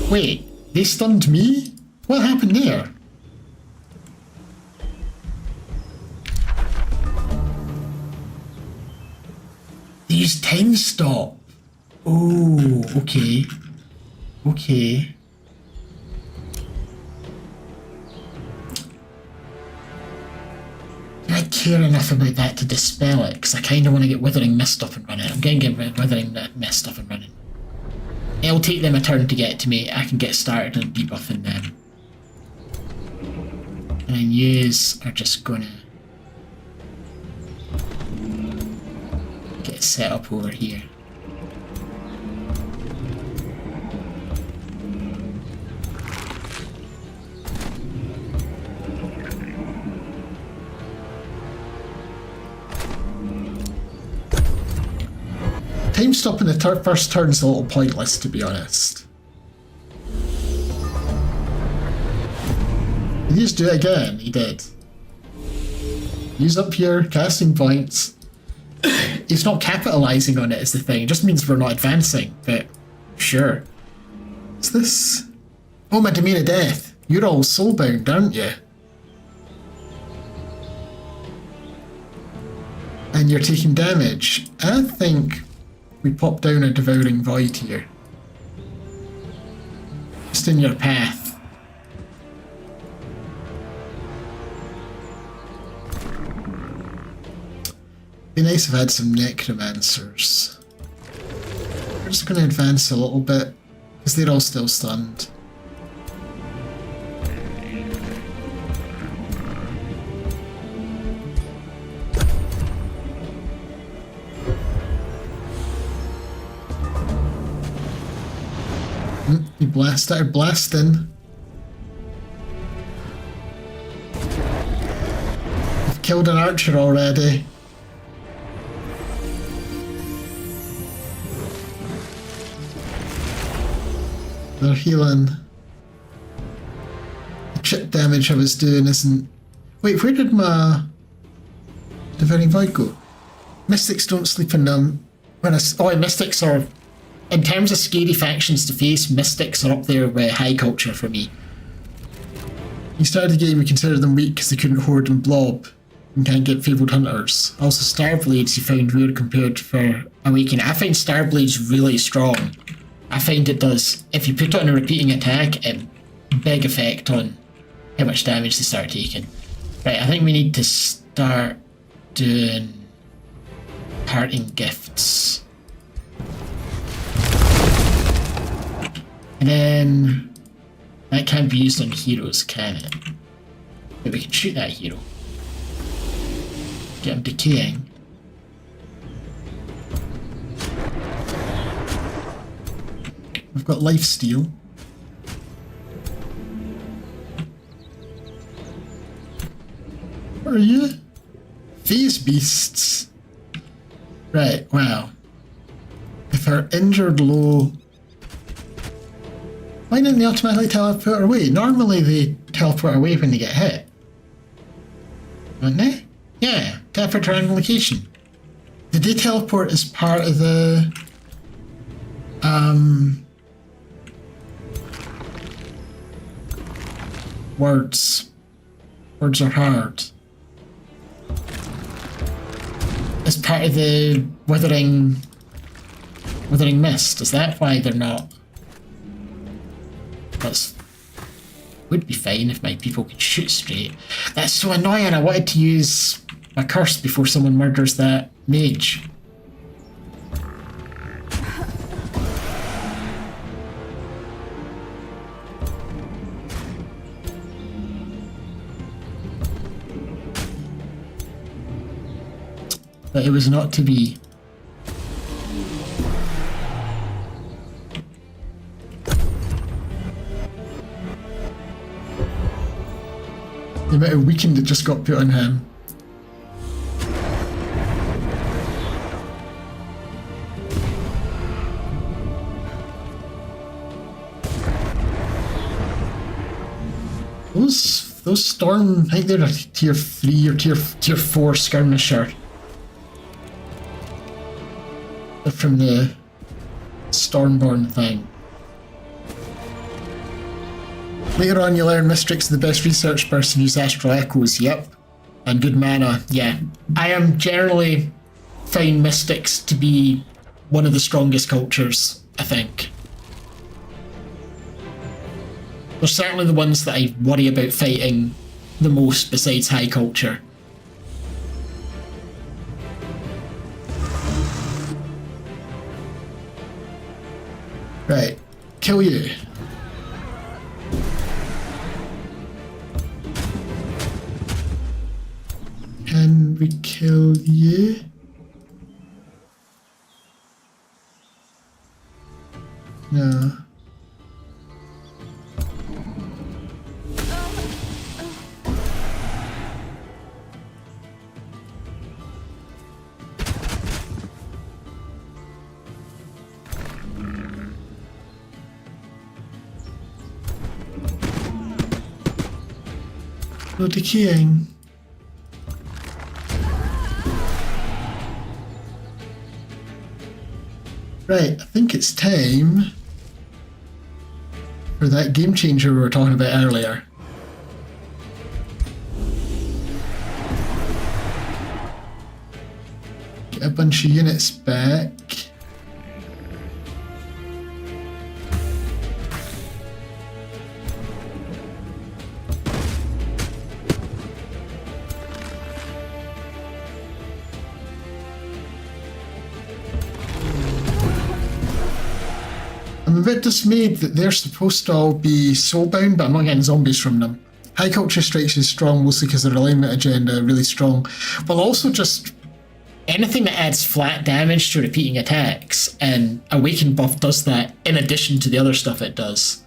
Wait, they stunned me? What happened there? They used time stop. Oh, okay. Okay. Do I care enough about that to dispel it? Because I kind of want to get Withering Mist up and running. I'm going to get Withering Mist up and running. It'll take them a turn to get to me. I can get started on debuffing them. And then yous are just going to get set up over here. Time stopping the first turn's a little pointless, to be honest. Did he just do it again? He did. Use up your casting points. He's not capitalizing on it is the thing. It just means we're not advancing, but sure. What's this? Oh, my Domain of Death. You're all soulbound, aren't you? And you're taking damage. I think we pop down a Devouring Void here. Just in your path. Be nice if I had some Necromancers. We're just going to advance a little bit, because they're all still stunned. You started blasting. I've killed an archer already. They're healing. The chip damage I was doing isn't... Wait, where did my Devouring Void go? Mystics don't sleep in them. Mystics are... In terms of scary factions to face, Mystics are up there with High Culture for me. You started the game, we considered them weak because they couldn't hoard and blob and can't get Fabled Hunters. Also, Starblades you found weird compared for Awakening. I find Starblades really strong. I find it does, if you put it on a repeating attack, a big effect on how much damage they start taking. Right, I think we need to start doing parting gifts. And then that can't be used on heroes, can it? But we can shoot that hero. Get him decaying. We've got lifesteal. What are you? Phase beasts. Right, wow. If they're injured low... Why didn't they automatically teleport away? Normally they teleport away when they get hit. Don't they? Yeah, teleport to random location. Did they teleport as part of the... Words. Words are hard. as part of the Withering Mist. Is that why they're not? That's would be fine if my people could shoot straight. That's so annoying. I wanted to use my curse before someone murders that mage. But it was not to be. The amount of weekend that just got put on him. Those storm, I think they're a tier 3 or tier 4 skirmisher. They're from the Stormborn thing. Later on, you learn Mistrix, the best research person, use Astral Echoes, yep. And good mana, yeah. I am generally find Mystics to be one of the strongest cultures, I think. They're certainly the ones that I worry about fighting the most besides High Culture. Right, kill you. Can we kill you? No. No decaying. Right, I think it's time for that game changer we were talking about earlier. Get a bunch of units back. I'm a bit dismayed that they're supposed to all be soulbound, but I'm not getting zombies from them. High Culture Strikes is strong mostly because their alignment agenda really strong, but also just anything that adds flat damage to repeating attacks, and Awakened buff does that in addition to the other stuff it does.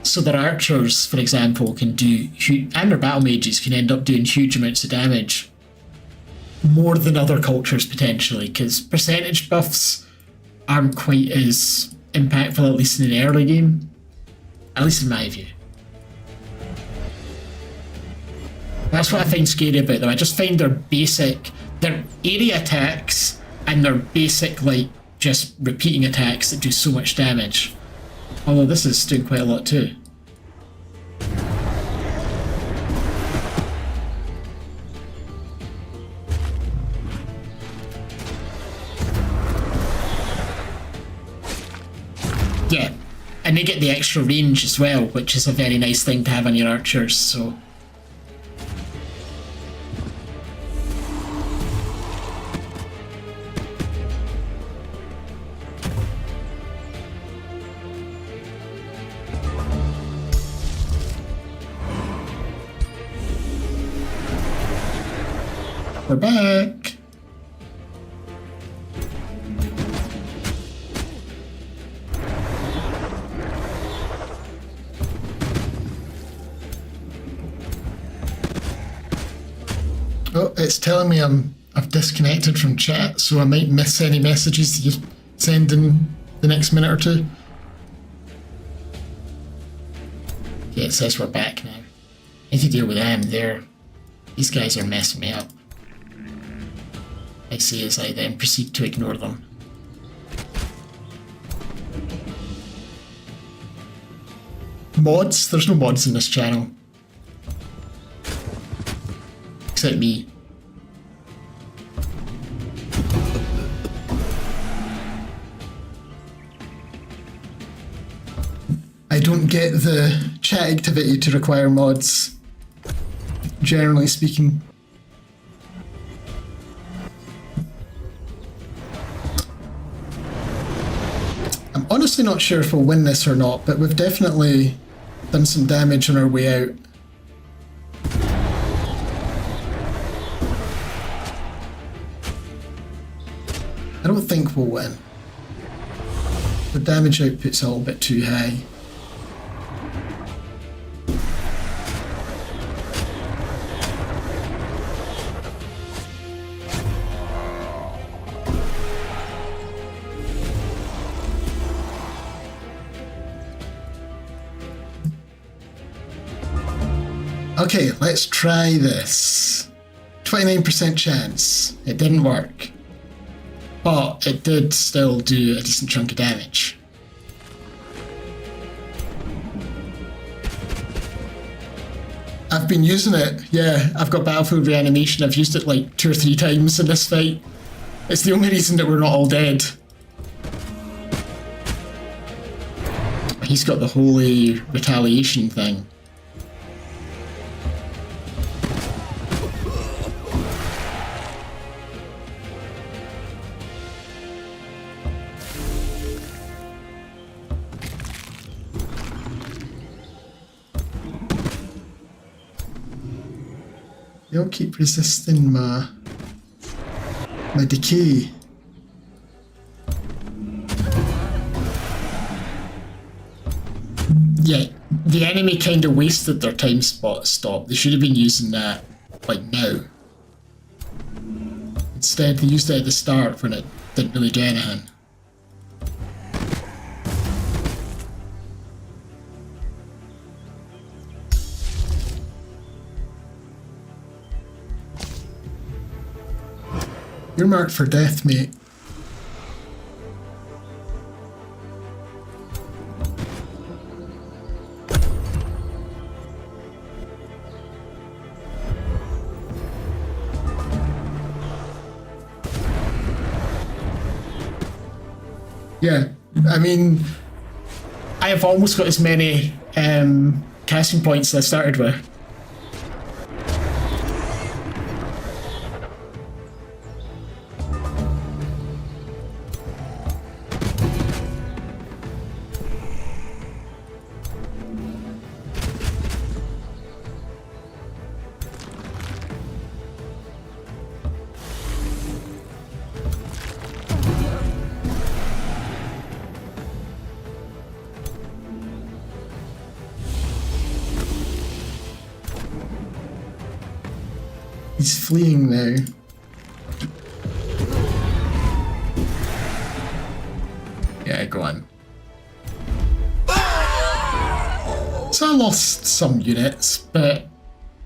So their archers, for example, can do huge, and their battle mages can end up doing huge amounts of damage. More than other cultures potentially, because percentage buffs aren't quite as impactful, at least in the early game. At least in my view. That's what I find scary about them. I just find their area attacks and their basic, like, just repeating attacks that do so much damage. Although this is doing quite a lot too. Yeah, and they get the extra range as well, which is a very nice thing to have on your archers, so... We're back! Oh, it's telling me I've disconnected from chat, so I might miss any messages you send in the next minute or two. Yeah, it says we're back now. I need to deal with them. These guys are messing me up. I see as I then proceed to ignore them. Mods? There's no mods in this channel. Except me. don't get the chat activity to require mods, generally speaking. I'm honestly not sure if we'll win this or not, but we've definitely done some damage on our way out. I don't think we'll win. The damage output's a little bit too high. Okay, let's try this. 29% chance. It didn't work. But it did still do a decent chunk of damage. I've been using it, yeah. I've got Battlefield Reanimation. I've used it like 2 or 3 times in this fight. It's the only reason that we're not all dead. He's got the holy retaliation thing. You'll keep resisting my decay. Yeah, the enemy kind of wasted their time stop. They should have been using that, like, now. Instead, they used it at the start when it didn't really do anything. You're marked for death, mate. Yeah, I mean, I have almost got as many casting points as I started with. He's fleeing now. Yeah, go on. So I lost some units, but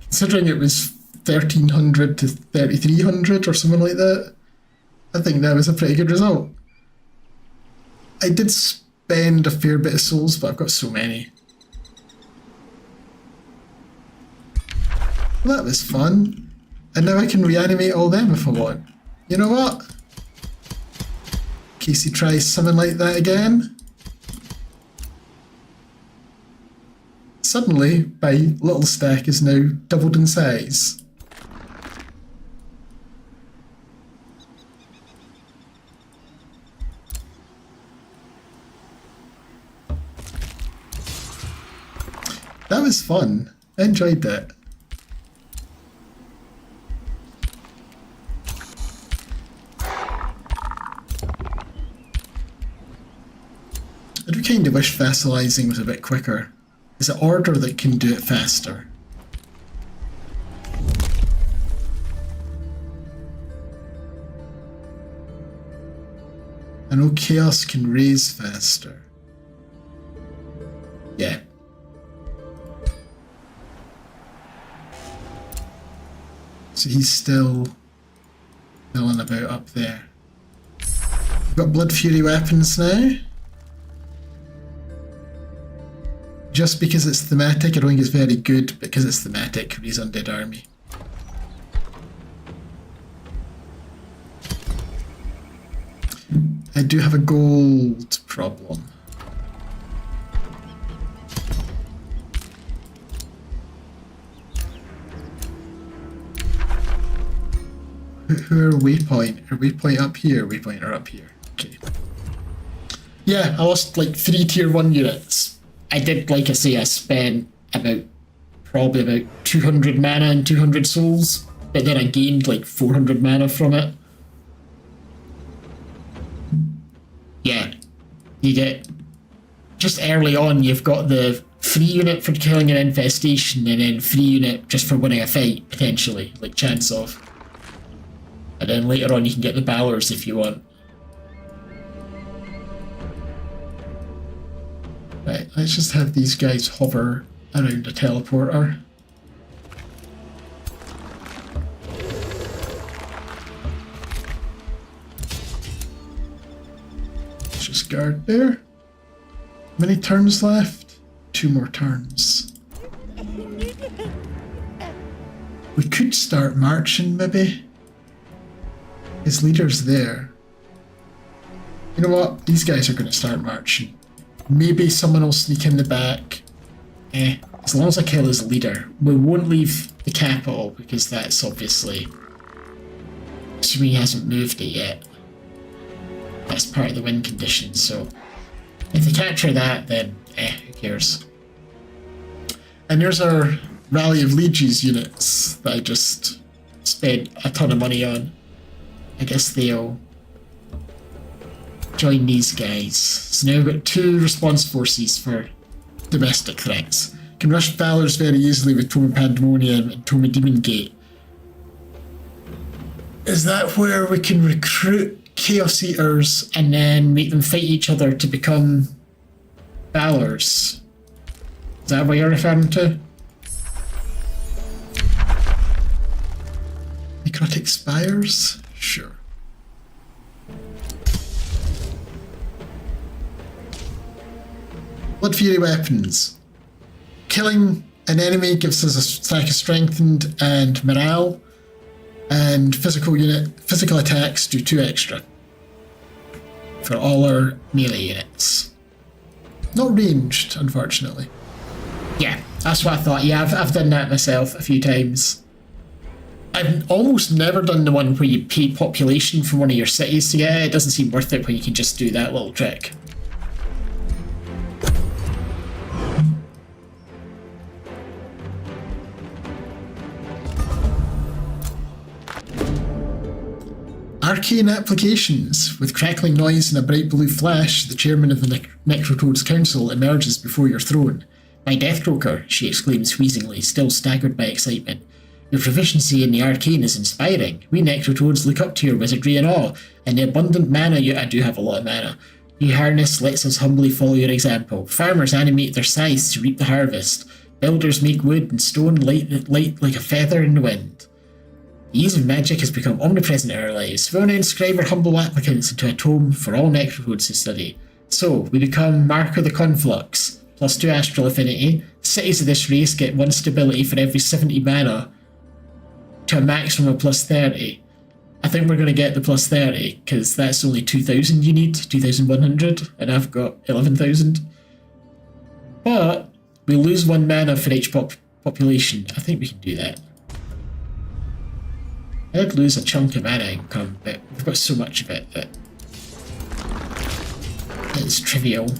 considering it was 1300 to 3300 or something like that, I think that was a pretty good result. I did spend a fair bit of souls, but I've got so many. Well, that was fun. And now I can reanimate all them if I want. You know what? In case he tries something like that again. Suddenly, my little stack is now doubled in size. That was fun. I enjoyed that. I do kind of wish vassalizing was a bit quicker. Is it order that can do it faster? I know chaos can raise faster. Yeah. So he's still milling about up there. We've got Blood Fury weapons now. Just because it's thematic, I don't think it's very good, because it's thematic, he's Undead Army. I do have a gold problem. Who are waypoint? Are waypoint up here? Waypoint are up here. Okay. Yeah, I lost like 3 tier 1 units. I did, like I say, I spent probably about 200 mana and 200 souls, but then I gained like 400 mana from it. Yeah, you get, just early on, you've got the free unit for killing an infestation and then free unit just for winning a fight, potentially, like chance of. And then later on you can get the Balors if you want. Right, let's just have these guys hover around a teleporter. Let's just guard there. Many turns left? 2 more turns. We could start marching, maybe. His leader's there. You know what? These guys are going to start marching. Maybe someone will sneak in the back. As long as I kill his leader. We won't leave the capital because that's obviously... assuming he hasn't moved it yet. That's part of the win condition, so... if they capture that, then who cares? And there's our Rally of Lieges units that I just spent a ton of money on. I guess they'll join these guys. So now we've got 2 response forces for domestic threats. Can rush Valors very easily with Tome Pandemonium and Tome Demon Gate. Is that where we can recruit Chaos Eaters and then make them fight each other to become Valors? Is that what you're referring to? Necrotic Spires? Sure. Blood Fury weapons. Killing an enemy gives us a stack of strengthened and morale, and physical attacks do 2 extra for all our melee units. Not ranged, unfortunately. Yeah, that's what I thought. Yeah, I've done that myself a few times. I've almost never done the one where you pay population from one of your cities to get it. It doesn't seem worth it when you can just do that little trick. Arcane applications. With crackling noise and a bright blue flash, the chairman of the Necrotoads Council emerges before your throne. "My Deathcroaker," she exclaims wheezingly, still staggered by excitement. "Your proficiency in the arcane is inspiring. We Necrotoads look up to your wizardry in awe, and the abundant mana I do have a lot of mana. Your harness lets us humbly follow your example. Farmers animate their scythes to reap the harvest. Builders make wood and stone light like a feather in the wind. The ease of magic has become omnipresent in our lives. We want to inscribe our humble applicants into a tome for all Necrotoads to study. So, we become Mark of the Conflux, +2 astral affinity. Cities of this race get 1 stability for every 70 mana, to a maximum of +30. I think we're going to get the +30, because that's only 2,000 you need, 2,100, and I've got 11,000. But, we lose 1 mana for each population. I think we can do that. I did lose a chunk of mana income, but we've got so much of it that it's trivial.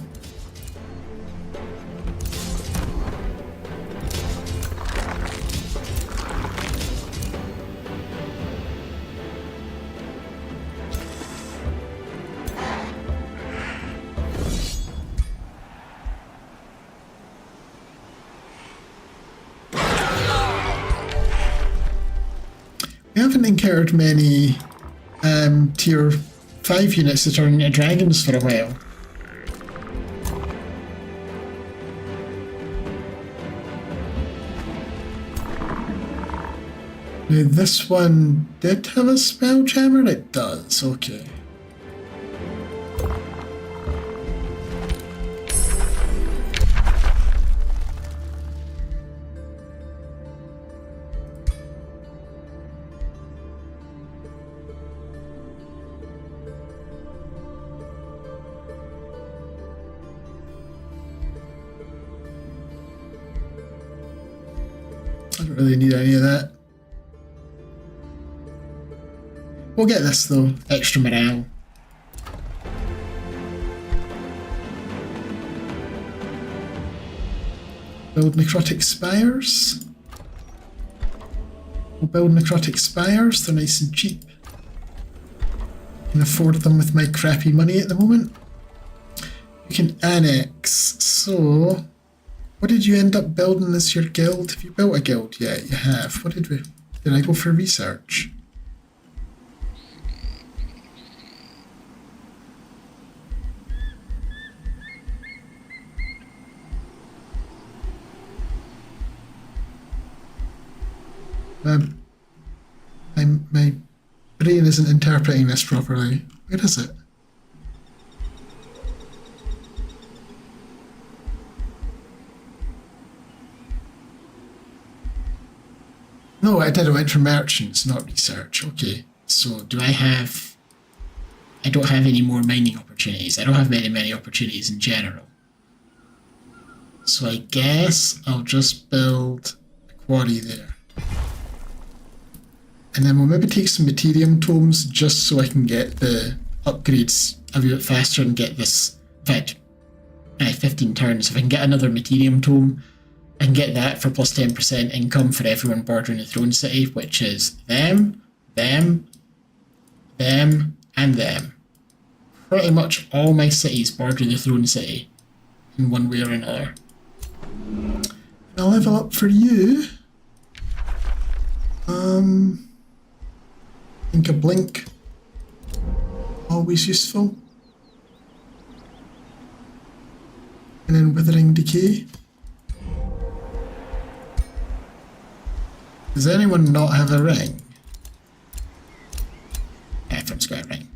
We haven't encountered many tier 5 units that are into dragons for a while. Now this one did have a Spelljammer? It does, okay. I don't really need any of that. We'll get this though. Extra morale. Build necrotic spires. We'll build necrotic spires, they're nice and cheap. Can afford them with my crappy money at the moment. You can annex, so what did you end up building as your guild? Have you built a guild yet? You have. What did we... Did I go for research? My brain isn't interpreting this properly. Where is it? No, I did. I went for merchants, not research. Okay. So do I have... I don't have any more mining opportunities. I don't have many opportunities in general. So I guess I'll just build a quarry there. And then we'll maybe take some Materium Tomes just so I can get the upgrades a wee bit faster and get this... In fact, 15 turns. If I can get another Materium Tome and get that for plus 10% income for everyone bordering the Throne City, which is them, and them. Pretty much all my cities border the Throne City in one way or another. I'll level up for you. I think a blink, always useful. And then withering decay. Does anyone not have a ring? Everyone's got a ring.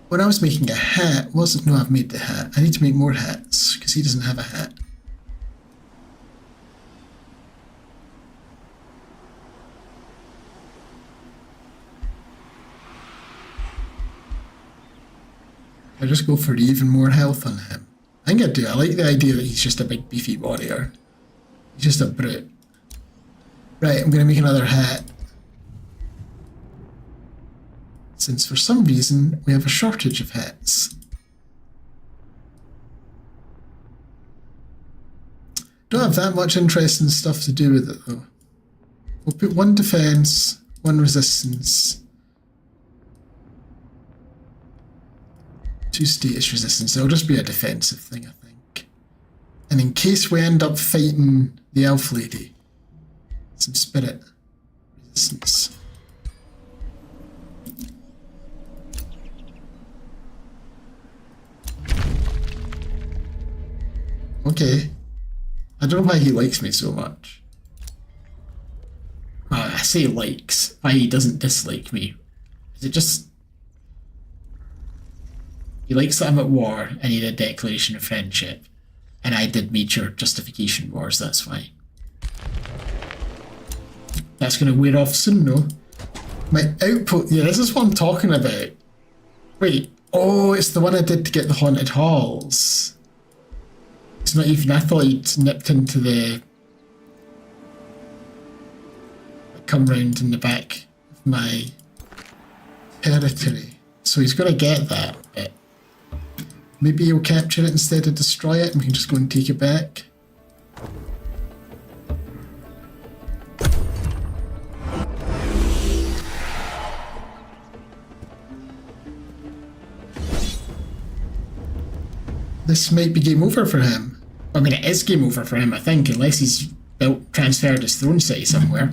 When I was making a hat, wasn't... No, I've made the hat. I need to make more hats, because he doesn't have a hat. I'll just go for even more health on him. I think I do. I like the idea that he's just a big beefy warrior. He's just a brute. Right, I'm going to make another hat. Since for some reason we have a shortage of hats. Don't have that much interesting stuff to do with it though. We'll put one defense, one resistance, 2 status resistance. It'll just be a defensive thing, I think. And in case we end up fighting the elf lady, some spirit resistance. Okay. I don't know why he likes me so much. I say likes. Why he doesn't dislike me? Is it just... He likes that I'm at war and he did a declaration of friendship. And I did major justification wars, that's why. That's going to wear off soon, no? My output... Yeah, this is what I'm talking about. Wait. Oh, it's the one I did to get the haunted halls. It's not even... I thought he'd nipped into the... come round in the back of my territory. So he's going to get that bit. Maybe he'll capture it instead of destroy it and we can just go and take it back. This might be game over for him. I mean, it is game over for him, I think, unless he's transferred his throne city somewhere.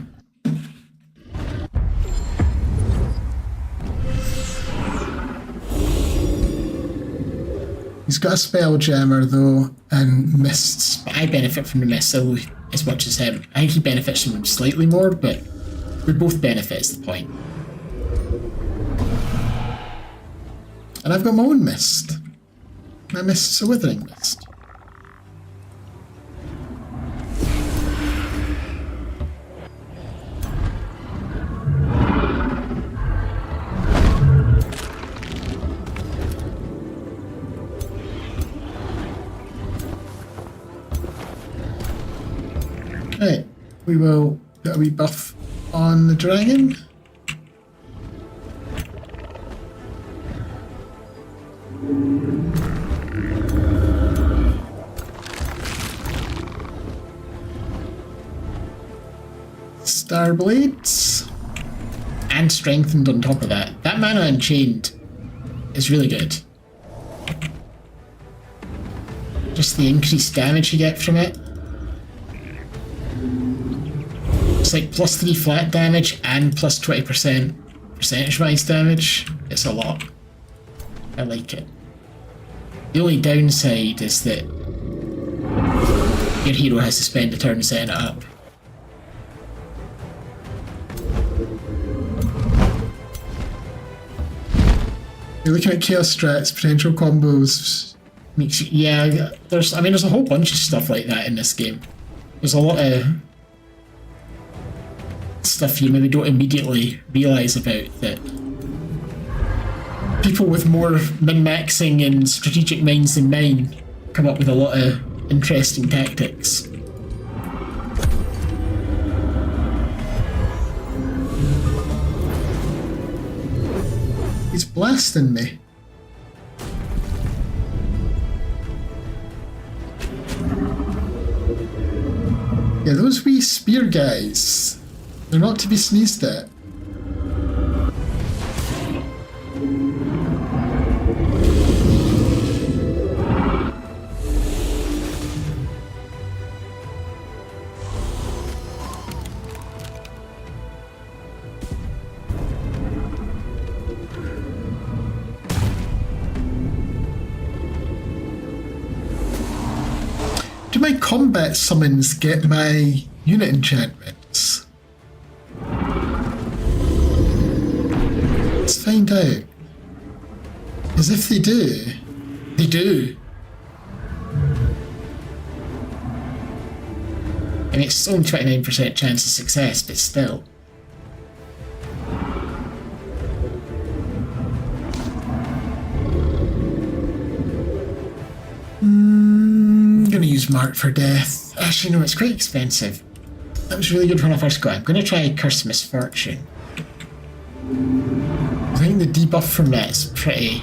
He's got a spell jammer though, and mists. But I benefit from the mists as much as him. I think he benefits from them slightly more, but we both benefit is the point. And I've got my own mist. My mist's a withering mist. Right, we will put a wee buff on the dragon. Star Blades. And strengthened on top of that. That mana Unchained is really good. Just the increased damage you get from it. It's like plus 3 flat damage and plus 20% percentage-wise damage. It's a lot. I like it. The only downside is that your hero has to spend a turn setting it up. You're looking at chaos strats, potential combos. Makes you, yeah, there's a whole bunch of stuff like that in this game. There's a lot of stuff you maybe don't immediately realise about that people with more min-maxing and strategic minds than mine come up with a lot of interesting tactics. He's blasting me. Yeah, those wee spear guys, they're not to be sneezed at. Do my combat summons get my unit enchantments? Let's find out. Because if they do, they do. I mean, it's only 29% chance of success, but still. I'm gonna use Mark for Death. Actually, no, it's quite expensive. That was really good when I first got it. I'm going to try Curse Misfortune. I think the debuff from that That's pretty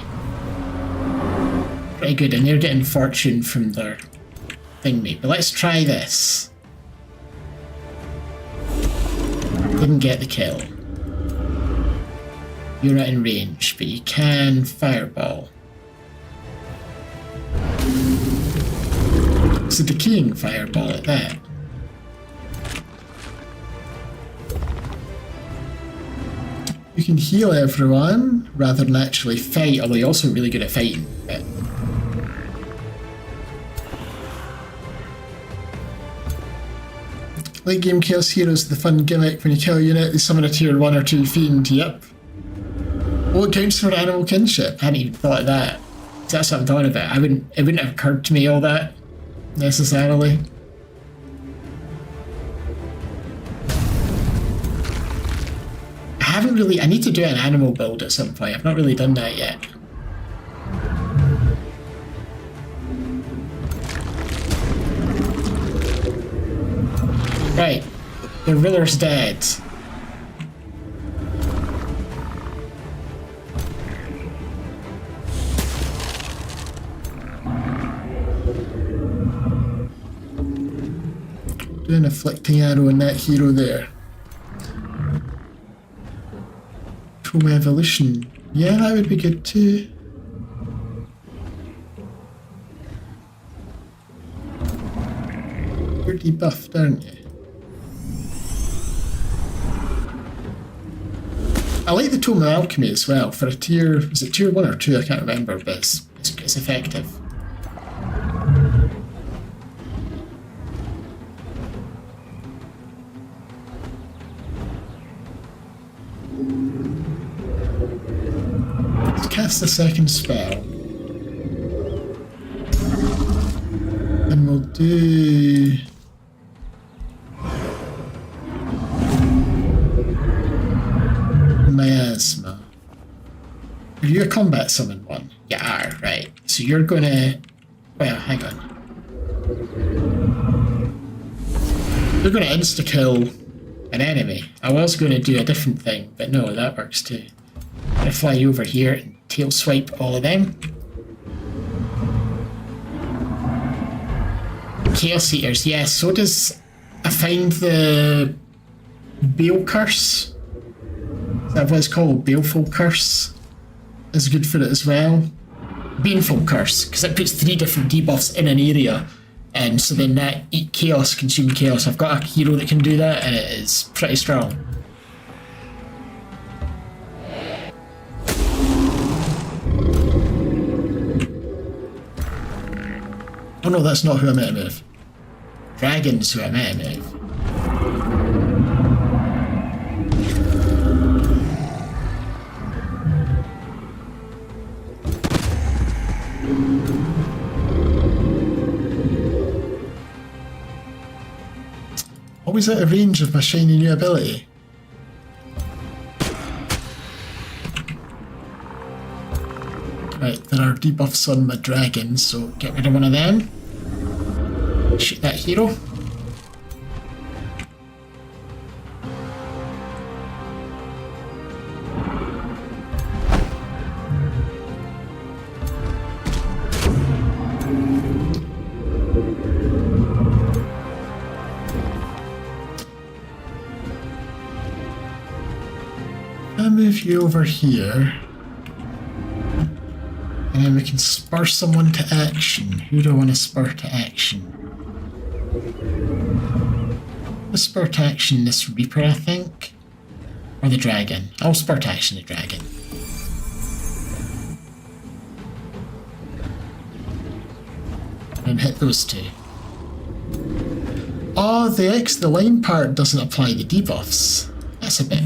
good, and they're getting fortune from their thingy. But let's try this. Didn't get the kill. You're not in range, but you can fireball. It's a decaying fireball at that. you can heal everyone rather than actually fight, although you're also really good at fighting. But late game Chaos Heroes, the fun gimmick. When you kill a unit, they summon a tier 1 or 2 fiend. Yep. Oh, it counts for animal kinship. I hadn't even thought of that. So that's what I'm talking about. It wouldn't have occurred to me all that necessarily. I need to do an animal build at some point. I've not really done that yet. Right. The ruler's dead. Do an afflicting arrow on that hero there. Trauma evolution. Yeah, that would be good too. You're debuffed, aren't you? I like the Tome of Alchemy as well. For a tier, is it tier 1 or 2? I can't remember, but it's effective. Let's cast the second spell. And we'll do... Miasma. Are you a combat summon one? You are, right. So you're gonna... Well, hang on. You're gonna insta-kill an enemy. I was gonna do a different thing, but no, that works too. I'm gonna fly over here and tail swipe all of them. Chaos Eaters, yes, so does I find the Bale Curse. Is that what it's called? Baleful Curse is good for it as well. Baneful Curse, because it puts 3 different debuffs in an area, and so then that chaos, consume chaos. I've got a hero that can do that, and it is pretty strong. Oh no, that's not who I meant to move. Dragon's who I meant to move. Always out of range of my shiny new ability. Right, there are debuffs on my dragon, so get rid of one of them. Shoot that hero. I'll move you over here. And then we can spur someone to action. Who do I want to spur to action? The spur to action this Reaper, I think. Or the dragon. I'll spur to action the dragon. And hit those two. Oh, the line part doesn't apply the debuffs. That's a bit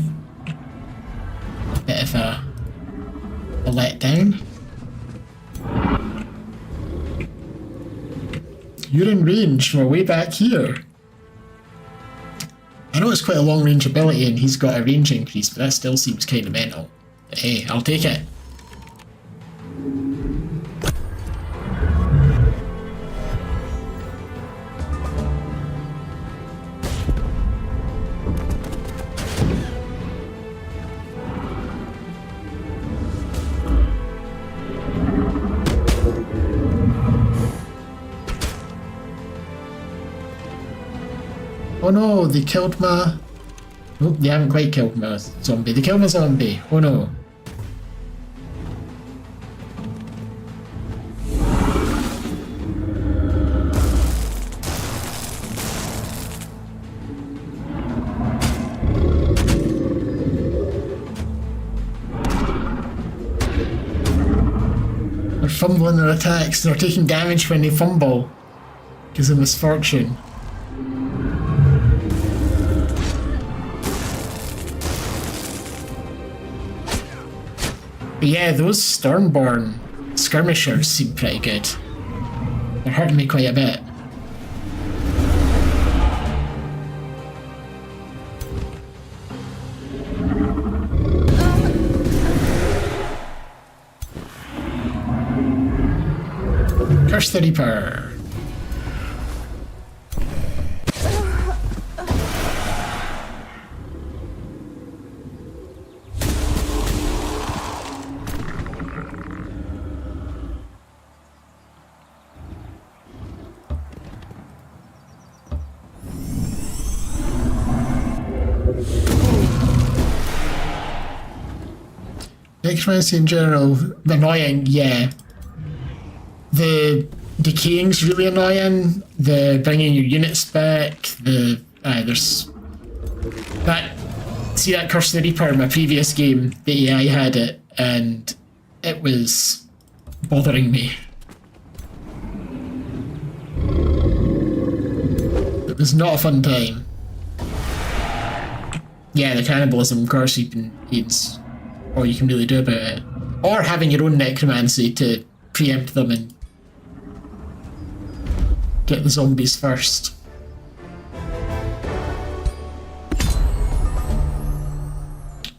of a letdown. You're in range from way back here. I know it's quite a long range ability and he's got a range increase, but that still seems kind of mental. But hey, I'll take it. Oh no, they killed my... Nope, they haven't quite killed my zombie. They killed my zombie. Oh no. They're fumbling their attacks. They're taking damage when they fumble because of misfortune. But yeah, those Stormborn skirmishers seem pretty good. They're hurting me quite a bit. Curse the Reaper. Necromancy in general, annoying, yeah. The decaying's really annoying. The bringing your units back. There's that. See that Curse of the Reaper in my previous game? The AI had it, and it was bothering me. It was not a fun time. Yeah, the cannibalism, of course, it's all you can really do about it. Or having your own necromancy to preempt them and get the zombies first.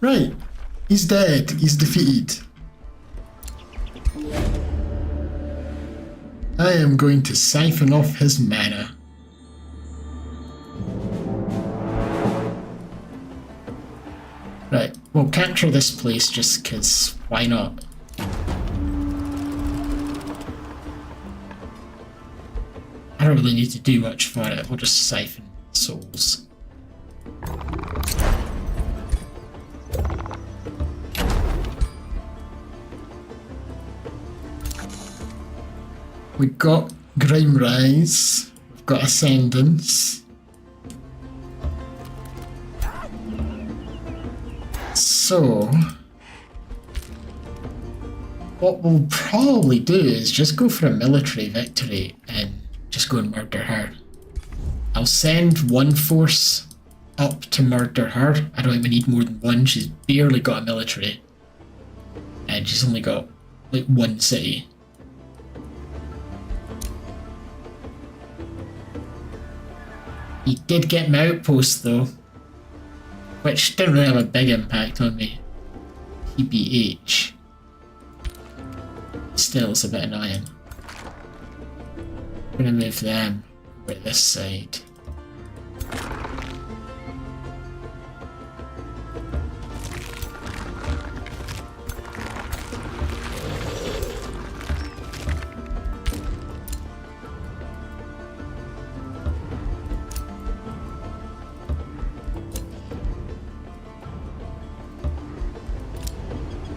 Right, he's dead, he's defeated. I am going to siphon off his mana. Right, we'll capture this place just because why not? I don't really need to do much for it, we'll just siphon souls. We've got Grime Rise. We've got Ascendance. So, what we'll probably do is just go for a military victory and just go and murder her. I'll send one force up to murder her. I don't even need more than one. She's barely got a military. And she's only got like one city. He did get my outpost though, which didn't really have a big impact on me. TBH. Still, it's a bit annoying. I'm gonna move them over to this side.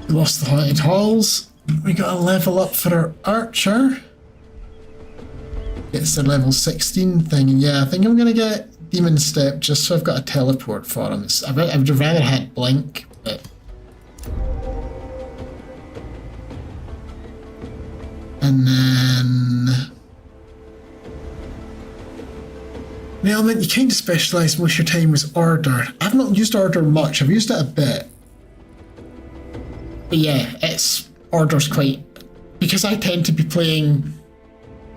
We lost the Haunted Halls. We got a level up for our Archer. It's the level 16 thing. Yeah, I think I'm going to get Demon Step just so I've got a teleport for him. I would have rather had Blink, but... And then... The element you kind of specialise most of your time was Order. I've not used Order much. I've used it a bit. But yeah, Order's quite, because I tend to be playing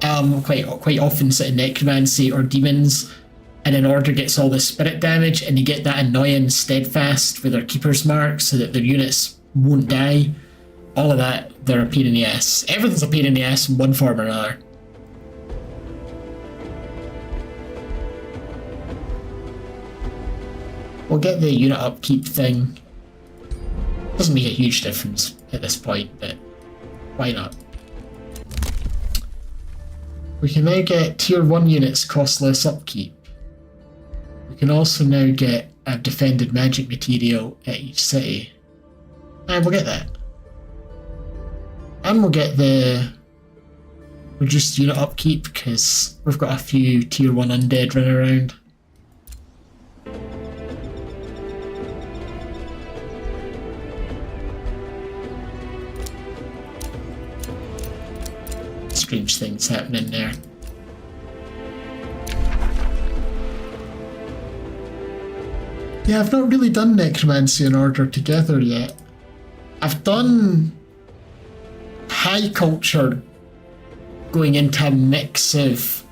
quite often sort of Necromancy or Demons, and then Order gets all the spirit damage and you get that annoying Steadfast with their Keeper's Mark so that their units won't die. All of that, they're a pain in the ass. Everything's a pain in the ass in one form or another. We'll get the unit upkeep thing. Doesn't make a huge difference at this point, but why not? We can now get tier 1 units cost less upkeep. We can also now get a defended magic material at each city. And we'll get that. And we'll get the reduced unit upkeep because we've got a few tier 1 undead running around. Strange things happening there. Yeah, I've not really done Necromancy and Order together yet. I've done High Culture going into a mix of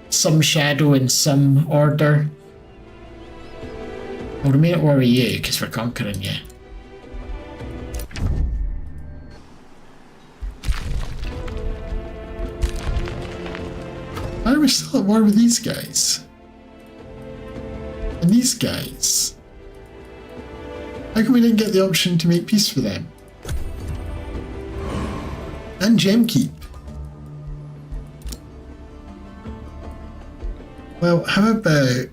some Shadow and some Order. I'll remain at war with you because we're conquering you. Why are we still at war with these guys? And these guys? How come we didn't get the option to make peace with them? And Gemkeep. Well, how about...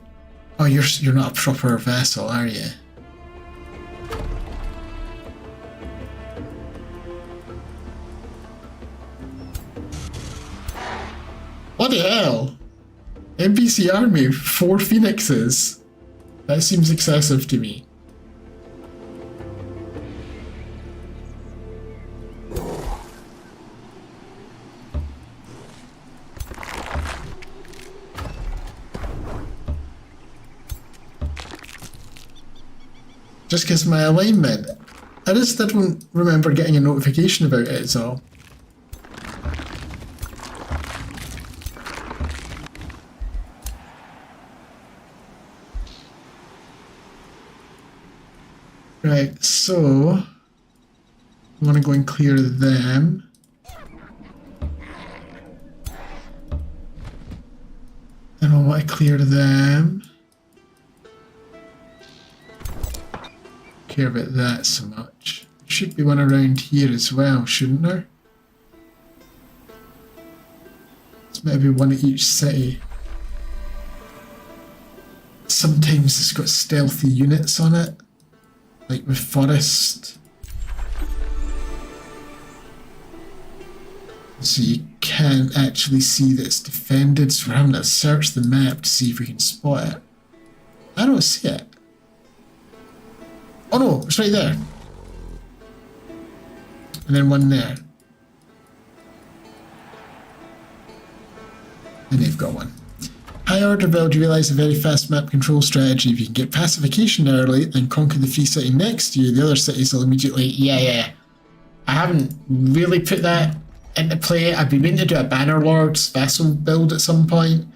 Oh, you're not a proper vassal, are you? Bloody hell! NPC army, 4 phoenixes. That seems excessive to me. Just because my alignment, I just didn't remember getting a notification about it is all. Right, so I want to go and clear them. Then I want to clear them. Care about that so much. There should be one around here as well, shouldn't there? It's maybe one at each city. Sometimes it's got stealthy units on it. Like with Forest. So you can't actually see that it's defended, so we're having to search the map to see if we can spot it. I don't see it. Oh no, it's right there. And then one there. And they've got one. High order build, you realise a very fast map control strategy. If you can get pacification early and conquer the free city next to you, the other cities will immediately... Yeah. I haven't really put that into play. I've been meaning to do a Bannerlord's vassal build at some point.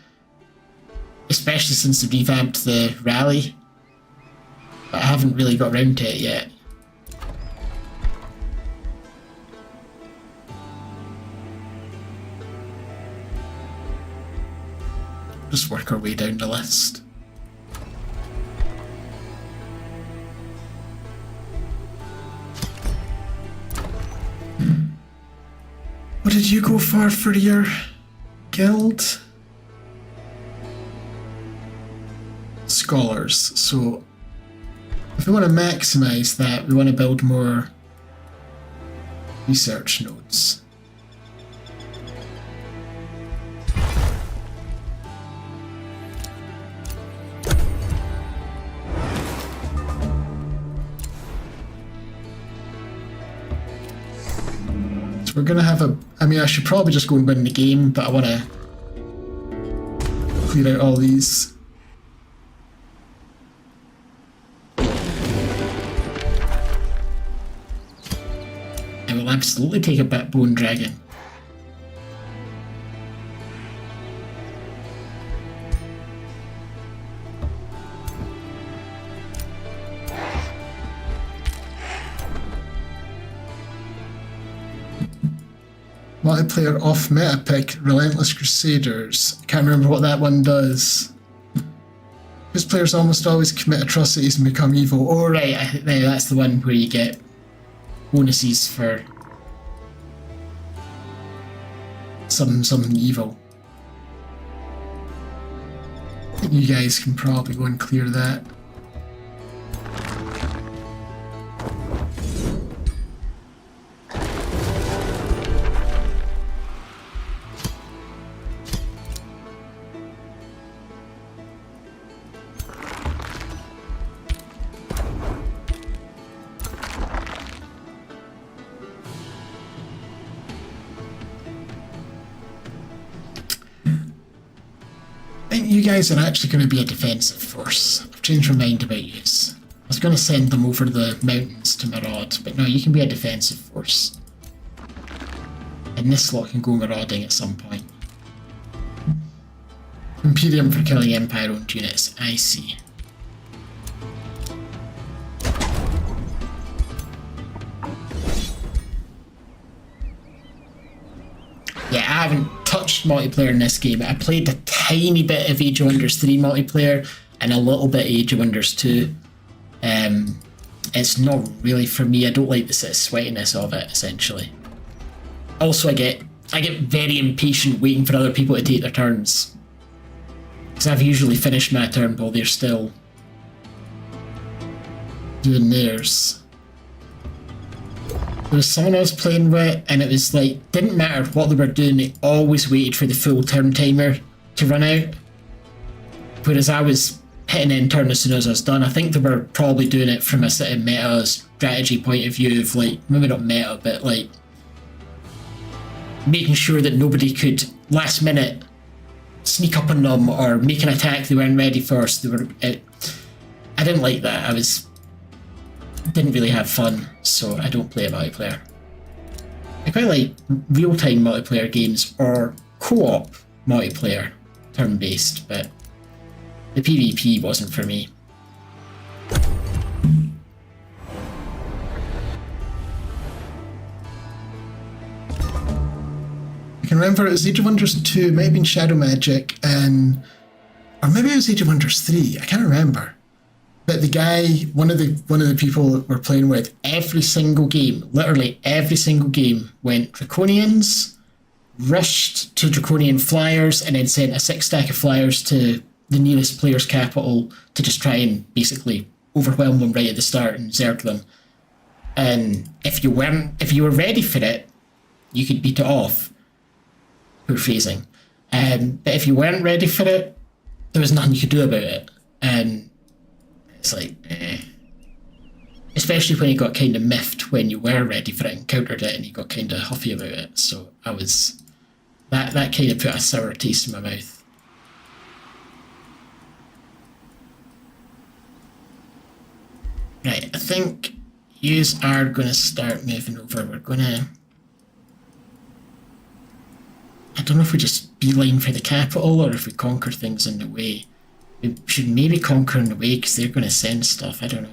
Especially since they revamped the rally. But I haven't really got around to it yet. Just work our way down the list. What did you go for your guild? Scholars. So if we want to maximize that, we want to build more research nodes. We're gonna have a... I mean, I should probably just go and win the game, but I want to clear out all these. I will absolutely take a backbone dragon. Multiplayer off-meta pick, Relentless Crusaders. I can't remember what that one does. Because players almost always commit atrocities and become evil. Oh right, I think that's the one where you get bonuses for something evil. I think you guys can probably go and clear that. You guys are actually going to be a defensive force. I've changed my mind about you. I was going to send them over the mountains to maraud, but no, you can be a defensive force. And this lot can go marauding at some point. Imperium for killing Empire-owned units, I see. Yeah, I haven't touched multiplayer in this game. I played a tiny bit of Age of Wonders 3 multiplayer and a little bit of Age of Wonders 2. It's not really for me. I don't like the sort of sweatiness of it, essentially. Also, I get very impatient waiting for other people to take their turns. Because I've usually finished my turn while they're still doing theirs. There was someone I was playing with, and it was like, didn't matter what they were doing, they always waited for the full turn timer to run out. Whereas I was hitting end turn as soon as I was done. I think they were probably doing it from a sort of meta strategy point of view of like, maybe not meta, but like making sure that nobody could last minute sneak up on them or make an attack they weren't ready for. So they were, I didn't like that. Didn't really have fun, so I don't play a multiplayer. I quite like real-time multiplayer games or co-op multiplayer, turn-based, but the PvP wasn't for me. I can remember it was Age of Wonders 2, it might have been Shadow Magic, or maybe it was Age of Wonders 3, I can't remember. But the guy, one of the people that we're playing with, every single game, literally every single game, went Draconians, rushed to Draconian flyers, and then sent a 6-stack of flyers to the nearest player's capital to just try and basically overwhelm them right at the start and zerg them. And if you were ready for it, you could beat it off. poor phrasing. But if you weren't ready for it, there was nothing you could do about it. And it's like, especially when you got kind of miffed when you were ready for it and encountered it and you got kind of huffy about it. So that kind of put a sour taste in my mouth. Right, I think yous are going to start moving over. We're going to... I don't know if we just beeline for the capital or if we conquer things on the way. We should maybe conquer on the way because they're going to send stuff. I don't know.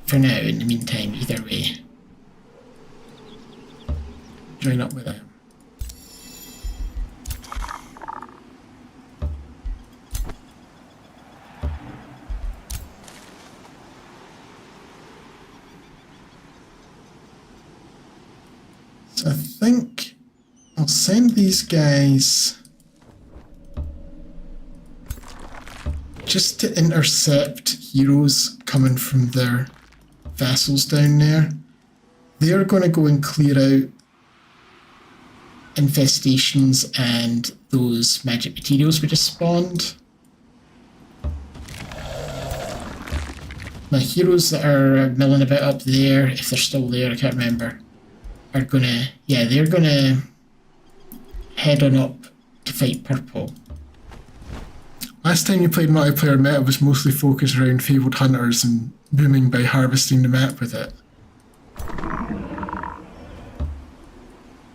For now, in the meantime, either way. Join up with them. So I think I'll send these guys just to intercept heroes coming from their vassals down there. They're going to go and clear out infestations and those magic materials we just spawned. My heroes that are milling about up there, if they're still there, I can't remember, are gonna, yeah, they're gonna head on up to fight purple. Last time you played multiplayer meta was mostly focused around fabled hunters and booming by harvesting the map with it.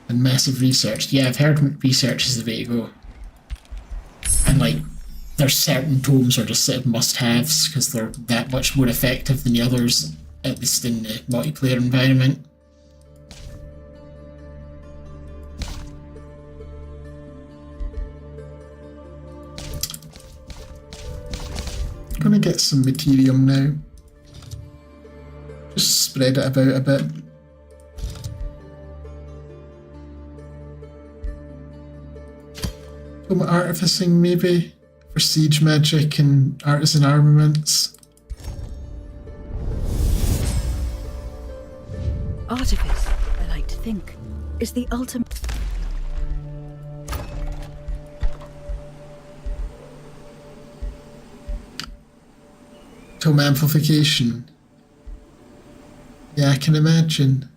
And massive research. Yeah, I've heard research is the way to go. And like, there's certain tomes are just sort of must-haves because they're that much more effective than the others, at least in the multiplayer environment. Gonna get some materium now. Just spread it about a bit. Some artificing maybe for siege magic and artisan armaments. Artifice, I like to think, is the ultimate. Tome amplification. Yeah, I can imagine.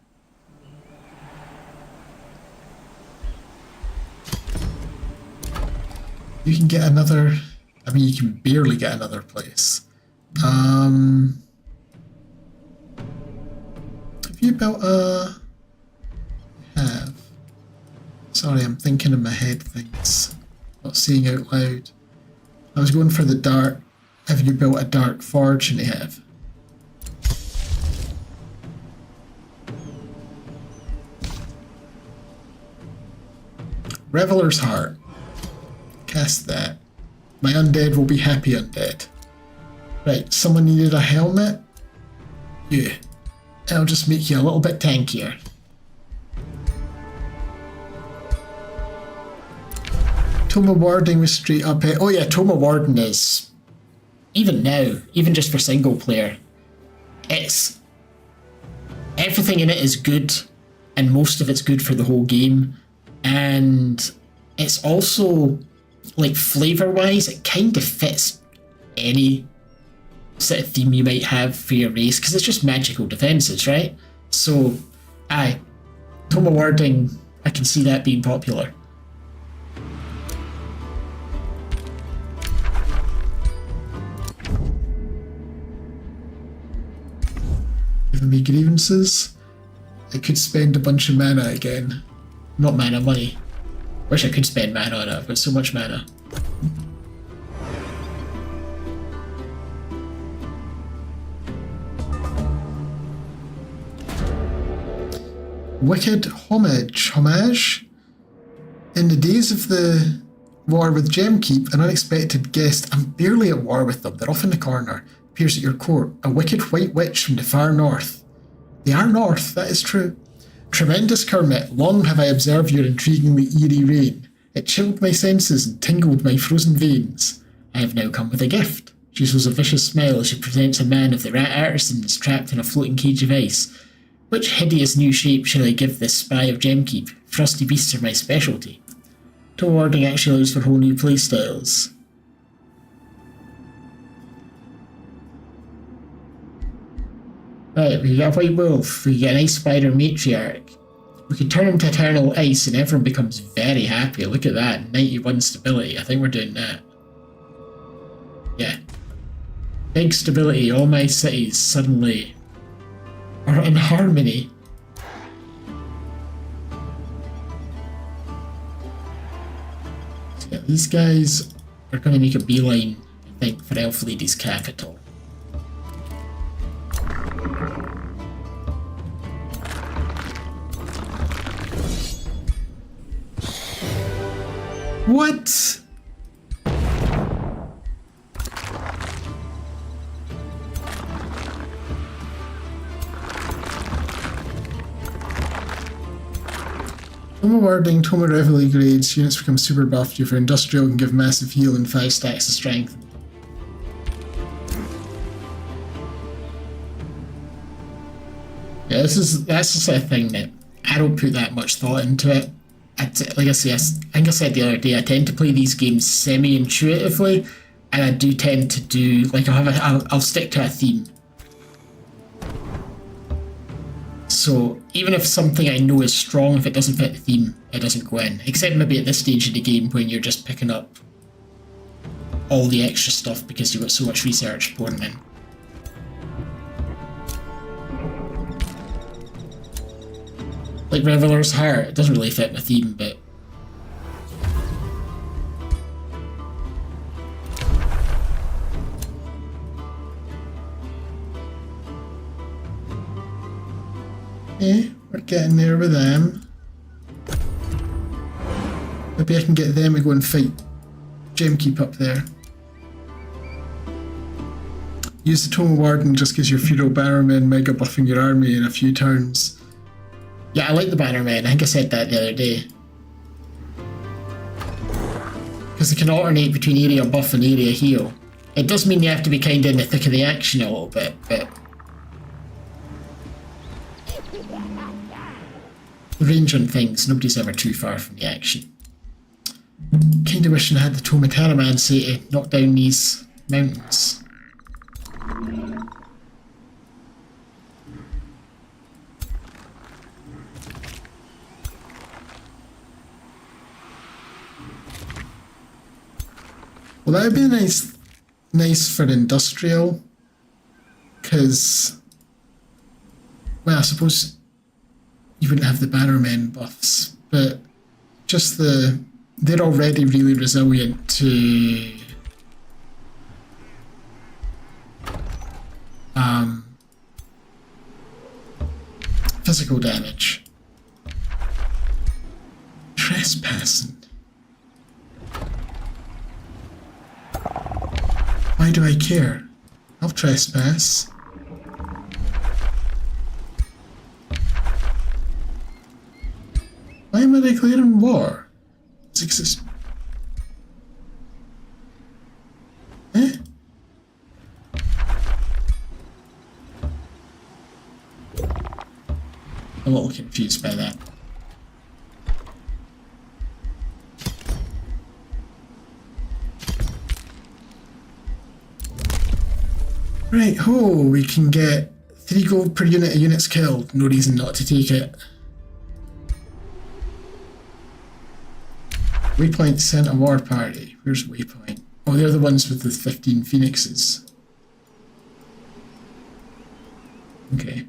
You can get another... I mean, you can barely get another place. Have you built a... You have. Sorry, I'm thinking in my head things. Not saying out loud. I was going for the dark. Have you built a dark forge? And you have. Reveler's Heart. Cast that. My undead will be happy undead. Right, someone needed a helmet? Yeah. I'll just make you a little bit tankier. Tome of Warding was straight up it. Oh yeah, Tome of Warding is... Even now, even just for single player, it's... Everything in it is good, and most of it's good for the whole game. And it's also... like flavor-wise, it kind of fits any sort of theme you might have for your race, because it's just magical defenses, right? So, aye, Tome of Warding, I can see that being popular. Giving me grievances. I could spend a bunch of mana again. Not mana, money. Wish I could spend mana on it, I've got so much mana. Wicked homage. In the days of the war with Gemkeep, an unexpected guest, I'm barely at war with them, they're off in the corner, appears at your court, a wicked white witch from the far north. They are north, that is true. Tremendous Kermit, long have I observed your intriguingly eerie reign. It chilled my senses and tingled my frozen veins. I have now come with a gift. She shows a vicious smile as she presents a man of the rat artisan that's trapped in a floating cage of ice. Which hideous new shape shall I give this spy of Gemkeep? Frosty beasts are my specialty. Tome warding actually allows for whole new playstyles. Right, we get a white wolf, we get an ice spider matriarch. We can turn him to eternal ice and everyone becomes very happy. Look at that, 91 stability. I think we're doing that. Yeah. Big stability, all my cities suddenly are in harmony. So yeah, these guys are going to make a beeline, I think, for Elf Lady's capital. What? Tome warding, Tome Reveille grades, units become super buffed. You for industrial can give massive heal and 5 stacks of strength. Yeah, that's just a thing that I don't put that much thought into it. Like I say, I think I said the other day, I tend to play these games semi-intuitively, and I do tend to do, like, I'll stick to a theme. So even if something I know is strong, if it doesn't fit the theme, it doesn't go in. Except maybe at this stage of the game when you're just picking up all the extra stuff because you've got so much research pouring in. Like Reveler's Heart, it doesn't really fit my theme, but yeah, we're getting there with them. Maybe I can get them to go and fight Gemkeep up there. Use the Tome of Warden just because your feudal bannermen mega buffing your army in a few turns. Yeah, I like the bannermen. I think I said that the other day. Because they can alternate between area buff and area heal. It does mean you have to be kind of in the thick of the action a little bit, but the range on things, nobody's ever too far from the action. Kinda wishing I had the Tome of Taramancy to knock down these mountains. Well, that would be nice for industrial, because, well, I suppose you wouldn't have the bannermen buffs, but just they're already really resilient to physical damage. Trespassing. Why do I care? I'll trespass. Why am I declaring war? Eh? I'm a little confused by that. Right, we can get 3 gold per unit of units killed. No reason not to take it. Waypoint sent a war party. Where's Waypoint? Oh, they're the ones with the 15 phoenixes. Okay.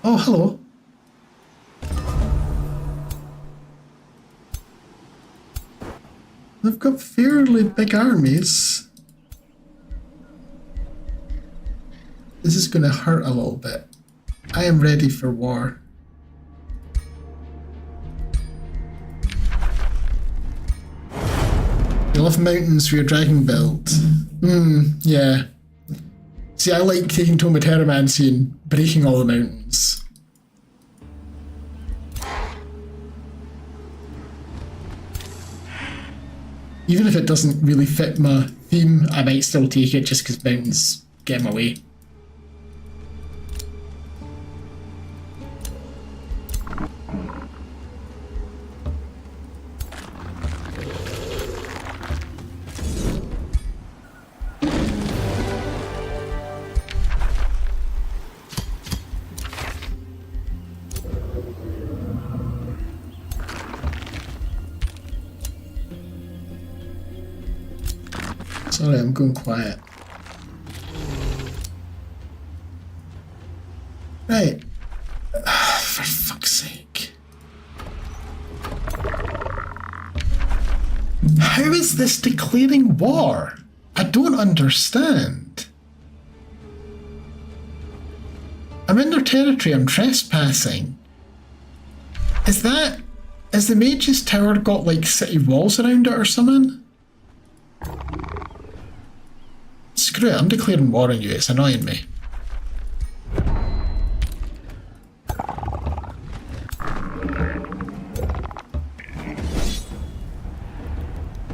Oh, hello. They've got fairly big armies. This is going to hurt a little bit. I am ready for war. You love mountains for your dragon build. Yeah. See, I like taking Tome of Teramancy and breaking all the mountains. Even if it doesn't really fit my theme, I might still take it just because mountains get in my way. Sorry, I'm going quiet. Right. For fuck's sake. How is this declaring war? I don't understand. I'm in their territory, I'm trespassing. Has the Mage's Tower got like city walls around it or something? Screw it, I'm declaring war on you, it's annoying me.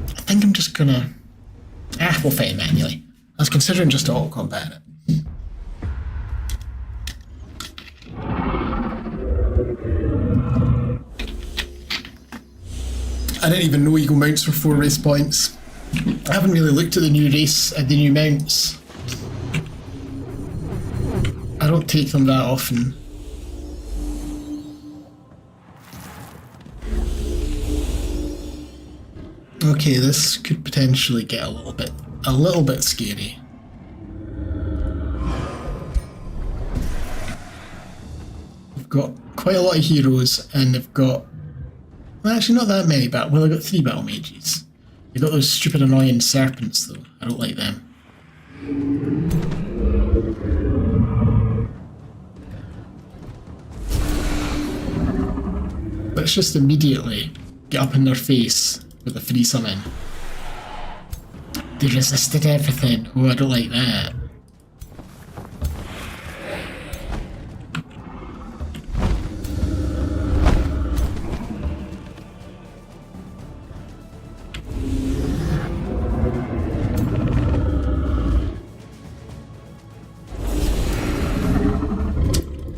I think I'm just gonna... we'll fight him manually. I was considering just auto combat it. I didn't even know Eagle mounts were 4 race points. I haven't really looked at the new mounts. I don't take them that often. Okay, this could potentially get a little bit scary. We've got quite a lot of heroes, and they've got, well, actually not that many, but well, I've got 3 battle mages. They've got those stupid annoying serpents though. I don't like them. Let's just immediately get up in their face with a free summon. They resisted everything. Oh, I don't like that.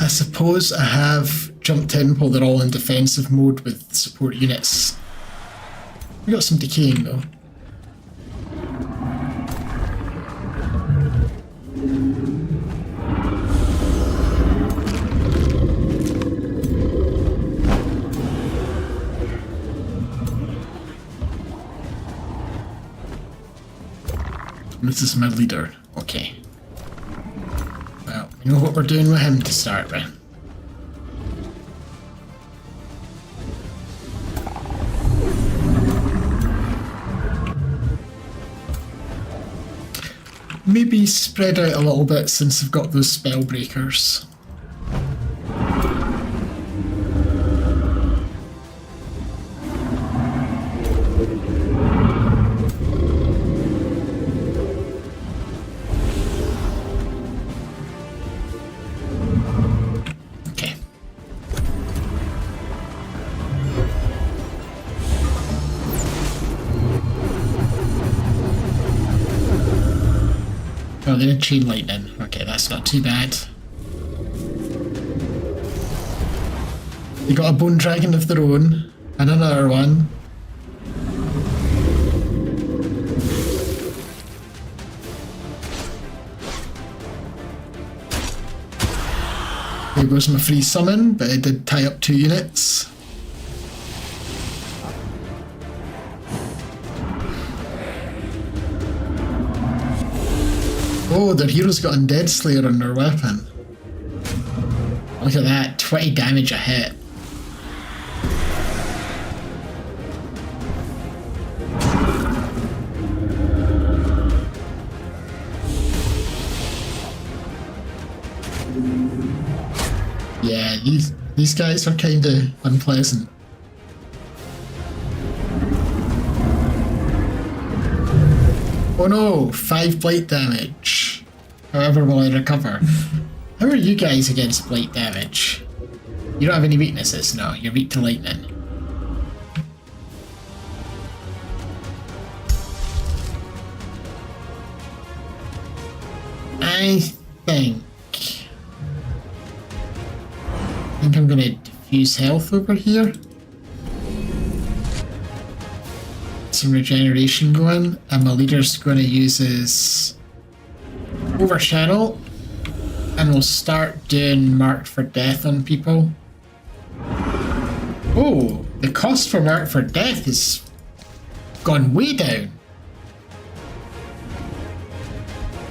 I suppose I have jumped in while they're all in defensive mode with support units. We got some decaying though. This is my leader. Okay. Well, we know what we're doing with him to start with. Maybe spread out a little bit since I've got those spell breakers. Okay. Oh, they did chain lightning. Okay, that's not too bad. They got a bone dragon of their own, and another one. There goes my free summon, but it did tie up 2 units. Oh, their hero's got Undead Slayer on their weapon. Look at that, 20 damage a hit. Yeah, these guys are kinda unpleasant. Oh no, 5 blight damage. However will I recover? How are you guys against blight damage? You don't have any weaknesses? No, you're weak to lightning. I think I'm gonna diffuse health over here. Some regeneration going, and my leader's gonna use his overshadow, and we'll start doing mark for death on people. Oh, the cost for mark for death has gone way down.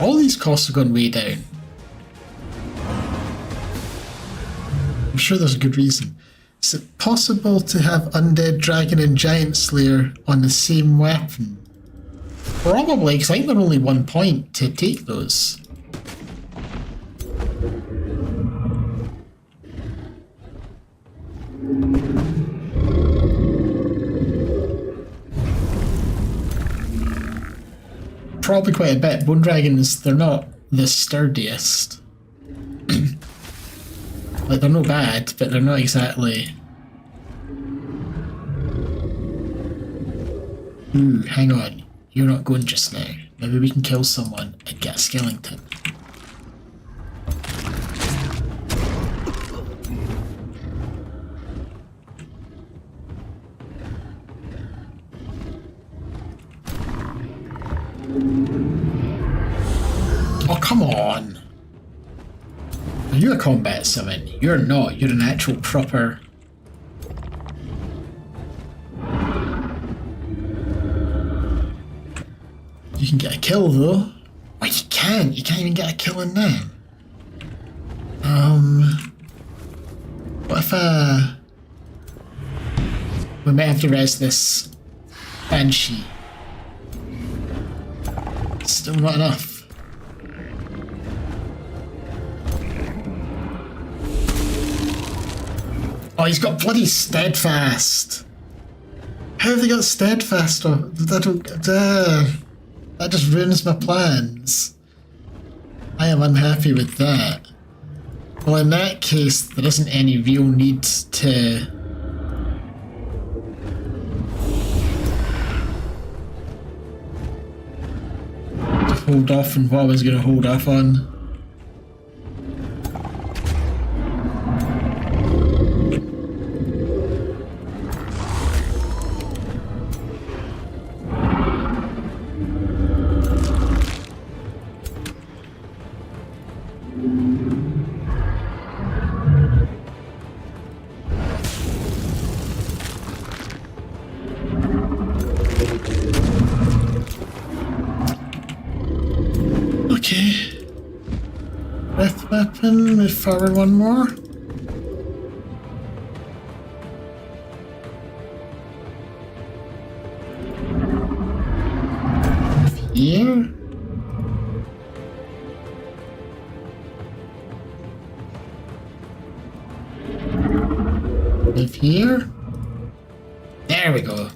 All these costs have gone way down. I'm sure there's a good reason. Is it possible to have Undead Dragon and Giant Slayer on the same weapon? Probably, because I think they're only 1 point to take those. Probably quite a bit. Bone Dragons, they're not the sturdiest. Like, they're not bad, but they're not exactly... Ooh, hang on. You're not going just now. Maybe we can kill someone and get a skeleton. Oh, come on! Are you a combat summon? You're not. You're an actual proper... You can get a kill though. Oh, you can't. You can't even get a kill in that. What if we might have to res this Banshee. Still not enough. Oh, he's got bloody steadfast. How have they got steadfast? Oh, that just ruins my plans. I am unhappy with that. Well, in that case, there isn't any real need to... hold off on what I was going to hold off on. Breath weapon, move forward one more. Here. Move here. There we go.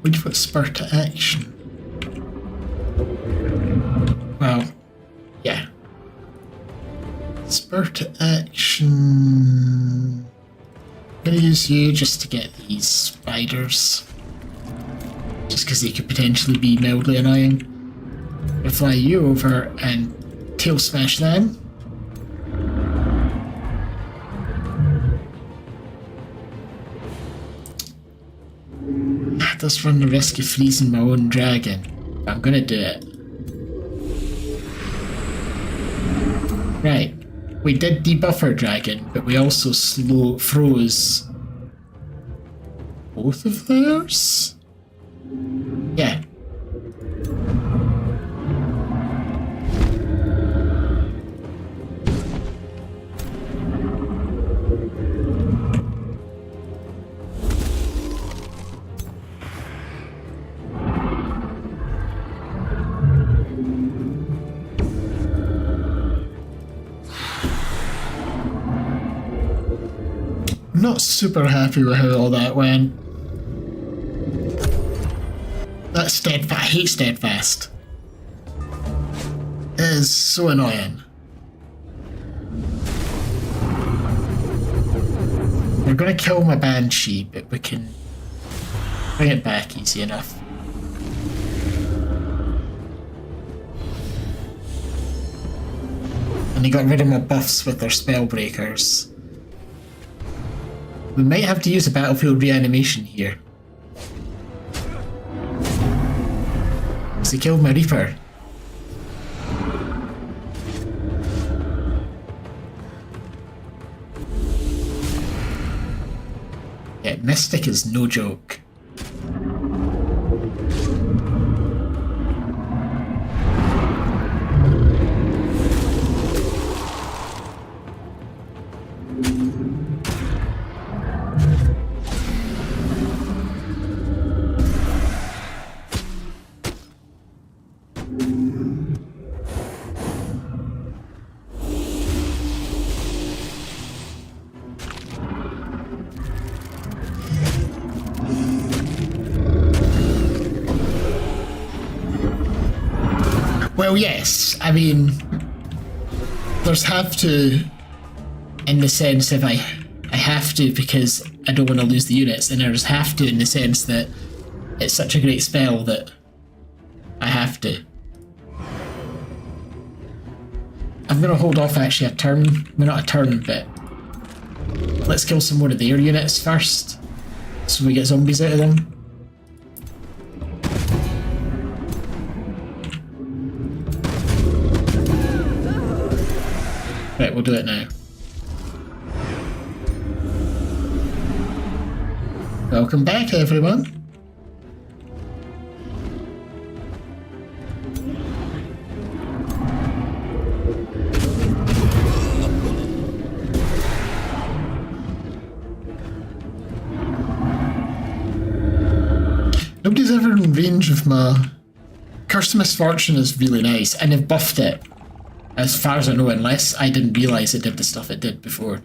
We'd put spur to action. Well, yeah. Spur to action. I'm gonna use you just to get these spiders. Just because they could potentially be mildly annoying. I'll fly you over and tail smash them. Does run the risk of freezing my own dragon. I'm gonna do it. Right. We did debuff our dragon, but we also froze both of theirs? Yeah. Not super happy with how all that went. That steadfast, I hate steadfast. It is so annoying. We're gonna kill my Banshee, but we can bring it back easy enough. And they got rid of my buffs with their spell breakers. We might have to use a battlefield reanimation here. They killed my Reaper. Yeah, Mystic is no joke. Well, yes. I mean, there's have to, in the sense if I have to because I don't want to lose the units, and there's have to in the sense that it's such a great spell that I have to. I'm going to hold off actually a turn. Well, not a turn, but let's kill some more of their units first so we get zombies out of them. Right, we'll do it now. Welcome back, everyone. Nobody's ever in range of my... Curse of Misfortune is really nice, and they've buffed it. As far as I know, unless I didn't realise it did the stuff it did before.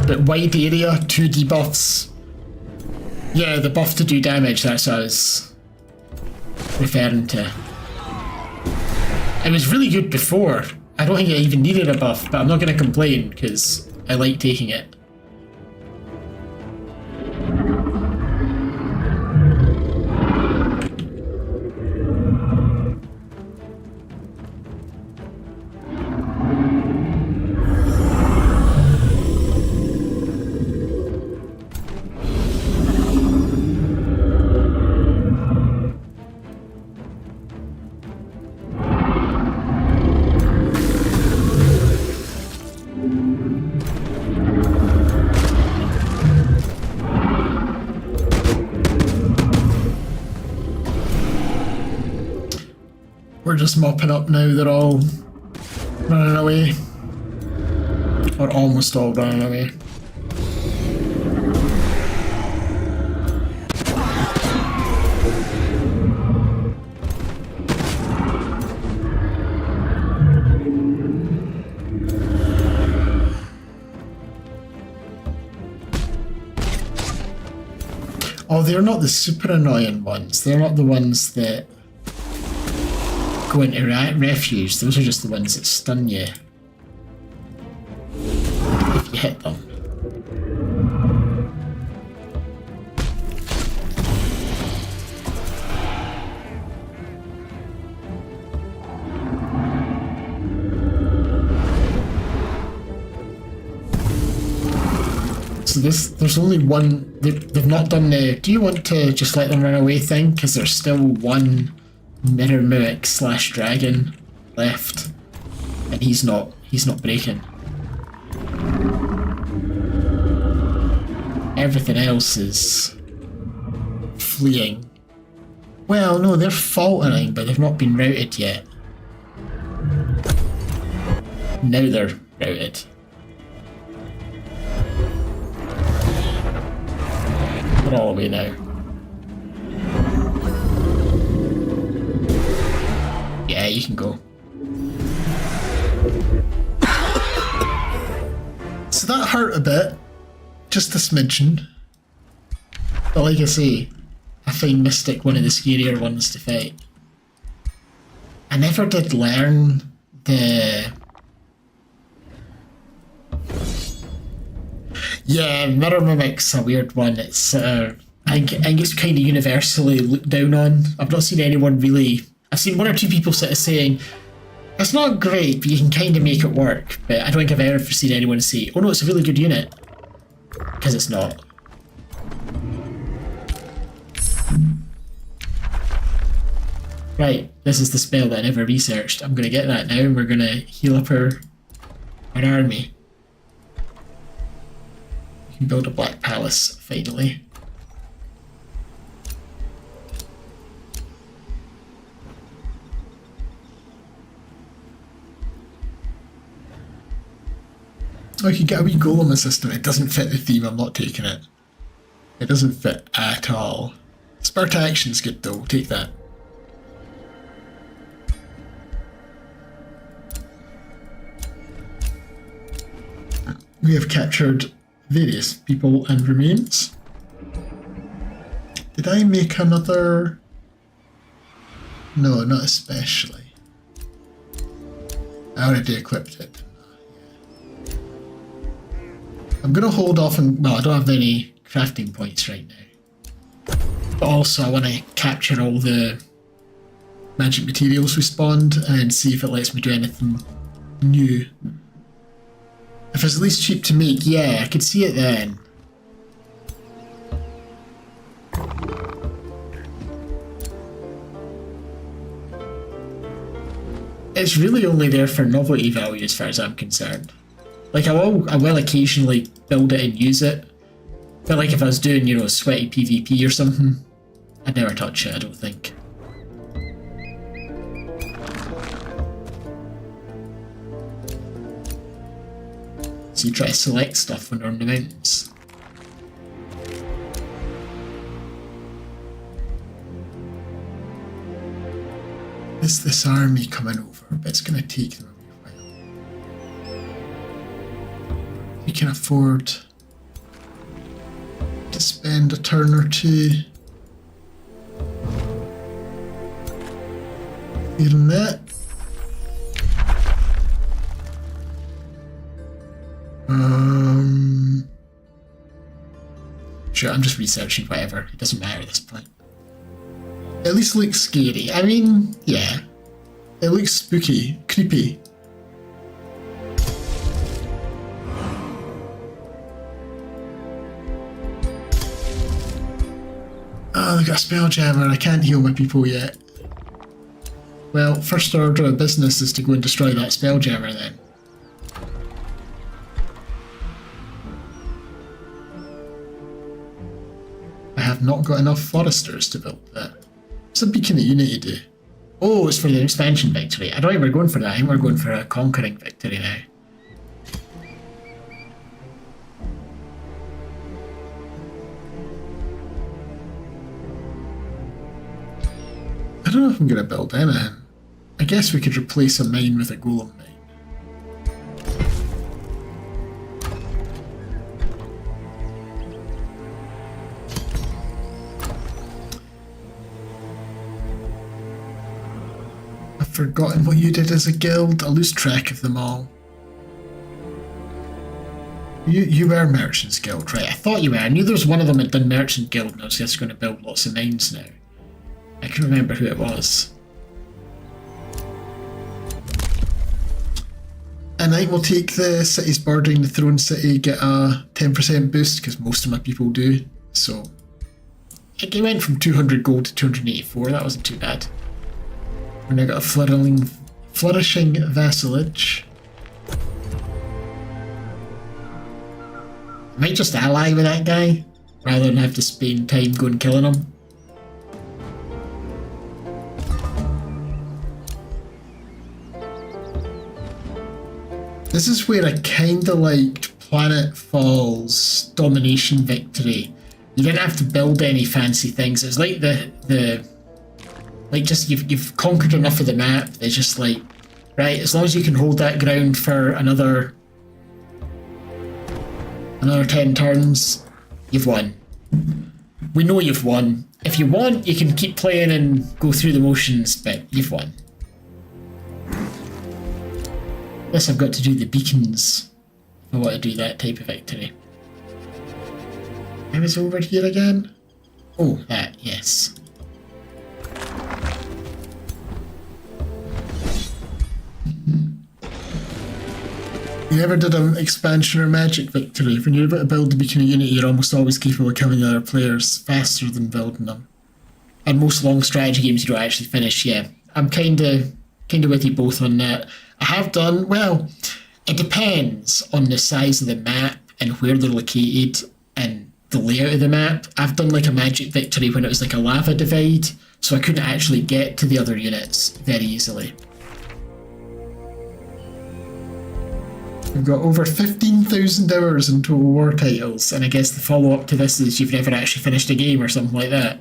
But wide area, 2 debuffs. Yeah, the buff to do damage, that's what I was referring to. It was really good before. I don't think I even needed a buff, but I'm not going to complain because I like taking it. We're just mopping up now, they're all running away. Or almost all running away. Oh, they're not the super annoying ones. They're not the ones that go into refuge. Those are just the ones that stun you if you hit them. So there's only one. They've not done the do you want to just let them run away thing, because there's still one Mirror Mimic / Dragon left, and he's not breaking. Everything else is fleeing. Well, no, they're faltering, but they've not been routed yet. Now they're routed. They're all away now. Yeah, you can go. So that hurt a bit. Just a smidgen. But like I say, I find Mystic one of the scarier ones to fight. I never did learn the... Yeah, Mirror Mimic's a weird one. It's I think it's kind of universally looked down on. I've not seen anyone really I've seen one or two people sort of saying, it's not great, but you can kind of make it work. But I don't think I've ever seen anyone say, oh no, it's a really good unit. Because it's not. Right, this is the spell that I never researched. I'm going to get that now, and we're going to heal up our army. We can build a Black Palace, finally. Oh, you can get a wee golem assistant. It doesn't fit the theme, I'm not taking it. It doesn't fit at all. Spurt action's good though, take that. We have captured various people and remains. Did I make another? No, not especially. I already equipped it. I'm going to hold off on, well, I don't have any crafting points right now. But also I want to capture all the magic materials we spawned and see if it lets me do anything new. If it's at least cheap to make, yeah, I could see it then. It's really only there for novelty value as far as I'm concerned. Like, I will occasionally build it and use it. But like if I was doing, you know, sweaty PvP or something, I'd never touch it, I don't think. So you try to select stuff when they're on the mountains. Is this army coming over? But it's going to take them a wee while. We can afford to spend a turn or two clearing that. Sure, I'm just researching whatever. It doesn't matter at this point. At least it looks scary. I mean, yeah. It looks spooky, creepy. Oh, they've got a spelljammer. I can't heal my people yet. Well, first order of business is to go and destroy that spelljammer then. I have not got enough foresters to build that. What's a beacon that you need to do? Oh, it's for the expansion victory. I don't think we're going for that. I think we're going for a conquering victory now. I don't know if I'm going to build anything. I guess we could replace a mine with a golem mine. I've forgotten what you did as a guild. I lose track of them all. You were Merchant's Guild, right? I thought you were. I knew there was one of them had done Merchant Guild and I was just going to build lots of mines now. I can remember who it was. And I will take the cities bordering the Throne City, get a 10% boost, because most of my people do. So, it went from 200 gold to 284, that wasn't too bad. And I got a flourishing vassalage. I might just ally with that guy, rather than have to spend time going killing him. This is where I kinda liked Planetfall's domination victory. You didn't have to build any fancy things. It was like like just you've conquered enough of the map. It's just like, right, as long as you can hold that ground for another 10 turns, you've won. We know you've won. If you want, you can keep playing and go through the motions, but you've won. Yes, I've got to do the beacons. I want to do that type of victory. I was over here again? Oh, that, yes. You never did an expansion or magic victory. When you're about to build the beacon of unity, you're almost always capable of killing other players faster than building them. And most long strategy games you don't actually finish, yeah. I'm kinda with you both on that. I have done, well, it depends on the size of the map and where they're located and the layout of the map. I've done like a magic victory when it was like a lava divide, so I couldn't actually get to the other units very easily. We've got over 15,000 hours in total war titles, and I guess the follow-up to this is you've never actually finished a game or something like that.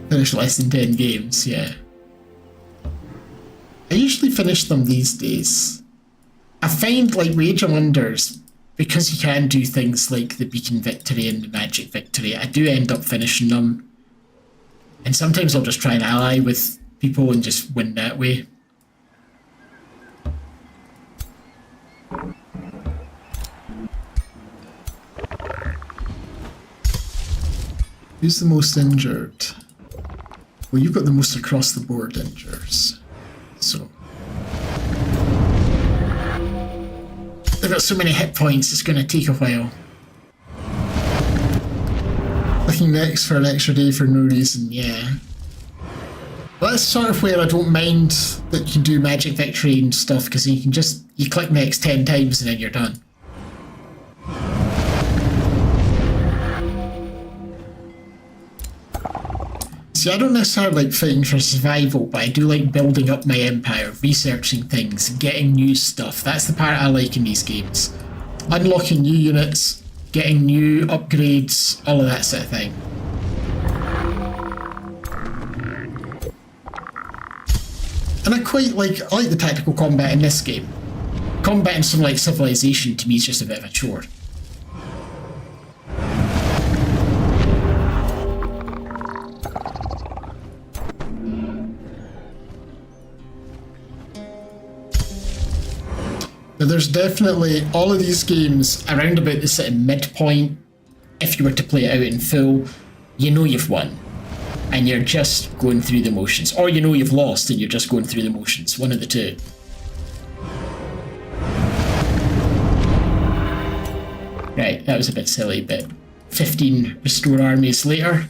Finished less than 10 games, yeah. I usually finish them these days. I find like Rage of Wonders, because you can do things like the Beacon Victory and the Magic Victory, I do end up finishing them. And sometimes I'll just try and ally with people and just win that way. Who's the most injured? Well, you've got the most across the board injures. So. They've got so many hit points, it's going to take a while. Looking next for an extra day for no reason, yeah. Well, that's sort of where I don't mind that you can do Magic Victory and stuff, because you can just, you click next 10 times and then you're done. See, I don't necessarily like fighting for survival, but I do like building up my empire, researching things, getting new stuff. That's the part I like in these games. Unlocking new units, getting new upgrades, all of that sort of thing. And I like the tactical combat in this game. Combat in something like Civilization to me is just a bit of a chore. Now, there's definitely all of these games around about the sort of midpoint. If you were to play it out in full, you know you've won. And you're just going through the motions. Or you know you've lost and you're just going through the motions. One of the two. Right, that was a bit silly, but 15 restore armies later.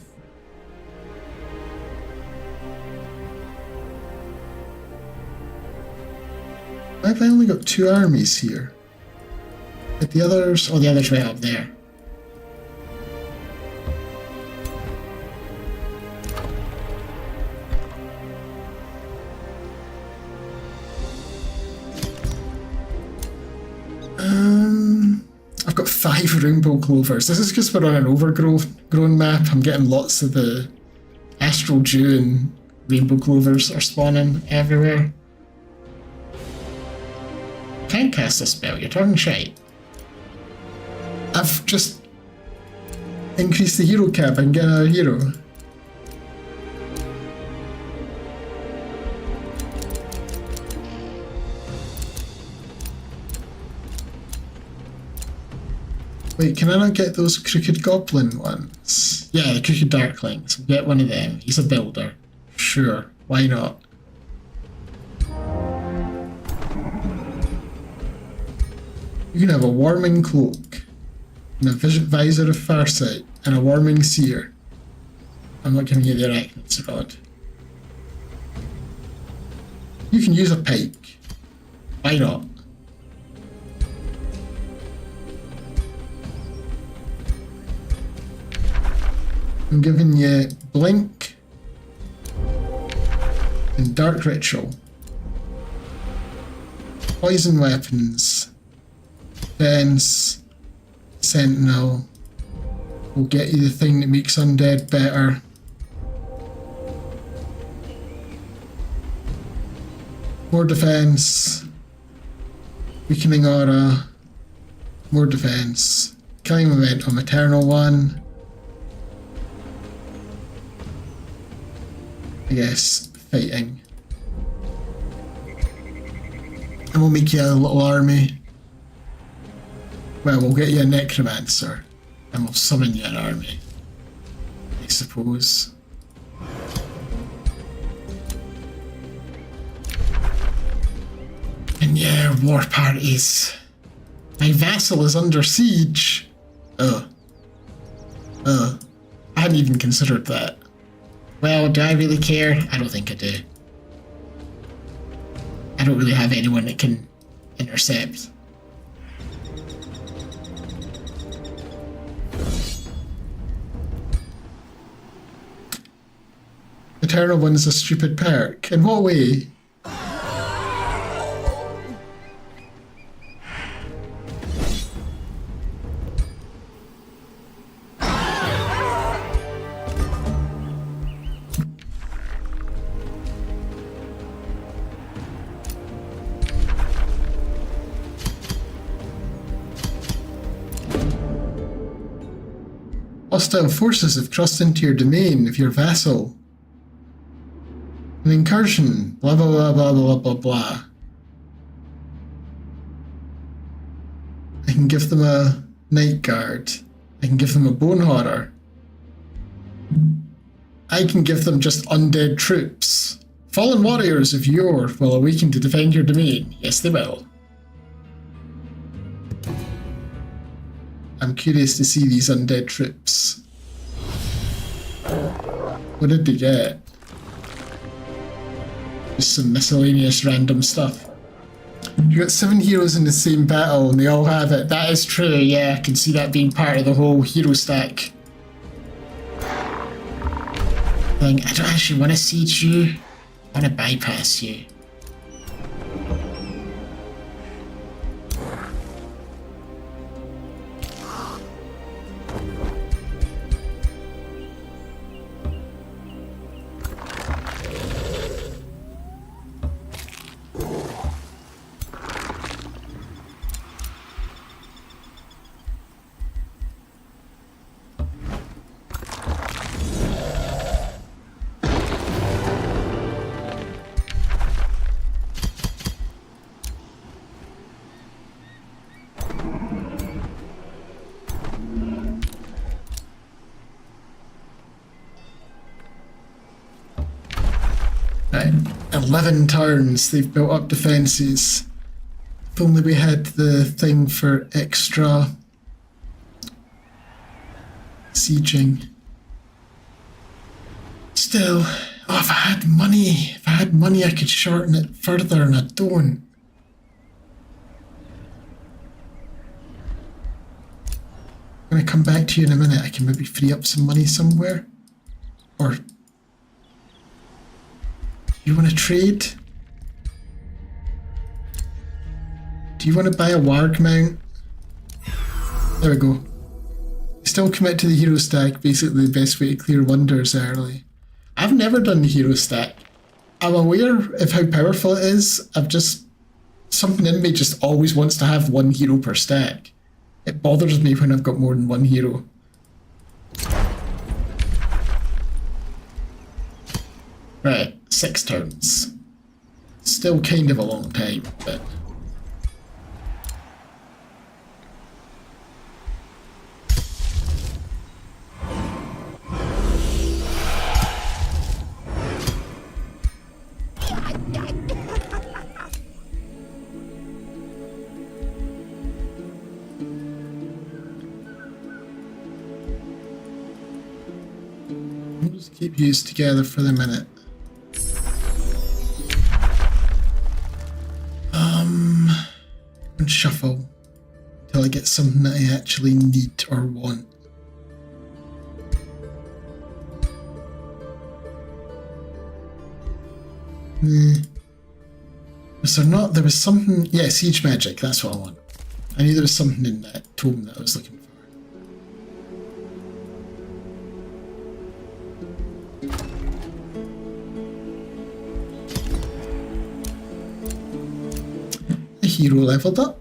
Why have I only got 2 armies here? But the others... Oh, the others right up there. I've got 5 rainbow clovers. This is because we're on an overgrown map. I'm getting lots of the astral dew and rainbow clovers are spawning everywhere. Can't cast a spell, you're talking shite. I've just increased the hero cap and get a hero. Wait, can I not get those crooked goblin ones? Yeah, the crooked darklings. We'll get one of them. He's a builder. Sure, why not? You can have a warming cloak, and a visor of farsight, and a warming seer. I'm not giving you the arachnid's rod. You can use a pike. Why not? I'm giving you Blink and Dark Ritual. Poison weapons. Defense. Sentinel. Will get you the thing that makes undead better. More defense. Weakening aura. More defense. Killing momentum. Eternal one. I guess, fighting. And we'll make you a little army. Well, we'll get you a necromancer. And we'll summon you an army, I suppose. Yeah, war parties. My vassal is under siege. I hadn't even considered that. Well, do I really care? I don't think I do. I don't really have anyone that can intercept. Eternal One's a stupid perk. In what way? Hostile forces have crossed into your domain of your vassal. An incursion, blah blah blah blah blah blah blah. I can give them a night guard. I can give them a bone horror. I can give them just undead troops. Fallen warriors of yore will awaken to defend your domain. Yes, they will. I'm curious to see these undead troops. What did they get? Just some miscellaneous random stuff. You got 7 heroes in the same battle and they all have it. That is true, yeah. I can see that being part of the whole hero stack thing. I don't actually want to siege you. I want to bypass you. Right, 11 turns, they've built up defences. If only we had the thing for extra sieging. Still, if I had money, I could shorten it further, and I don't. When I come back to you in a minute, I can maybe free up some money somewhere. Or you want to trade? Do you want to buy a warg mount? There we go. Still commit to the hero stack, basically the best way to clear wonders early. I've never done the hero stack. I'm aware of how powerful it is. Something in me just always wants to have 1 hero per stack. It bothers me when I've got more than 1 hero. Right, 6 turns. Still kind of a long time, but... We'll just keep yous together for the minute. And shuffle until I get something that I actually need or want. Was there not? There was something. Yeah, siege magic. That's what I want. I knew there was something in that tome that I was looking for. The hero leveled up.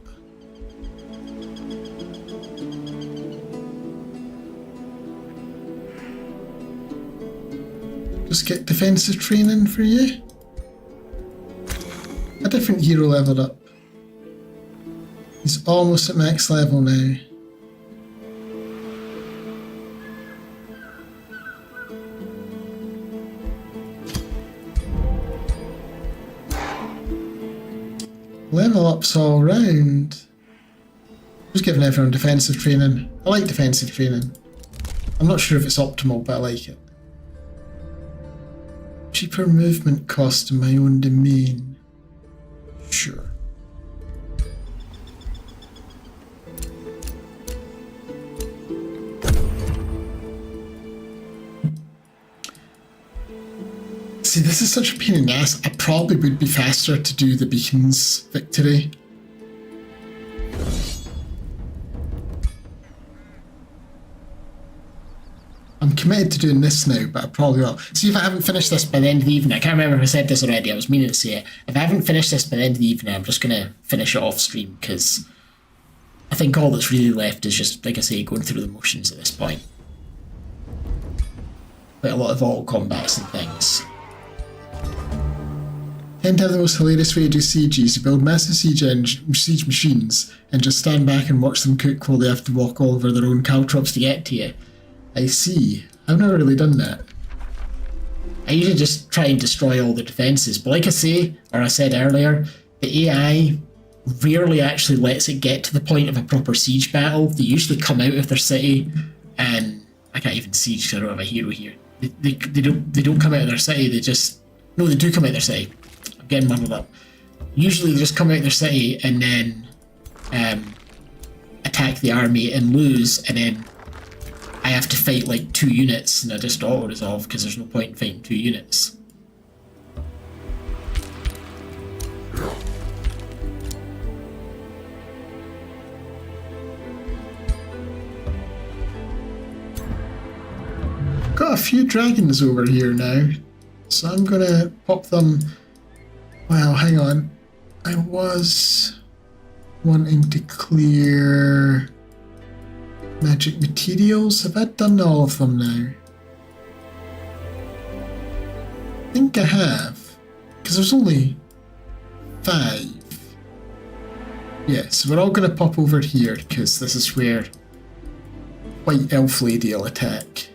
Just get defensive training for you. A different hero leveled up. He's almost at max level now. level ups all round. Just giving everyone defensive training. I like defensive training. I'm not sure if it's optimal, but I like it. Cheaper movement cost in my own domain. Sure. See, this is such a pain in the ass. I probably would be faster to do the beacons victory. I'm committed to doing this now, but I probably will. See, if I haven't finished this by the end of the evening, I can't remember if I said this already, I was meaning to say it. If I haven't finished this by the end of the evening, I'm just going to finish it off stream, because I think all that's really left is just, like I say, going through the motions at this point. Quite a lot of auto combats and things. Tend to have the most hilarious way to do sieges. You build massive siege machines and just stand back and watch them cook while they have to walk all over their own caltrops to get to you. I see. I've never really done that. I usually just try and destroy all the defences, but like I say, or I said earlier, the AI rarely actually lets it get to the point of a proper siege battle. They usually come out of their city, and I can't even siege because I don't have a hero here. They don't come out of their city, they do come out of their city. I'm getting muddled up. Usually they just come out of their city and then attack the army and lose, and then I have to fight like 2 units and I just auto-resolve because there's no point in fighting 2 units. Got a few dragons over here now, so I'm gonna pop them. Well, hang on. I was wanting to clear magic materials. Have I done all of them now? I think I have, because there's only 5. Yeah, so we're all going to pop over here, because this is where White Elf Lady will attack.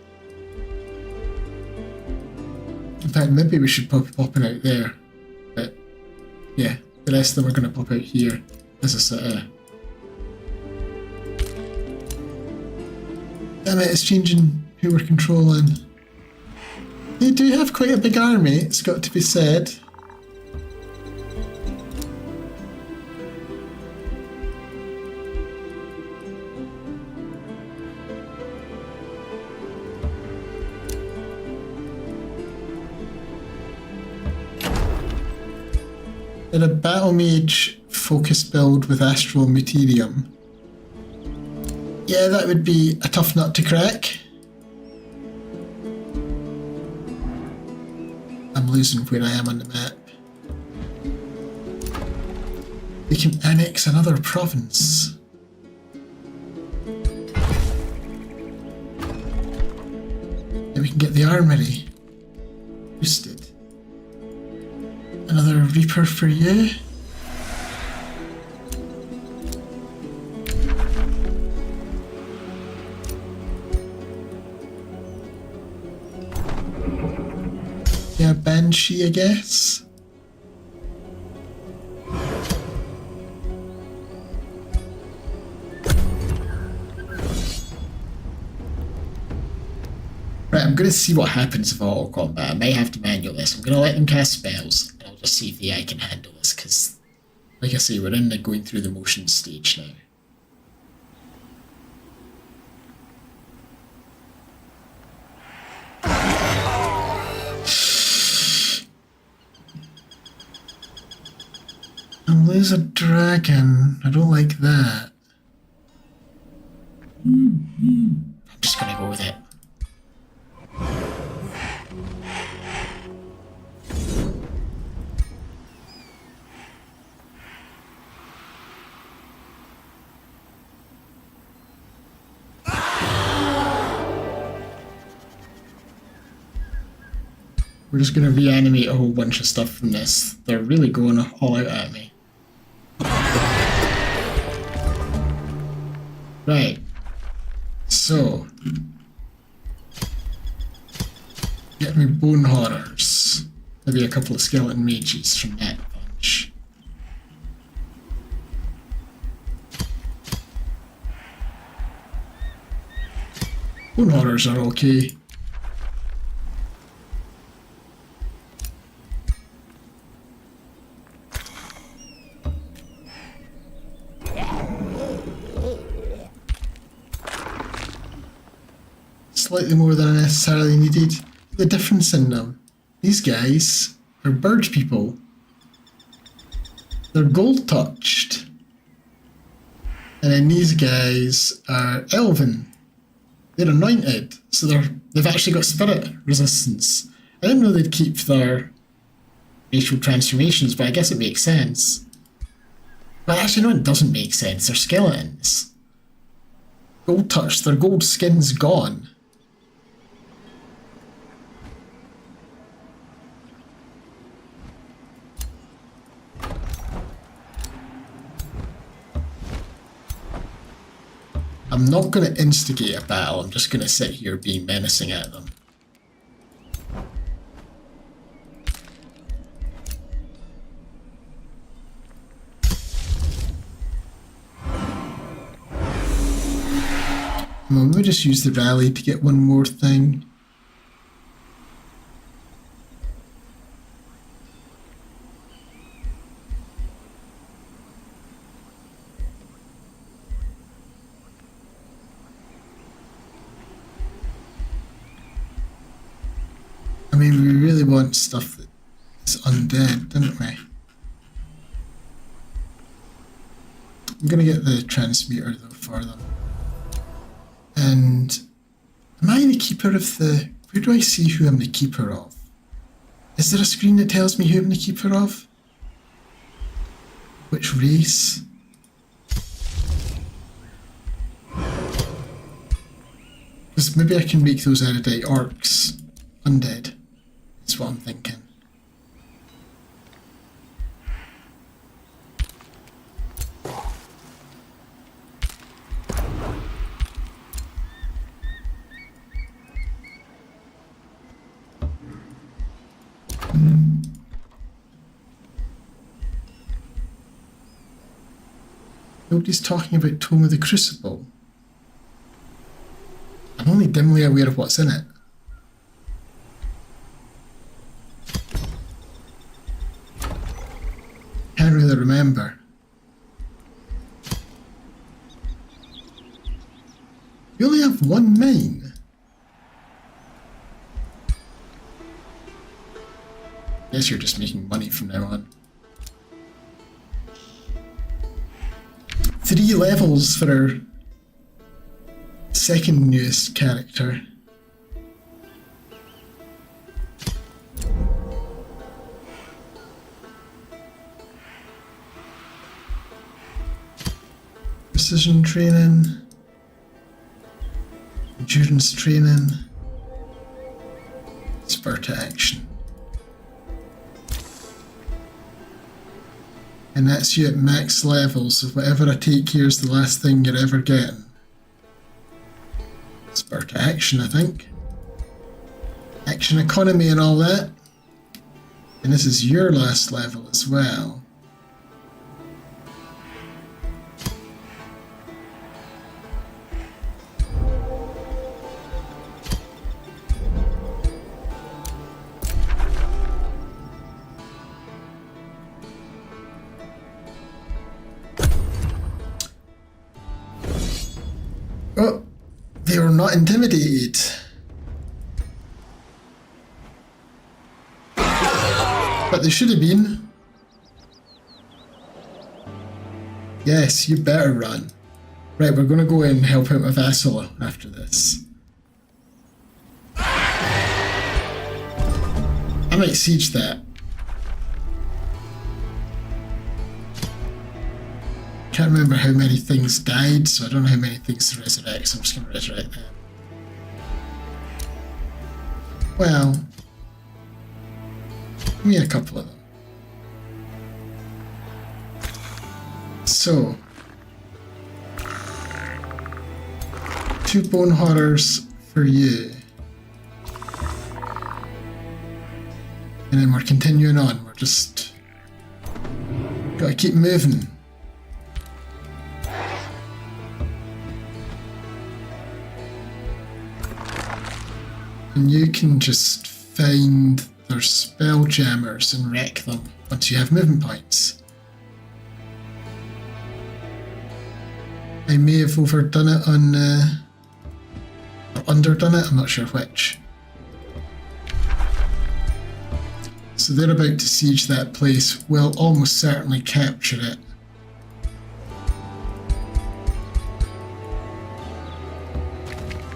In fact, maybe we should pop popping out there. But yeah, the rest of them are going to pop out here as a sort of... Damn it, it's changing who we're controlling. They do have quite a big army, it's got to be said. They're a battle mage focused build with astral materium. Yeah, that would be a tough nut to crack. I'm losing where I am on the map. We can annex another province. Then we can get the armory boosted. Another Reaper for you. Yeah, Banshee, I guess. Right, I'm going to see what happens with auto combat. I may have to manual this. I'm going to let them cast spells, and I'll just see if the AI can handle this, because, like I say, we're in the going through the motions stage now. And lose a dragon. I don't like that. I'm just going to go with it. We're just going to reanimate a whole bunch of stuff from this. They're really going all out at me. Right. So. Get me bone horrors. Maybe a couple of skeleton mages from that bunch. Bone horrors are okay. Slightly more than I necessarily needed. The difference in them. These guys are bird people. They're gold touched. And then these guys are elven. They're anointed, so they've actually got spirit resistance. I didn't know they'd keep their racial transformations, but I guess it makes sense. But actually no, it doesn't make sense. They're skeletons. Gold touched, their gold skin's gone. I'm not going to instigate a battle, I'm just going to sit here being menacing at them. Well, we'll just use the rally to get one more thing. I mean, we really want stuff that's undead, don't we? I'm going to get the transmuter though for them. And am I the keeper of the... Where do I see who I'm the keeper of? Is there a screen that tells me who I'm the keeper of? Which race? Because maybe I can make those erudite orcs undead. That's what I'm thinking. Nobody's talking about Tome of the Crucible. I'm only dimly aware of what's in it. Can't really remember. We only have one mine. Guess you're just making money from now on. 3 levels for our second newest character. Precision training, endurance training, spur to action. And that's you at max level, so whatever I take here is the last thing you're ever getting. Spur to action, I think. Action economy and all that. And this is your last level as well. Oh, they were not intimidated. But they should have been. Yes, you better run. Right, we're going to go and help out my vassal after this. I might siege that. Can't remember how many things died, so I don't know how many things to resurrect, so I'm just going to resurrect them. Well, give me a couple of them. So, 2 bone horrors for you. And then we're continuing on, we're just gotta keep moving. And you can just find their spell jammers and wreck them once you have movement points. I may have overdone it on, or underdone it, I'm not sure which. So they're about to siege that place. We'll almost certainly capture it.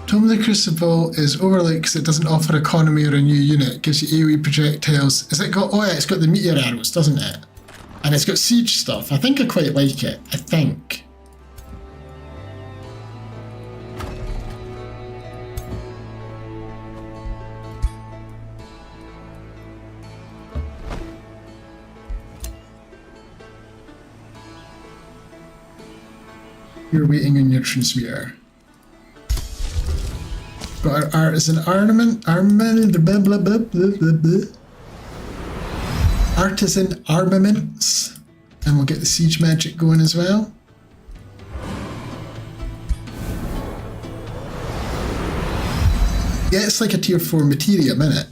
Tome of the Crucible is overlooked because it doesn't offer economy or a new unit. It gives you AoE projectiles. Has it got, oh yeah, it's got the meteor arrows, doesn't it? And it's got siege stuff. I think I quite like it. I think. You're waiting on your transmuter. Got our artisan armament, blah, blah, blah, blah, blah, blah. Artisan armaments, and we'll get the siege magic going as well. Yeah, it's like a tier 4 materium, isn't it?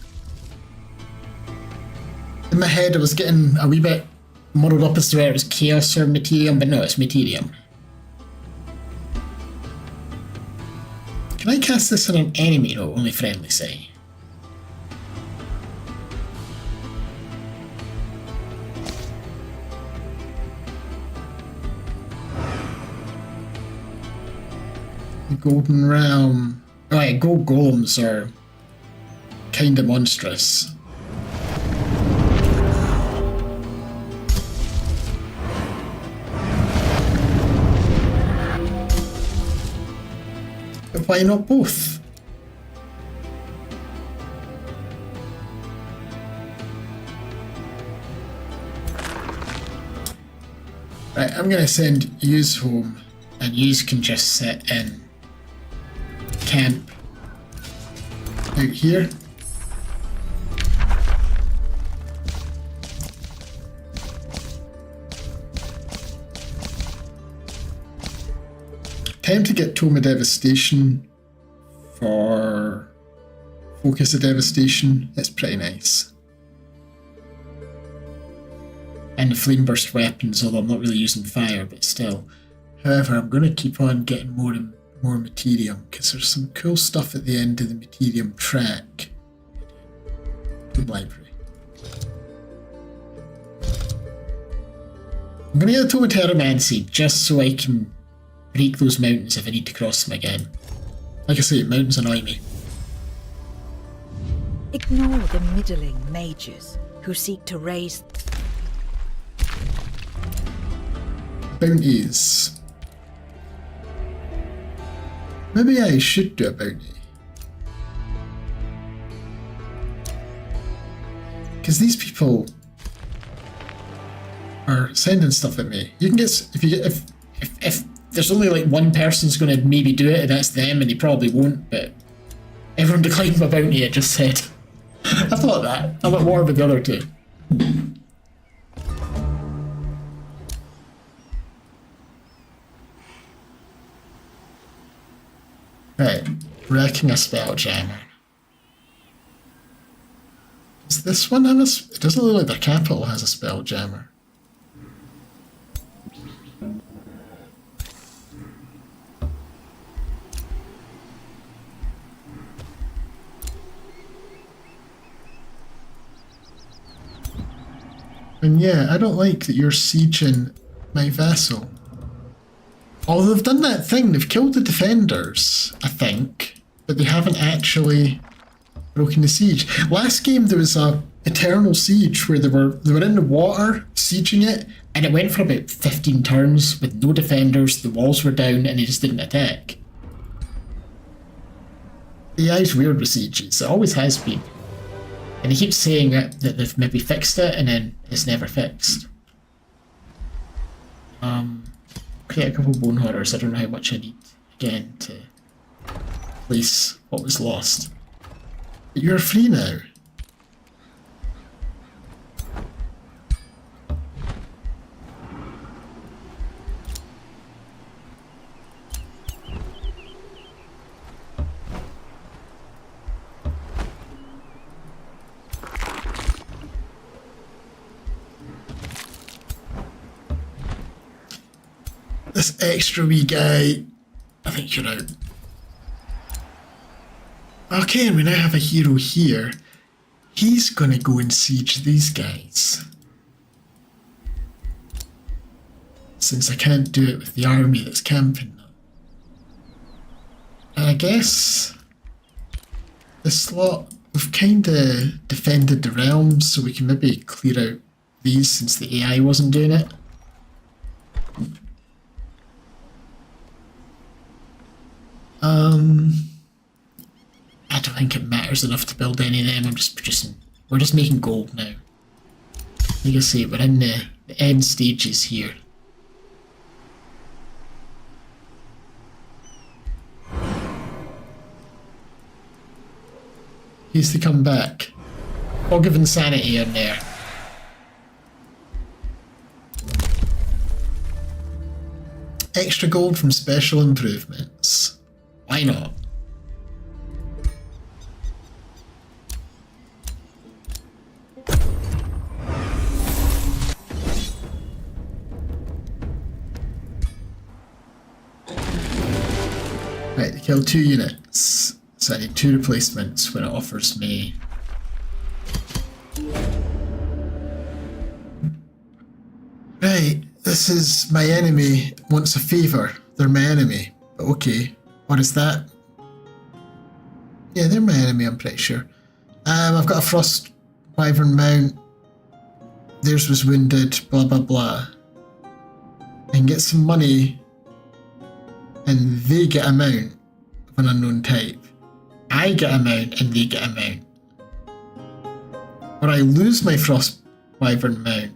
In my head I was getting a wee bit muddled up as to whether it was chaos or materium, but no, it's materium. Can I cast this on an enemy? No, only friendly, say. The Golden Realm. Oh yeah, gold golems are kinda monstrous. But why not both? Right, I'm gonna send yous home, and yous can just sit in camp out here. Time to get Tome of Devastation for Focus of Devastation. It's pretty nice. And the Flame Burst weapons, although I'm not really using fire, but still. However, I'm going to keep on getting more and more Materium, because there's some cool stuff at the end of the Materium track. Good library. I'm going to get a Tome of Terramancy just so I can break those mountains if I need to cross them again. Like I say, mountains annoy me. Ignore the middling mages who seek to raise... Bounties. Maybe I should do a bounty. Because these people are sending stuff at me. You can get, if there's only like one person's going to maybe do it, and that's them, and they probably won't, but everyone declined my bounty, it just said. I thought that. I'm at war with the other two. Right, wrecking a spell jammer. Does this one have a... It doesn't look like the capital has a spell jammer. And yeah, I don't like that you're sieging my vassal. Although they've done that thing, they've killed the defenders, I think, but they haven't actually broken the siege. Last game there was a eternal siege where they were in the water sieging it, and it went for about 15 turns with no defenders, the walls were down, and they just didn't attack. The AI's weird with sieges, it always has been. And he keeps saying that they've maybe fixed it, and then it's never fixed. Create a couple bone horrors. I don't know how much I need, again, to replace what was lost. But you're free now. this extra wee guy. I think you're out. Okay, and we now have a hero here. He's gonna go and siege these guys. Since I can't do it with the army that's camping them. And I guess this lot, we've kinda defended the realms, so we can maybe clear out these since the AI wasn't doing it. I don't think it matters enough to build any of them. I'm just producing. We're just making gold now. Like I say, we're in the end stages here. He's to come back. I'll give insanity in there. Extra gold from special improvements. Why not? Right, kill 2 units. So I need 2 replacements when it offers me. Right, this is my enemy wants a favour. They're my enemy. But okay, what is that? Yeah, they're my enemy, I'm pretty sure. I've got a Frost Wyvern mount. Theirs was wounded, blah blah blah. I can get some money and they get a mount of an unknown type. I get a mount and they get a mount. Or I lose my Frost Wyvern mount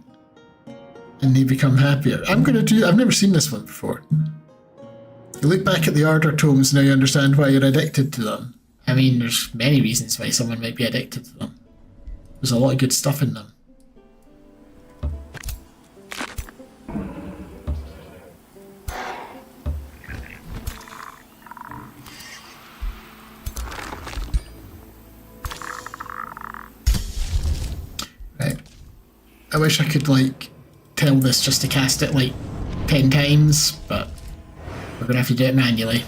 and they become happier. I've never seen this one before. You look back at the Order tomes, now you understand why you're addicted to them. I mean, there's many reasons why someone might be addicted to them. There's a lot of good stuff in them. Right. I wish I could, like, tell this just to cast it, like, 10 times, but we're gonna have to do it manually.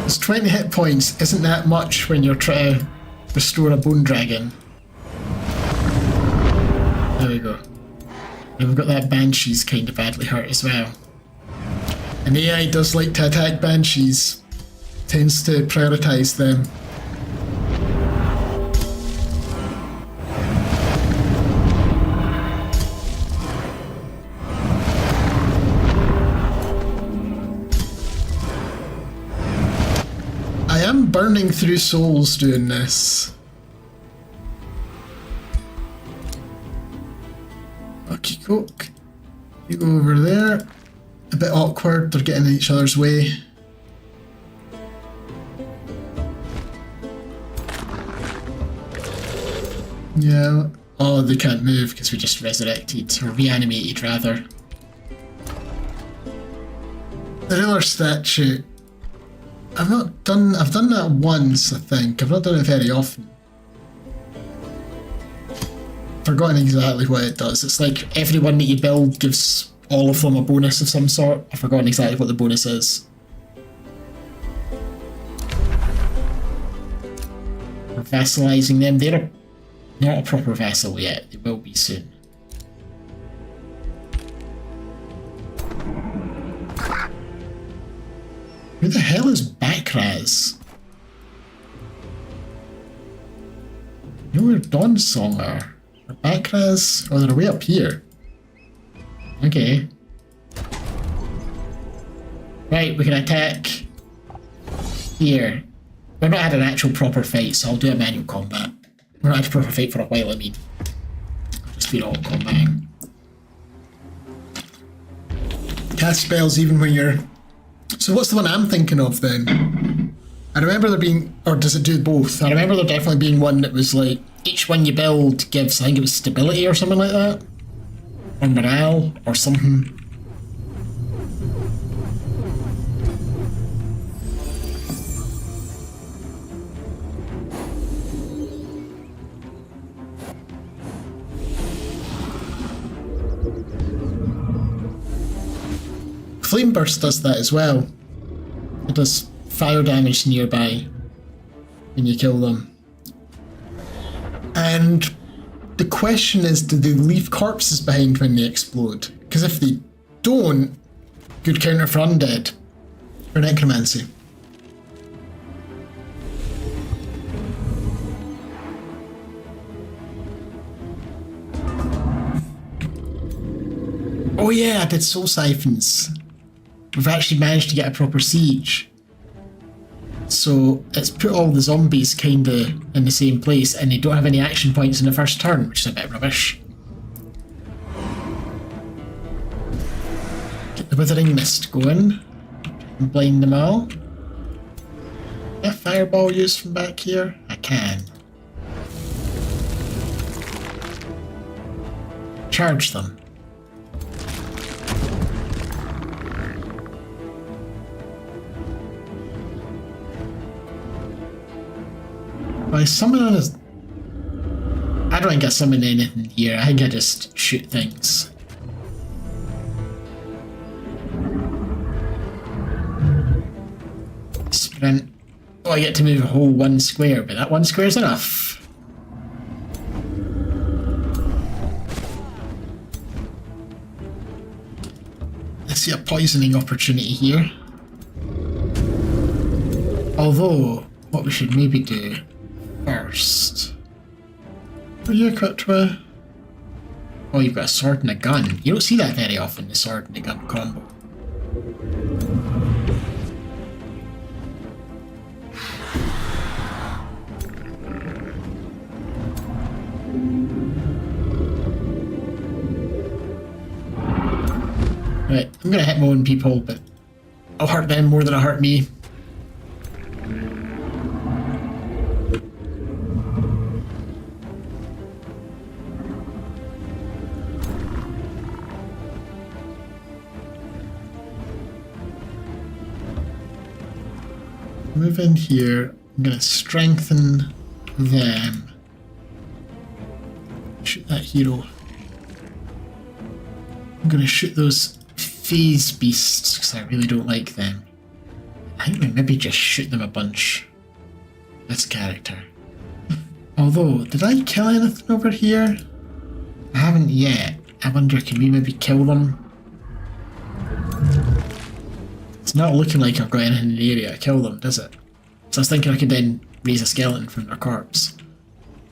It's 20 hit points isn't that much when you're trying to restore a bone dragon. There we go. And we've got that Banshee's kind of badly hurt as well. And AI does like to attack Banshees. Tends to prioritise them. I am burning through souls doing this. Okay, coke. You go over there. A bit awkward, they're getting in each other's way. Yeah. Oh, they can't move because we just resurrected, or reanimated rather. The ruler statue. I've done that once, I think. I've not done it very often. Forgotten exactly what it does. It's like everyone that you build gives all of them a bonus of some sort. I've forgotten exactly what the bonus is. We're vassalizing them. They're not a proper vassal yet. They will be soon. Who the hell is Bakraz? You know where Dawn's Song are? Are Bakraz? Oh, they're way up here. Okay. Right, we can attack here. We've not had an actual proper fight, so I'll do a manual combat. We've not had a proper fight for a while, I mean. I've just been all combating. Cast spells even when you're... So what's the one I'm thinking of then? I remember there being... Or does it do both? I remember there definitely being one that was like, each one you build gives, I think it was stability or something like that. Or morale, or something. Flame Burst does that as well. It does fire damage nearby when you kill them. And the question is, do they leave corpses behind when they explode? Because if they don't, good counter for undead, for necromancy. Oh yeah, I did soul siphons. We've actually managed to get a proper siege. So it's put all the zombies kinda in the same place and they don't have any action points in the first turn, which is a bit rubbish. Get the Withering Mist going and blind them all. Can I fireball used from back here? I can. Charge them. I summon on his... I don't think I summon anything here. I think I just shoot things. Sprint. Oh, I get to move a whole 1 square, but that 1 square is enough. I see a poisoning opportunity here. Although, what we should maybe do first. Are you equipped to a... Oh, you've got a sword and a gun. You don't see that very often, the sword and the gun combo. Right, I'm gonna hit my own people, but I'll hurt them more than I hurt me. Move in here. I'm going to strengthen them. Shoot that hero. I'm going to shoot those phase beasts because I really don't like them. I think we maybe just shoot them a bunch. This character. Although, did I kill anything over here? I haven't yet. I wonder, can we maybe kill them? It's not looking like I've got anything in the area to kill them, does it? So I was thinking I could then raise a skeleton from their corpse.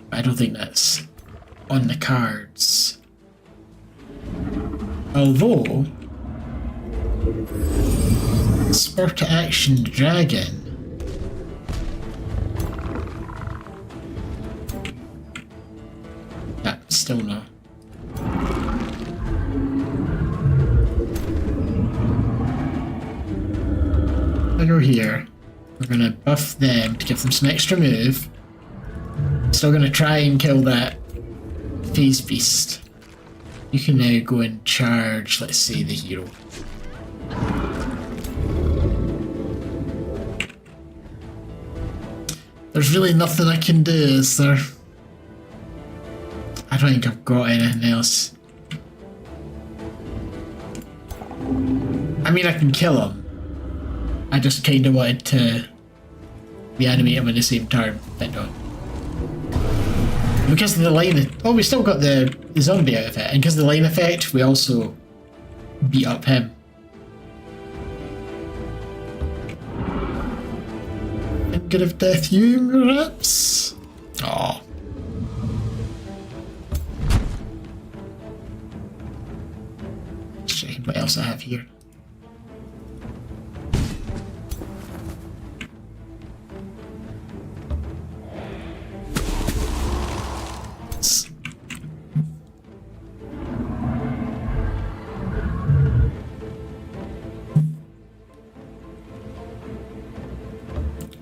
But I don't think that's on the cards. Although... Spur to Action Dragon. Yeah, still no. I go here. We're gonna buff them to give them some extra move. Still gonna try and kill that phase beast. You can now go and charge, let's say, the hero. There's really nothing I can do, is there? I don't think I've got anything else. I mean, I can kill him. I just kind of wanted to reanimate him at the same turn, but no. Because of the line... Oh, we still got the zombie out of it, and because of the line effect, we also beat up him. I'm gonna have death you, perhaps? Aww. Just checking what else I have here.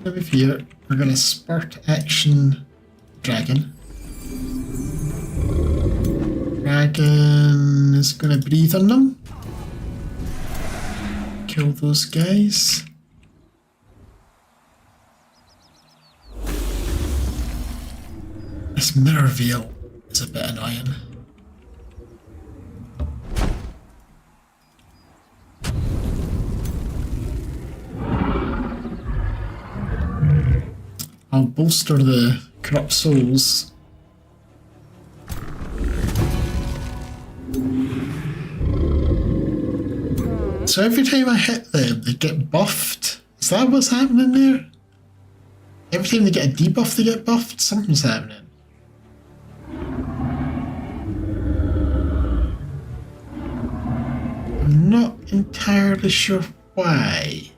Over here, we're going to Spurt Action Dragon. Dragon is going to breathe on them. Kill those guys. This mirror veil is a bit annoying. I'll bolster the corrupt souls. So every time I hit them, they get buffed. Is that what's happening there? Every time they get a debuff, they get buffed? Something's happening. I'm not entirely sure why.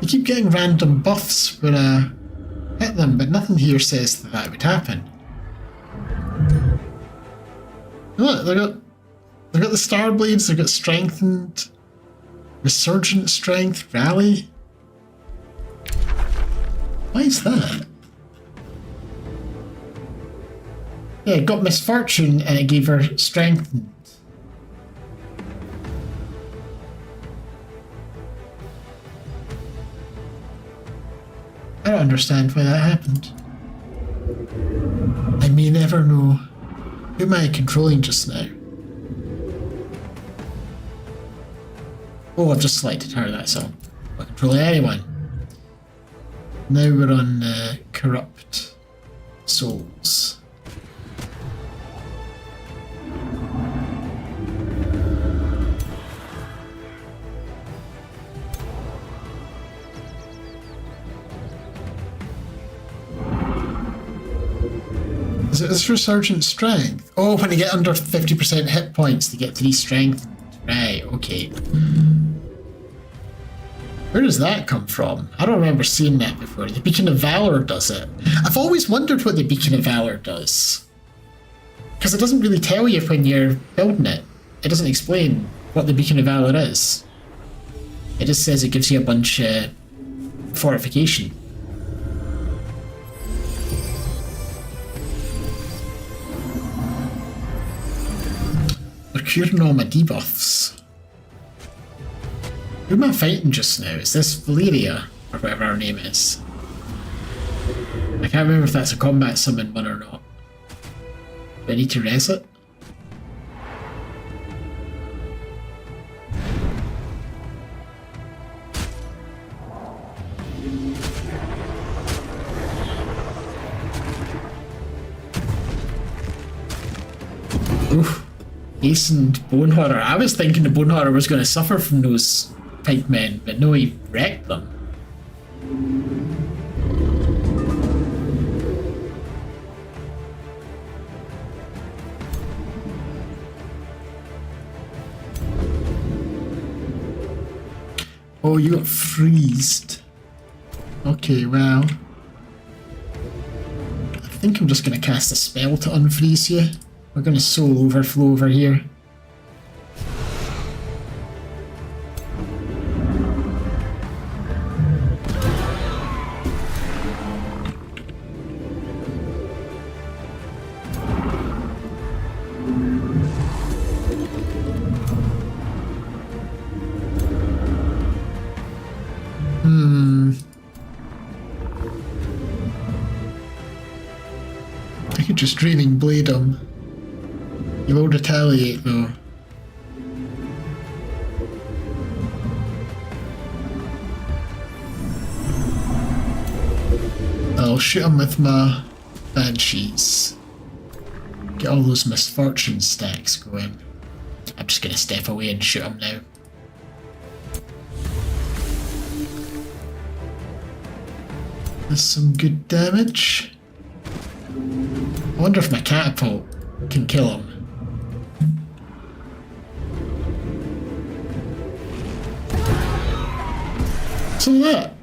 I keep getting random buffs when I hit them, but nothing here says that that would happen. Look, they've got the Star Blades, they've got Strengthened, Resurgent Strength, Rally. Why is that? Yeah, it got Misfortune and it gave her Strengthened. I don't understand why that happened. I may never know. Who am I controlling just now? Oh, I've just selected her, that's all. I'm not controlling anyone. Now we're on Corrupt Souls. Is it this Resurgent Strength? Oh, when they get under 50% hit points, they get 3 strength. Right, okay. Where does that come from? I don't remember seeing that before. The Beacon of Valor does it. I've always wondered what the Beacon of Valor does. Because it doesn't really tell you when you're building it. It doesn't explain what the Beacon of Valor is. It just says it gives you a bunch of fortification. We're curing all my debuffs. Who am I fighting just now? Is this Valeria? Or whatever her name is? I can't remember if that's a combat summon one or not. Do I need to res it? Oof. Ace and Bone Horror. I was thinking the Bone Horror was going to suffer from those pipe men, but no, he wrecked them. Oh, you got freezed. Okay, well, I think I'm just going to cast a spell to unfreeze you. We're going to soul overflow over here. I could just Draining Blade him. He will retaliate though. I'll shoot him with my Banshees. Get all those Misfortune stacks going. I'm just gonna step away and shoot him now. That's some good damage. I wonder if my catapult can kill him. So that.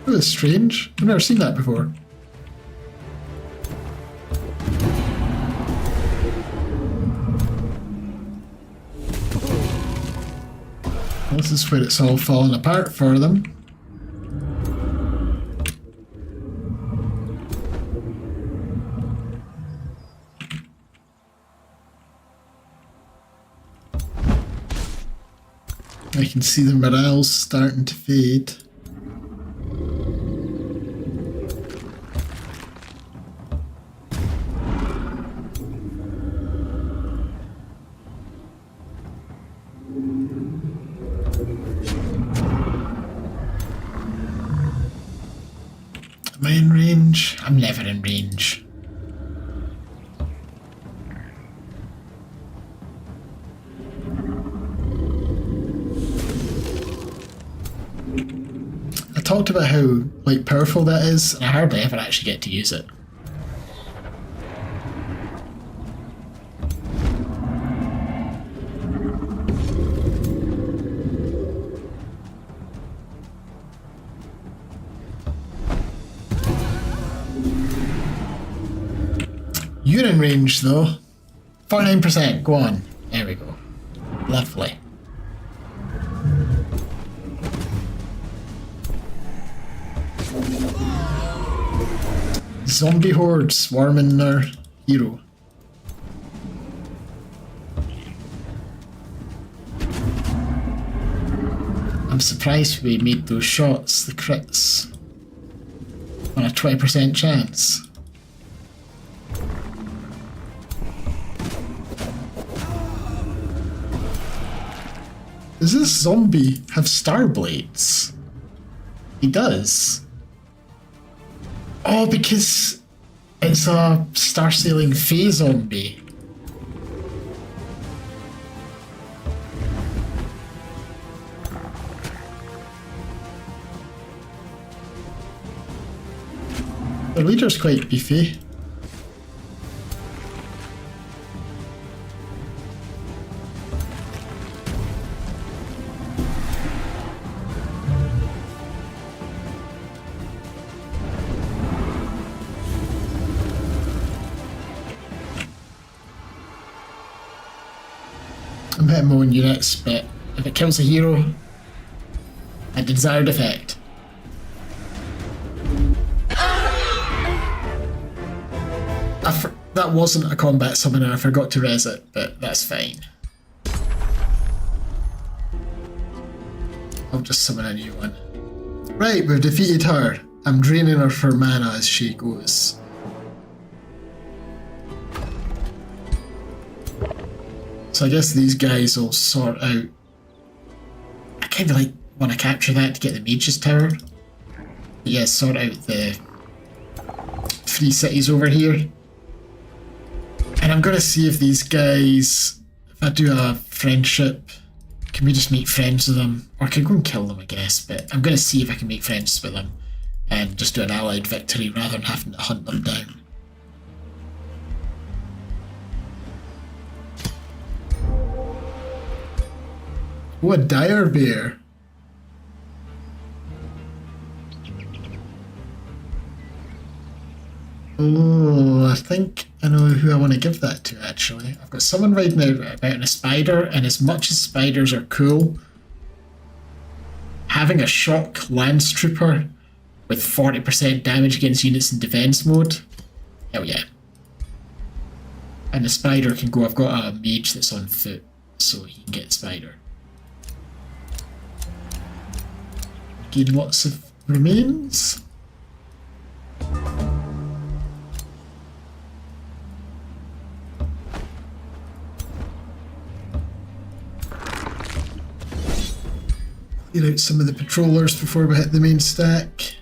That is strange. I've never seen that before. This is where it's all falling apart for them. I can see the morale starting to fade. Am I in range? I'm never in range. I talked about how like powerful that is, and I hardly ever actually get to use it. You're in range though. 49%, go on. There we go. Lovely. Zombie horde swarming their hero. I'm surprised we made those shots, the crits, on a 20% chance. Does this zombie have star blades? He does. Oh, because it's a star sailing Fey zombie. The leader's quite beefy. I'm hitting my own units, but if it kills a hero, a desired effect. That wasn't a combat summoner, I forgot to res it, but that's fine. I'll just summon a new one. Right, we've defeated her. I'm draining her for mana as she goes. So I guess these guys will sort out... I kind of like want to capture that to get the Mage's Tower. But yeah, sort out the 3 cities over here. And I'm going to see if these guys, if I do a friendship, can we just make friends with them? Or I can go and kill them, I guess, but I'm going to see if I can make friends with them and just do an allied victory rather than having to hunt them down. Oh, a dire bear. Oh, I think I know who I want to give that to, actually. I've got someone riding about in a spider, and as much as spiders are cool, having a shock lance trooper with 40% damage against units in defense mode, hell yeah. And the spider can go, I've got a mage that's on foot, so he can get the spider. Gain lots of remains. Clear out some of the patrollers before we hit the main stack.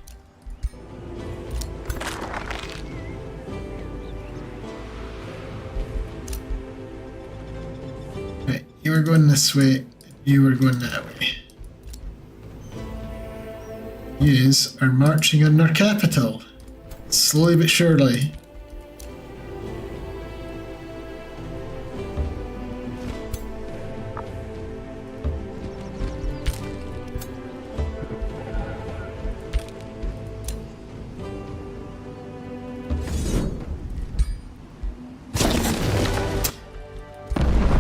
Right, you were going this way, you were going that way. Yous are marching on our capital, slowly but surely.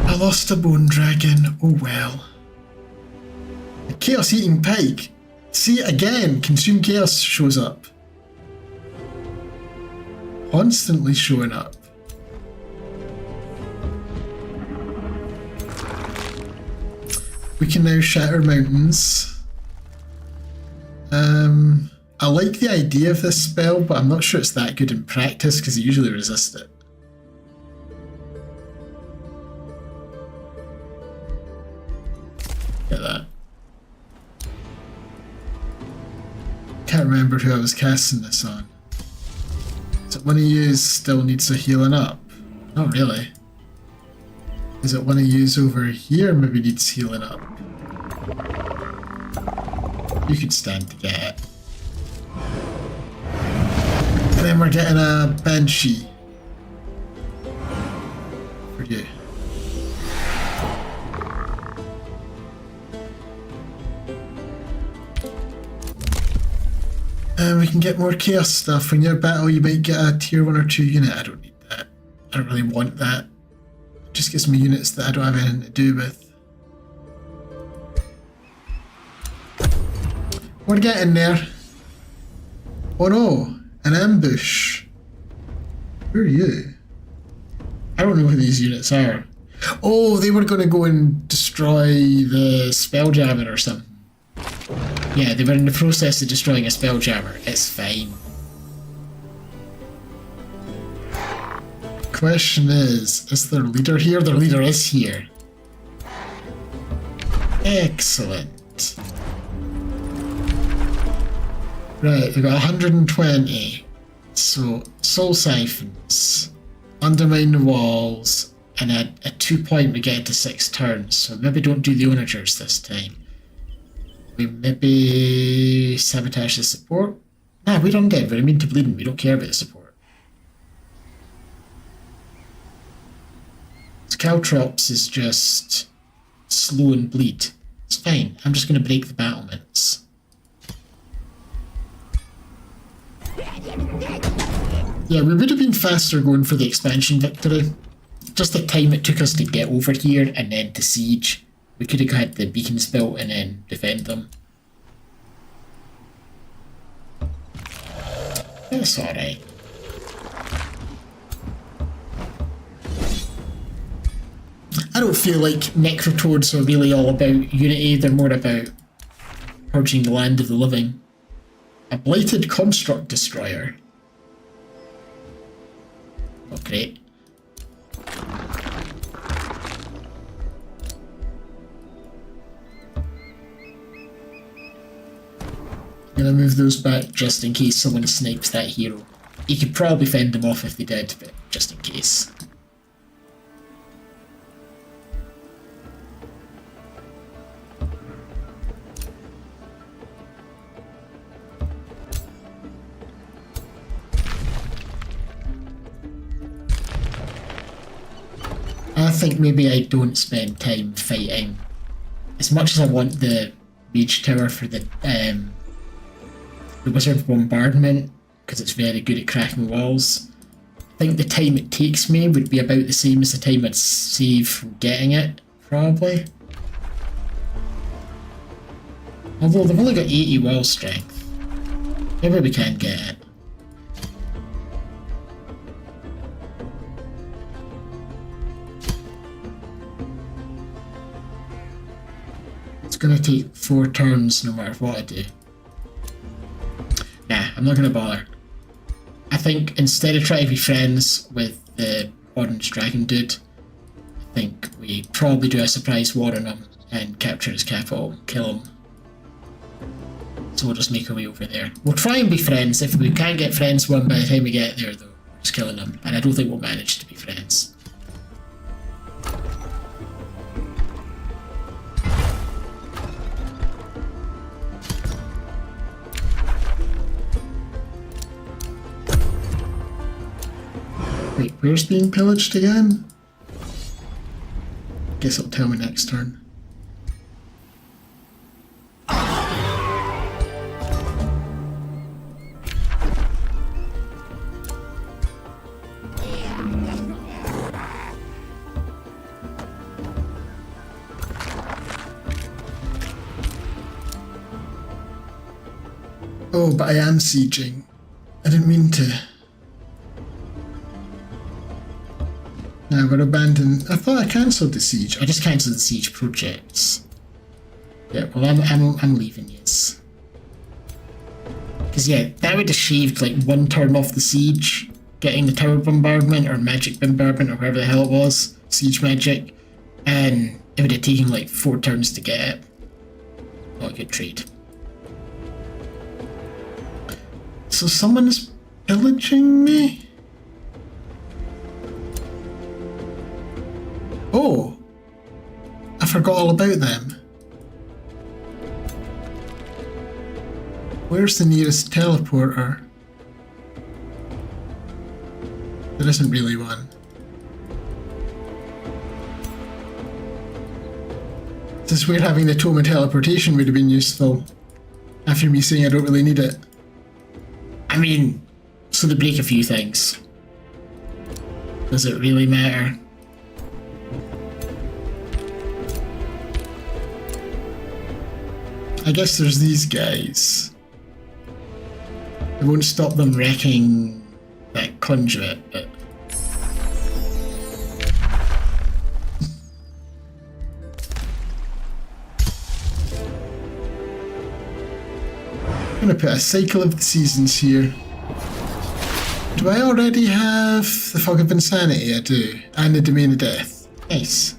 I lost a bone dragon, oh well. A chaos eating pike. See, again, Consume Chaos shows up. Constantly showing up. We can now shatter mountains. I like the idea of this spell, but I'm not sure it's that good in practice because I usually resist it. Get that. can't remember who I was casting this on. Is it one of you still needs a healing up? Not really. Is it one of you over here maybe needs healing up? You could stand to get it. And then we're getting a Banshee. For you. And we can get more chaos stuff. When you're battle, you might get a tier 1 or 2 unit. I don't need that. I don't really want that. It just gives me units that I don't have anything to do with. We're getting there. Oh no, an ambush. Who are you? I don't know who these units are. Oh, they were going to go and destroy the Spelljammer or something. Yeah, they were in the process of destroying a Spelljammer. It's fine. Question is their leader here? Their leader is here. Excellent. Right, we've got 120. So, Soul Siphons, Undermine the Walls, and a 2 point we get into 6 turns. So maybe don't do the Onagers this time. We maybe sabotage the support? Nah, we're undead, we're immune to bleeding, we don't care about the support. So Caltrops is just slow and bleed. It's fine, I'm just going to break the battlements. Yeah, we would have been faster going for the expansion victory. Just the time it took us to get over here and then to siege. We could have had the beacons built and then defend them. That's alright. I don't feel like Necrotoads are really all about unity, they're more about purging the land of the living. A blighted construct destroyer. Oh, great. I'm gonna move those back just in case someone snipes that hero. You could probably fend them off if they did, but just in case. I think maybe I don't spend time fighting. As much as I want the Mage Tower for the Wizard Bombardment, because it's very good at cracking walls, I think the time it takes me would be about the same as the time I'd save from getting it, probably. Although they've only got 80 wall strength. Maybe we can get it. It's gonna take 4 turns no matter what I do. Nah, I'm not gonna bother. I think instead of trying to be friends with the orange dragon dude, I think we probably do a surprise war on him and capture his capital, kill him. So we'll just make our way over there. We'll try and be friends. If we can't get friends one by the time we get there though, we're just killing him. And I don't think we'll manage to be friends. Wait, where's being pillaged again? Guess it'll tell me next turn. Oh, but I am sieging. I didn't mean to. Now we're abandoning. I thought I cancelled the siege. I just cancelled the siege projects. Yeah, well I'm leaving, yes. Because yeah, that would have shaved like 1 turn off the siege, getting the tower bombardment or magic bombardment or whatever the hell it was, siege magic, and it would have taken like 4 turns to get it. Not a good trade. So someone is pillaging me? Oh! I forgot all about them. Where's the nearest teleporter? There isn't really one. This is where having the tome of teleportation would have been useful. After me saying I don't really need it. I mean, so they break a few things. Does it really matter? I guess there's these guys. It won't stop them wrecking that conduit, but... I'm gonna put a cycle of the seasons here. Do I already have the Fog of Insanity? I do. And the Domain of Death. Nice.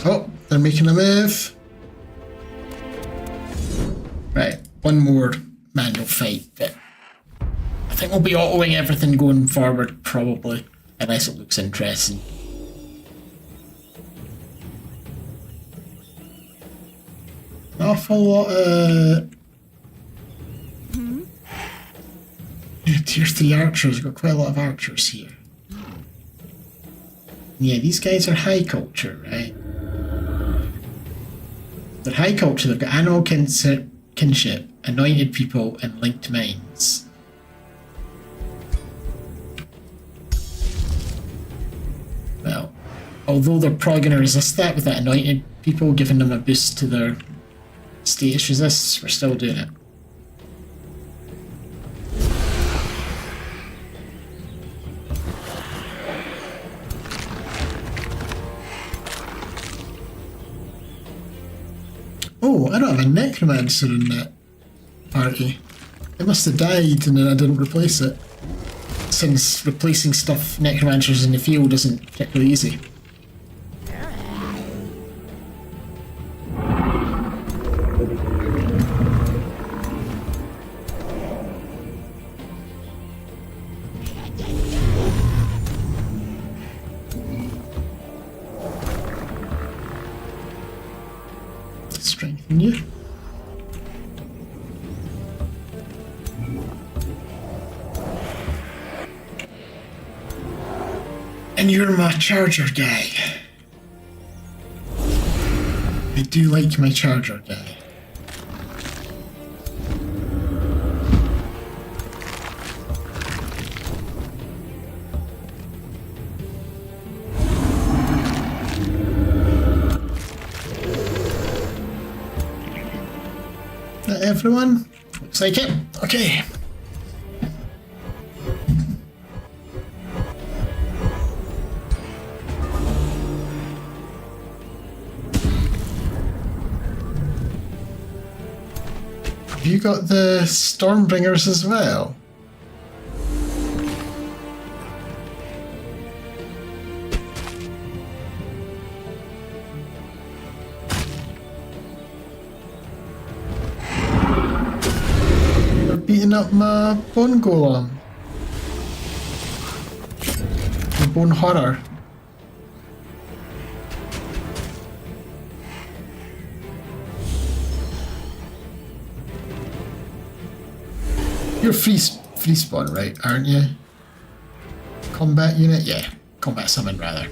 Oh, they're making a move. Right, one more manual fight, but I think we'll be autoing everything going forward, probably, unless it looks interesting. An awful lot of... Yeah, tier 3 archers. We've got quite a lot of archers here. Yeah, these guys are high culture, right? They're high culture, they've got animal kinship, anointed people, and linked minds. Well, although they're probably going to resist that with that anointed people, giving them a boost to their status resists, we're still doing it. Oh, I don't have a necromancer in that party. It must have died and then I didn't replace it. Since replacing stuff necromancers in the field isn't particularly easy. Strengthen you. And you're my charger guy. I do like my charger guy. That everyone? Looks like it. Okay. Have you got the Stormbringers as well? They're beating up my bone golem. The bone horror. You're free spawn, right? Aren't you? Combat unit? Yeah. Combat summon, rather.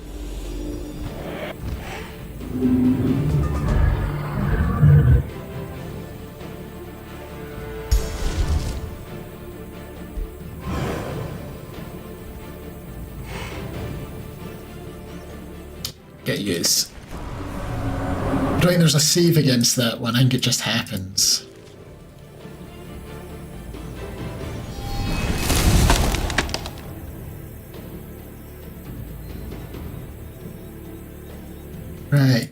Get used. I don't think there's a save against that one. I think it just happens. Right.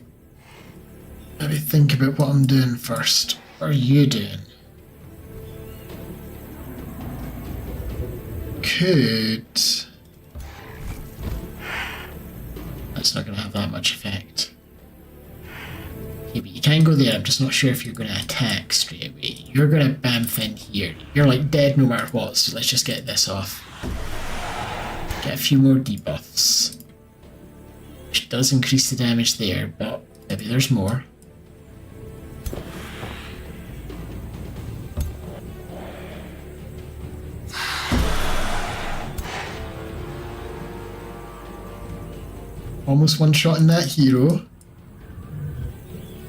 Let me think about what I'm doing first. What are you doing? Could... it's not going to have that much effect. Okay, but you can go there. I'm just not sure if you're going to attack straight away. You're going to bamf in here. You're like dead no matter what, so let's just get this off. Get a few more debuffs. Which does increase the damage there, but maybe there's more. Almost one-shotting that hero.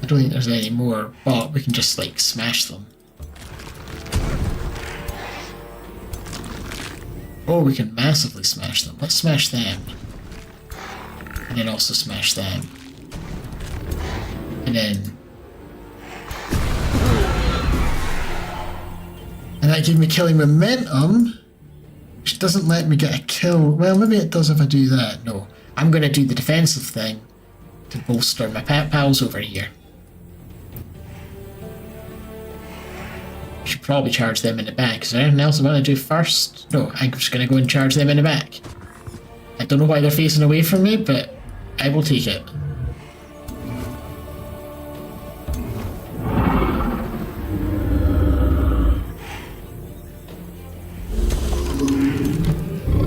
I don't think there's any more, but We can just like smash them. Or we can massively smash them. Let's smash them. And then also smash them. And then... And that gave me killing momentum, which doesn't let me get a kill. Well, maybe it does if I do that. No. I'm going to do the defensive thing to bolster my pals over here. Should probably charge them in the back. Is there anything else I want to do first? No, I'm just going to go and charge them in the back. I don't know why they're facing away from me, but I will take it.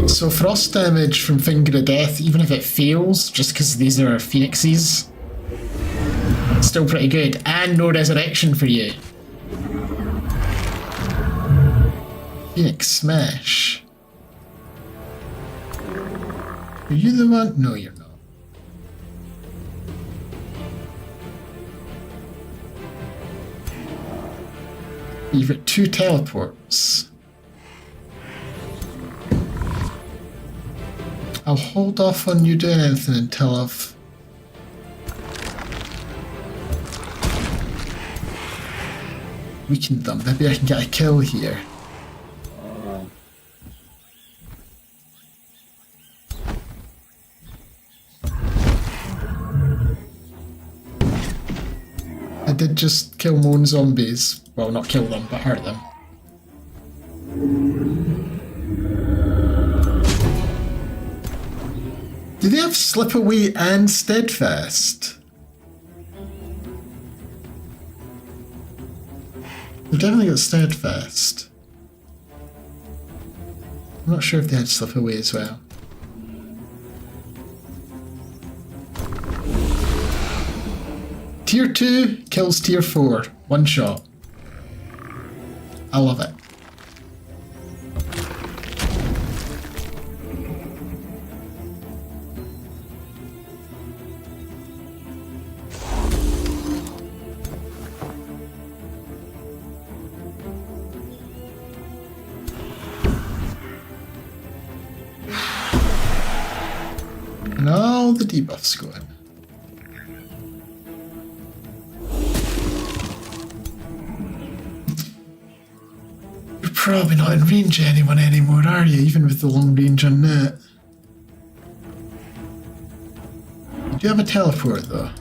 So frost damage from Finger of Death, even if it fails, just because these are phoenixes, Still pretty good. And no resurrection for you. Phoenix Smash. Are you the one? No, you're not. You've got 2 teleports. I'll hold off on you doing anything until I've... weakened them. Maybe I can get a kill here. I did just kill my own zombies. Well, not kill them, but hurt them. Do they have Slip Away and Steadfast? They've definitely got Steadfast. I'm not sure if they had Slip Away as well. Tier 2 kills Tier 4. One shot. I love it. And all the debuffs going. You're probably not in range of anyone anymore, are you? Even with the long range on that. You do have a teleport though.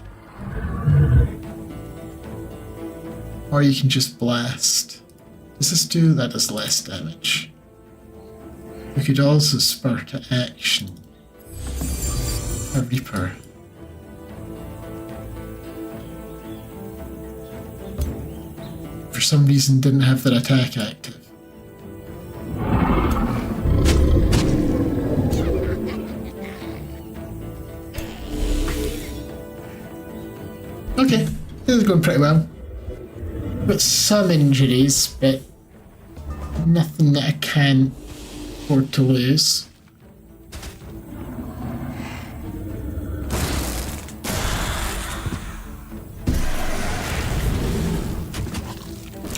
Or you can just blast. Does this do? That does less damage. We could also spur to action. A Reaper. For some reason didn't have their attack active. Okay, this is going pretty well. Got some injuries, but nothing that I can afford to lose.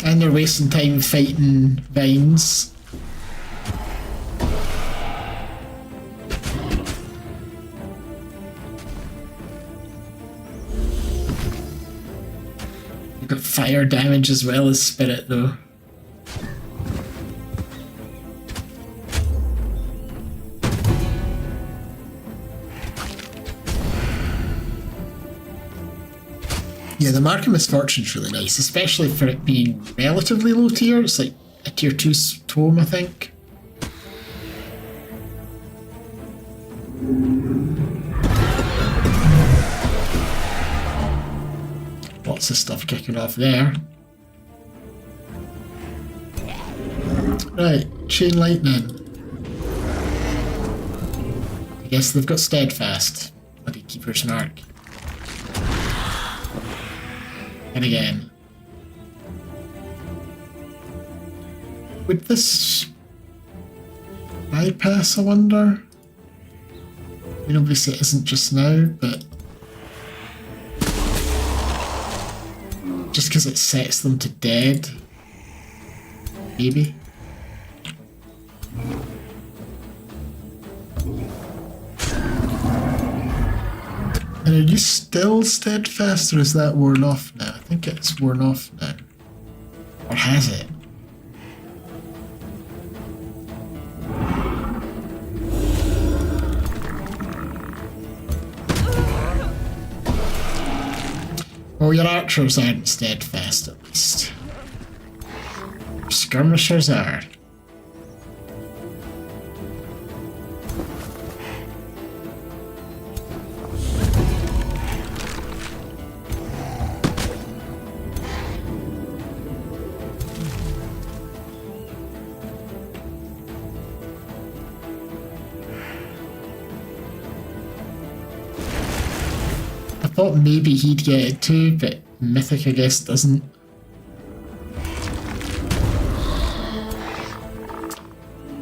And they're wasting time fighting vines. You've got fire damage as well as spirit though. Yeah, the Mark of Misfortune's really nice. Nice, especially for it being relatively low tier. It's like a tier 2 tome, I think. lots of stuff kicking off there. Right, chain lightning. I guess they've got steadfast. Bloody Keeper's Mark. And again. Would this bypass, I wonder? I mean, obviously it isn't just now, but just because it sets them to dead, maybe. And are you still steadfast, or is that worn off now? I think it's worn off now. Or has it? Well, your archers aren't steadfast, at least. Your skirmishers are. I thought maybe he'd get it too, but Mythic, I guess, doesn't.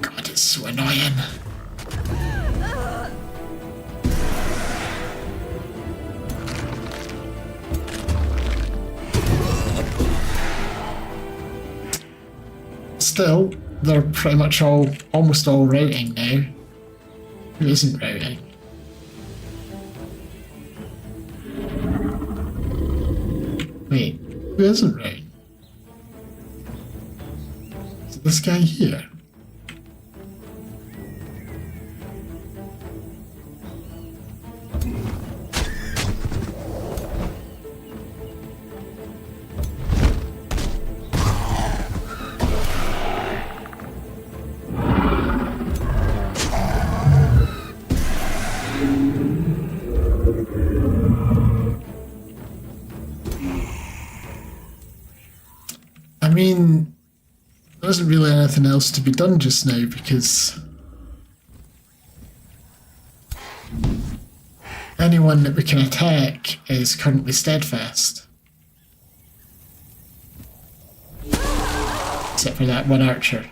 God, it's so annoying. Still, they're pretty much almost all routing now. Who isn't routing? Wait, who isn't right? Is it this guy here? I mean, there isn't really anything else to be done just now because anyone that we can attack is currently steadfast. Except for that one archer.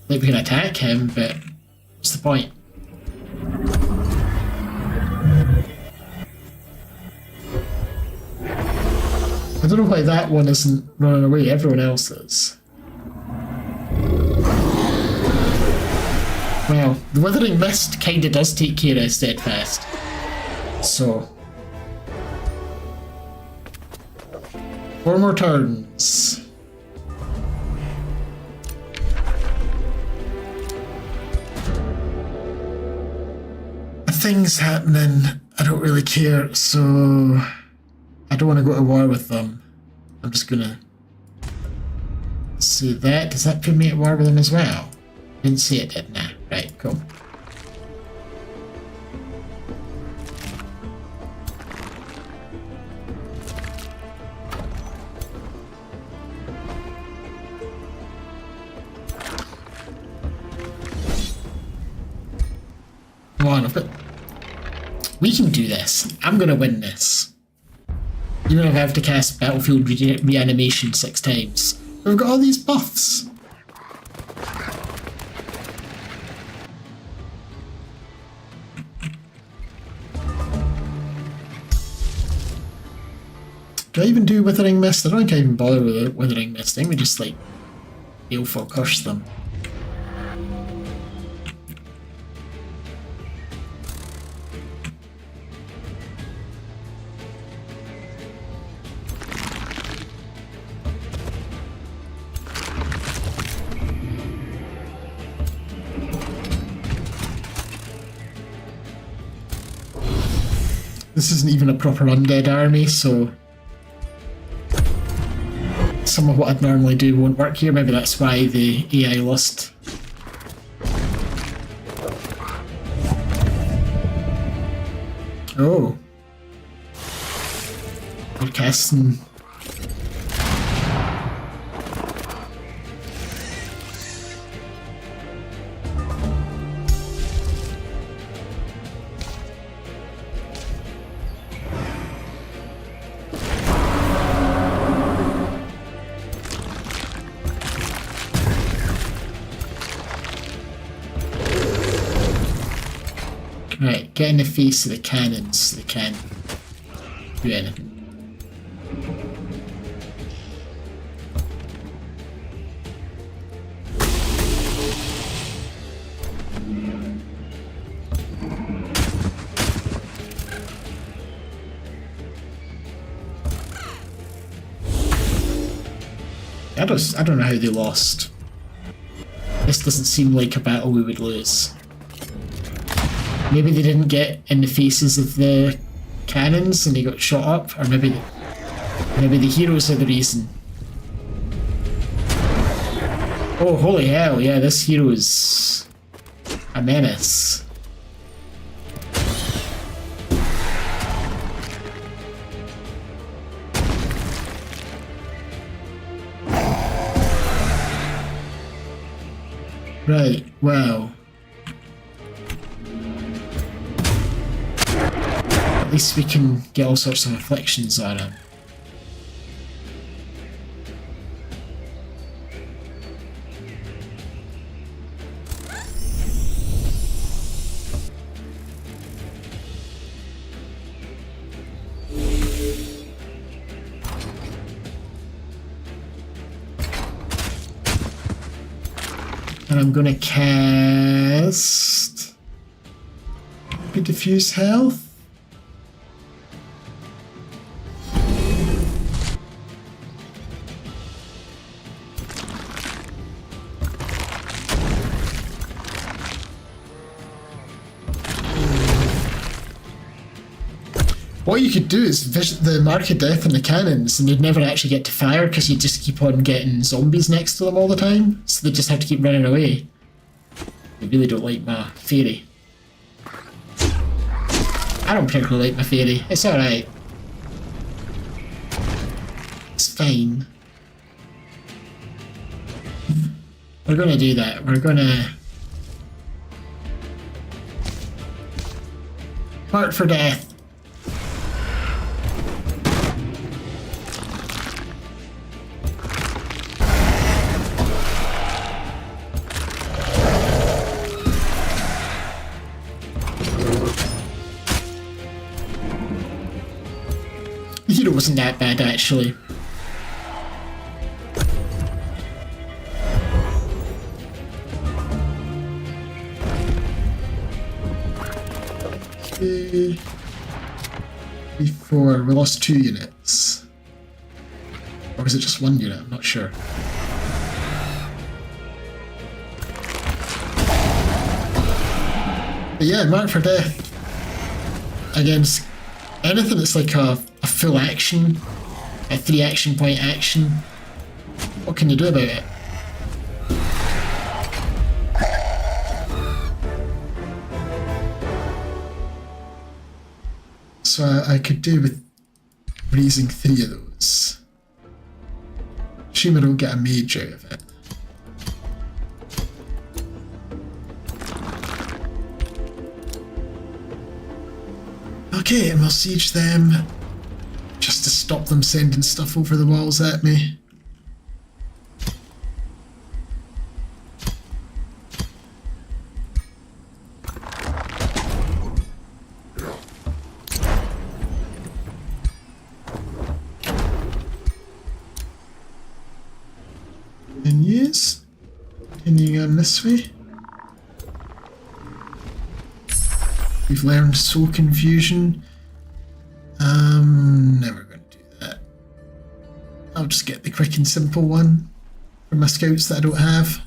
Like, we can attack him, but what's the point? I don't know why that one isn't running away, everyone else is. Well, the Withering Mist kinda does take care of steadfast. So 4 more turns. Things happening, I don't really care, so I don't want to go to war with them. I'm just gonna see that. Does that put me at war with them as well? Didn't see it, did nah. Right, cool. Come on, we can do this. I'm gonna win this. Even if I have to cast Battlefield Reanimation 6 times. We've got all these buffs. Do I even do Withering Mist? I don't think I even bother with Withering Mist. I think we just, like, Baleful Curse them. This isn't even a proper undead army, so some of what I'd normally do won't work here. Maybe that's why the AI lost. Oh. We're casting. Right, get in the face of the cannons so they can't do anything. I don't know how they lost. This doesn't seem like a battle we would lose. Maybe they didn't get in the faces of the cannons and they got shot up, or maybe the heroes are the reason. Oh, holy hell, yeah, this hero is a menace. Right, well. At least we can get all sorts of afflictions on him. And I'm gonna cast diffuse health. What you could do is vision the mark of death in the cannons, and they'd never actually get to fire because you'd just keep on getting zombies next to them all the time, so they just have to keep running away. They really don't like my fairy. I don't particularly like my fairy. It's alright. It's fine. We're gonna do that. We're gonna... Mark for death. The hero wasn't that bad, actually. Okay. 4. We lost 2 units. Or was it just 1 unit? I'm not sure. But yeah, mark for death. Against anything that's like a full action, a 3 action point action. What can you do about it? So I could do with raising 3 of those. Assume I don't get a mage out of it. Okay, and we'll siege them just to stop them sending stuff over the walls at me. And yes, continuing on this way. We've learned Soul Confusion. Never going to do that. I'll just get the quick and simple one for my scouts that I don't have.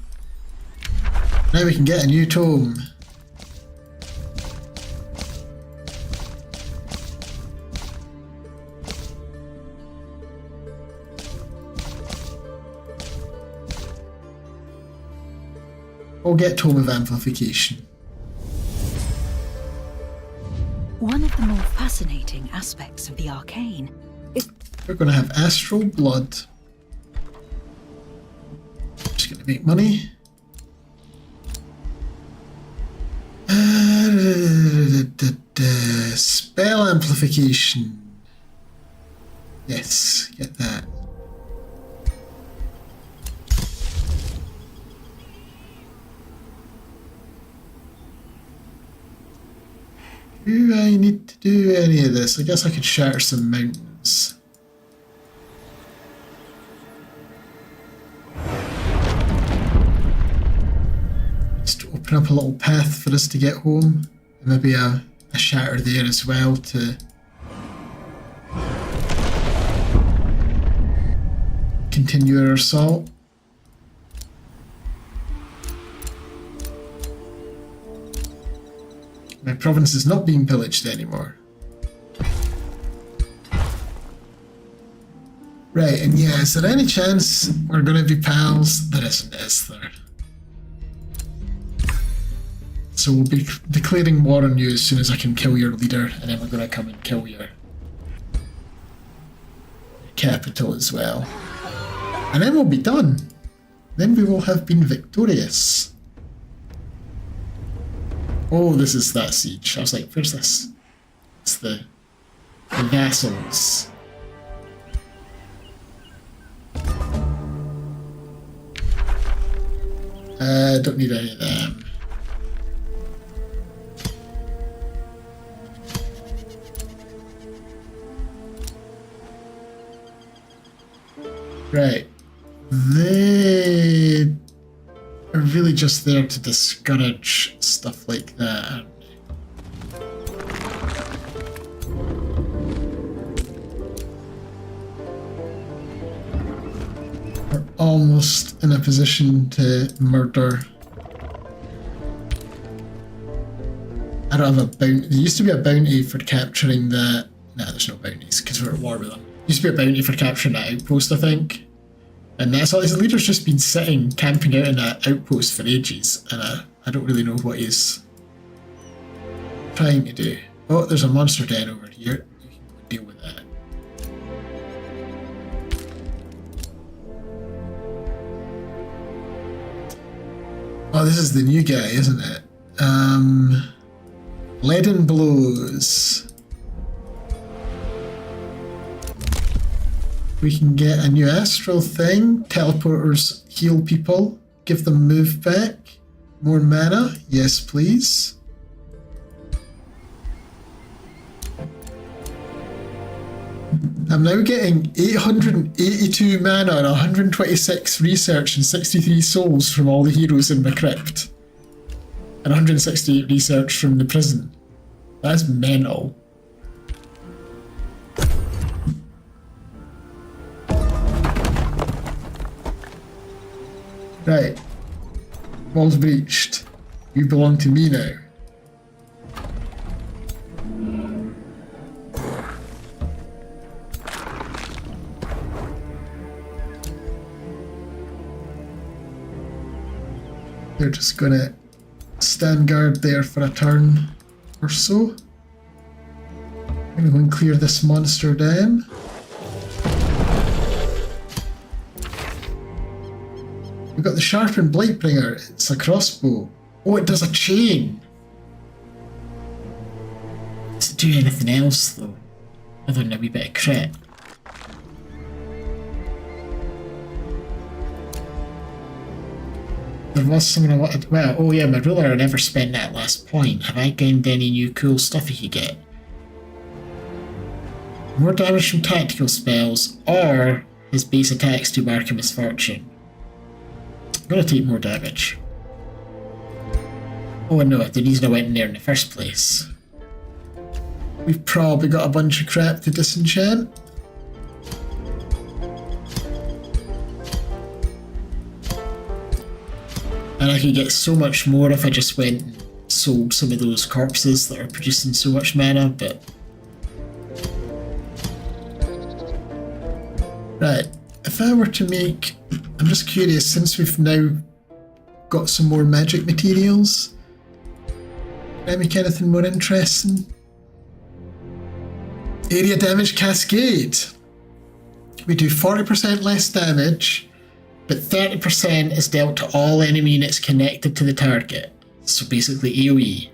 Now we can get a new tome. We'll get Tome of Amplification. One of the more fascinating aspects of the arcane We're going to have Astral Blood. Just going to make money. Spell amplification. Yes, get that. Do I need to do any of this? I guess I could shatter some mountains. Just to open up a little path for us to get home. And maybe a shatter there as well to continue our assault. My province is not being pillaged anymore. Right, and yeah, is there any chance we're going to be pals? There isn't, is there? So we'll be declaring war on you as soon as I can kill your leader, and then we're going to come and kill your capital as well. And then we'll be done. Then we will have been victorious. Oh, this is that siege. I was like, where's this? It's the vassals. Don't need any of them. Right. They are really just there to discourage stuff like that, aren't they? We're almost in a position to murder. I don't have a bounty. There used to be a bounty for capturing that. Nah, there's no bounties because we're at war with them. There used to be a bounty for capturing that outpost, I think. And that's all. His leader's just been sitting, camping out in that outpost for ages, and I don't really know what he's trying to do. Oh, there's a monster den over here. You can go deal with that. Oh, this is the new guy, isn't it? Leaden Blows. We can get a new astral thing. Teleporters heal people. Give them move back. More mana. Yes, please. I'm now getting 882 mana and 126 research and 63 souls from all the heroes in my crypt. And 168 research from the prison. That's mental. Right. Walls breached. You belong to me now. They're just gonna stand guard there for a turn or so. I'm gonna go and clear this monster den. We've got the Sharpened Blightbringer. It's a crossbow. Oh, it does a chain. Does it do anything else though? Other than a wee bit of crit? There was something I wanted. Well, oh yeah, my ruler, I never spent that last point. Have I gained any new cool stuff he could get? More damage from tactical spells, or his base attacks to mark a misfortune. I'm gonna take more damage. Oh no, the reason I went in there in the first place. We've probably got a bunch of crap to disenchant. And I could get so much more if I just went and sold some of those corpses that are producing so much mana, but... Right, if I were to make... I'm just curious, since we've now got some more magic materials, can I make anything more interesting? Area damage cascade! We do 40% less damage, but 30% is dealt to all enemy units connected to the target. So basically AoE.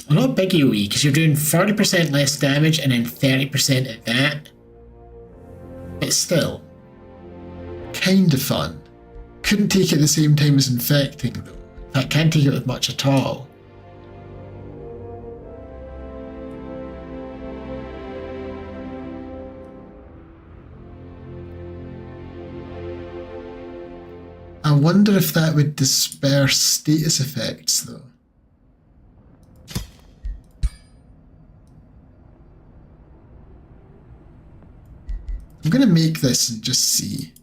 Well, not big AoE, because you're doing 40% less damage and then 30% of that. But still, kind of fun. Couldn't take it at the same time as infecting though. In fact, can't take it with much at all. I wonder if that would disperse status effects though. I'm going to make this and just see.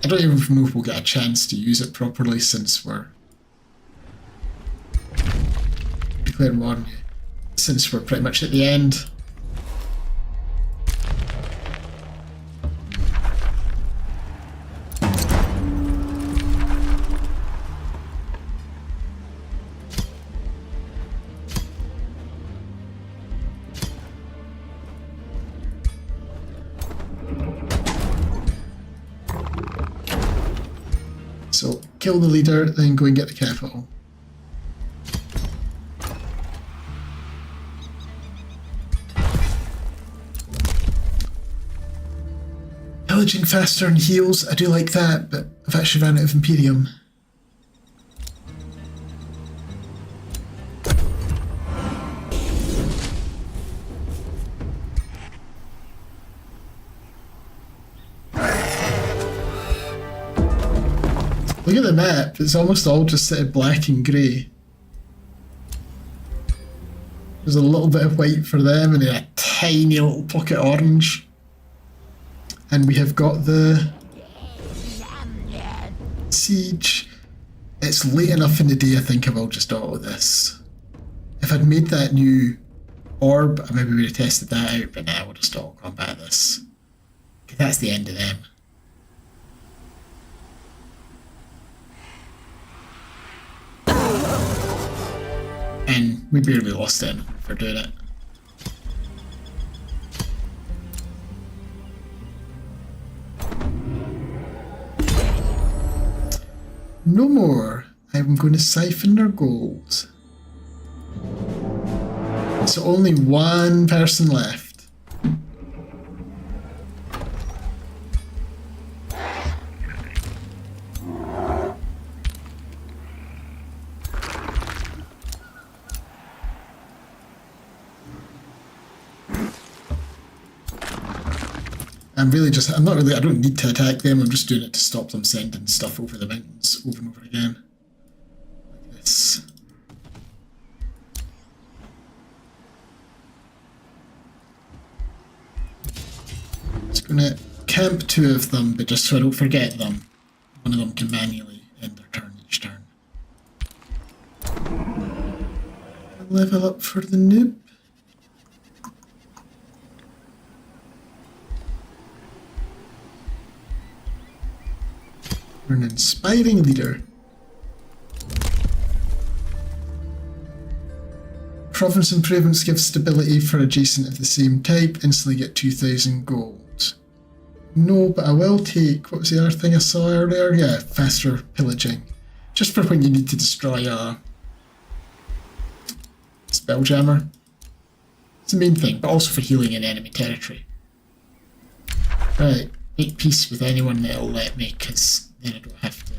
I don't even know if we'll get a chance to use it properly since we're declaring war on you. Since we're pretty much at the end. So, kill the leader, then go and get the capital. Pillaging faster and heals, I do like that, but I've actually ran out of Imperium. Look at the map, it's almost all just sort of black and grey. There's a little bit of white for them and then a tiny little pocket orange. And we have got the siege. It's late enough in the day, I think I will just auto this. If I'd made that new orb, I maybe would have tested that out, but now we'll just auto combat this. Because that's the end of them. And we barely lost it for doing it. No more. I'm going to siphon their gold. So only one person left. I don't need to attack them, I'm just doing it to stop them sending stuff over the mountains over and over again. Like this. Just gonna camp two of them, but just so I don't forget them. One of them can manually end their turn each turn. Level up for the noob. We're an inspiring leader. Province improvements give stability for adjacent of the same type. Instantly get 2,000 gold. No, but I will take, what was the other thing I saw earlier? Yeah, faster pillaging. Just for when you need to destroy a spelljammer. It's the main thing, but also for healing in enemy territory. Right, make peace with anyone that'll let me, because then I don't have to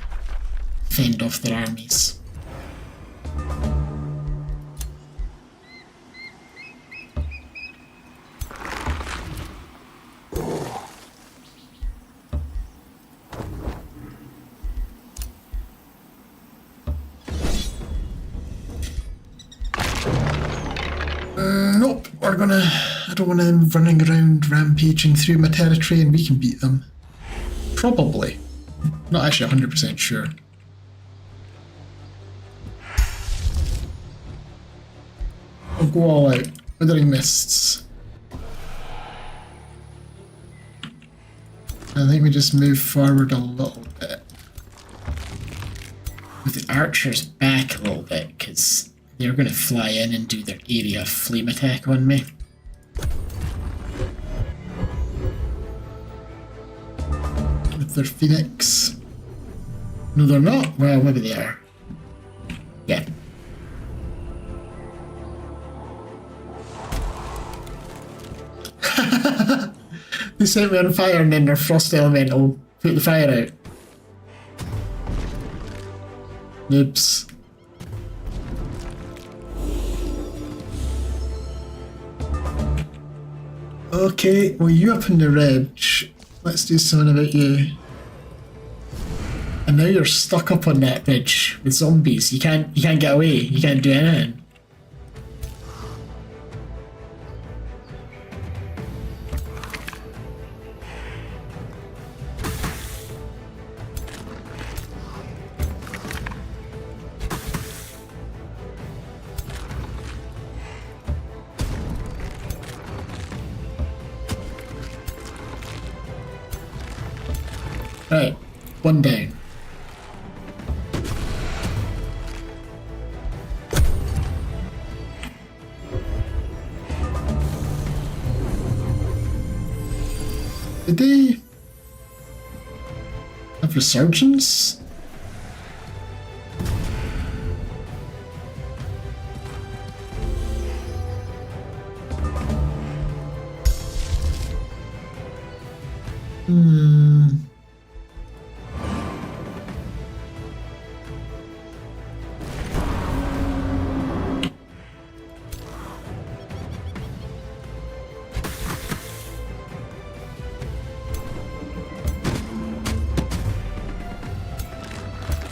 fend off their armies. Nope, I don't want them running around rampaging through my territory, and we can beat them. Probably. Not actually 100% sure. I'll go all out. Withering Mists. I think we just move forward a little bit. With the archers back a little bit, because they're going to fly in and do their area flame attack on me. they're Phoenix. No, they're not. Well, maybe they are. Yeah. They set me on fire and then their frost elemental put the fire out. Noobs. Okay, well you up in the ridge. Let's do something about you. And now you're stuck up on that ridge with zombies. You can't get away. You can't do anything. Right, one down. Did they have resurgence?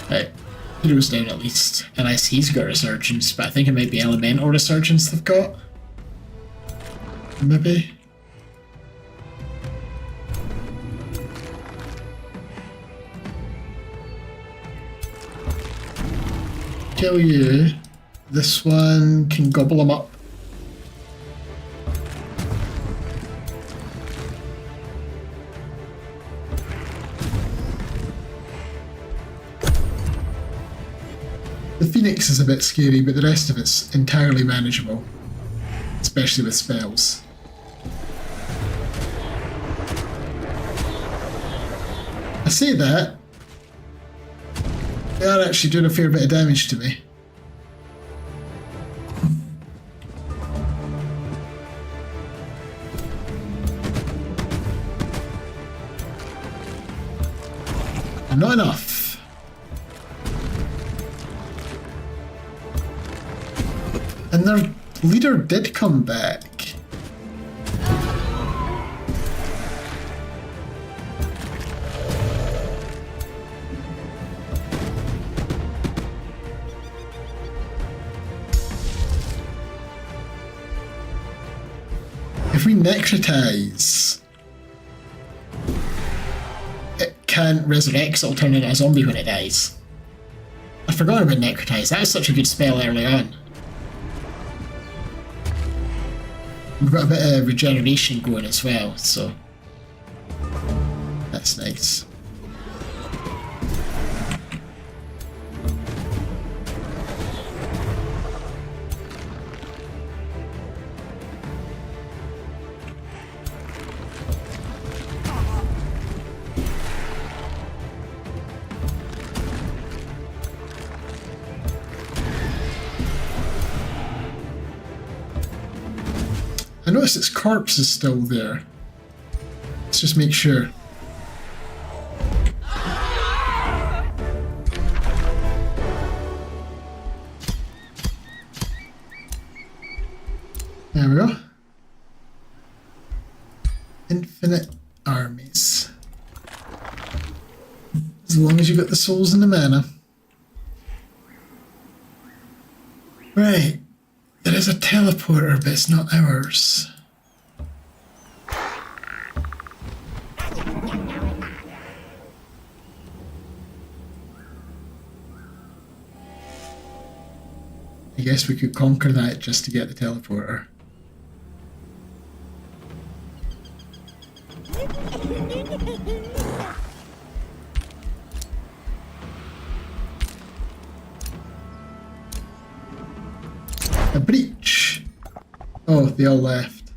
Right, Hero's down at least, unless he's got resurgence, but I think it might be elemental resurgence they've got. Maybe. Kill you. This one can gobble them up. The Phoenix is a bit scary, but the rest of it's entirely manageable, especially with spells. I say that, they are actually doing a fair bit of damage to me. And not enough. And their leader did come back. If we necrotize, it can't resurrect, so it'll turn into a zombie when it dies. I forgot about necrotize, that was such a good spell early on. We've got a bit of regeneration going as well, so that's nice. I noticed its corpse is still there. Let's just make sure. There we go. Infinite armies. As long as you got the souls and the mana. Right. There is a teleporter, but it's not ours. I guess we could conquer that just to get the teleporter. A breach. Oh, they all left.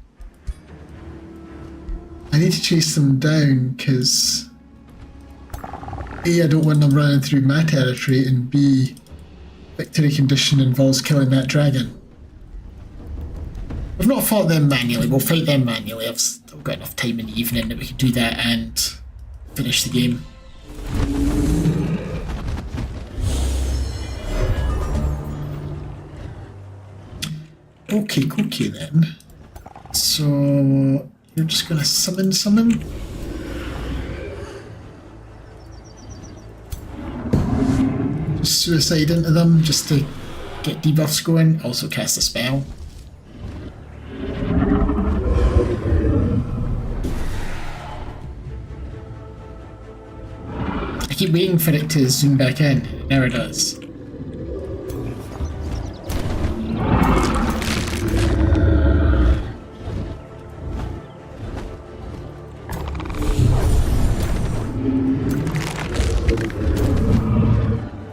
I need to chase them down because A, I don't want them running through my territory, and B, victory condition involves killing that dragon. We've not fought them manually, we'll fight them manually. I've still got enough time in the evening that we could do that and finish the game. Okay then. So you're just gonna summon? Just suicide into them just to get debuffs going. Also cast a spell. I keep waiting for it to zoom back in. It never does.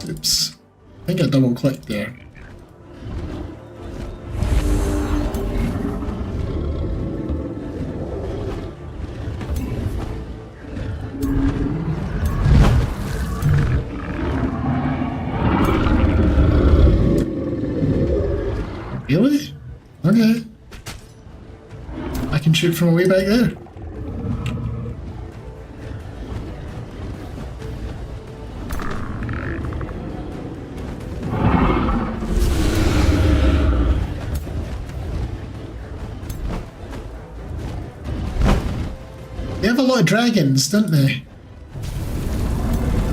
Oops. I think I double clicked there. Really? Okay. I can shoot from way back there. They have a lot of dragons, don't they?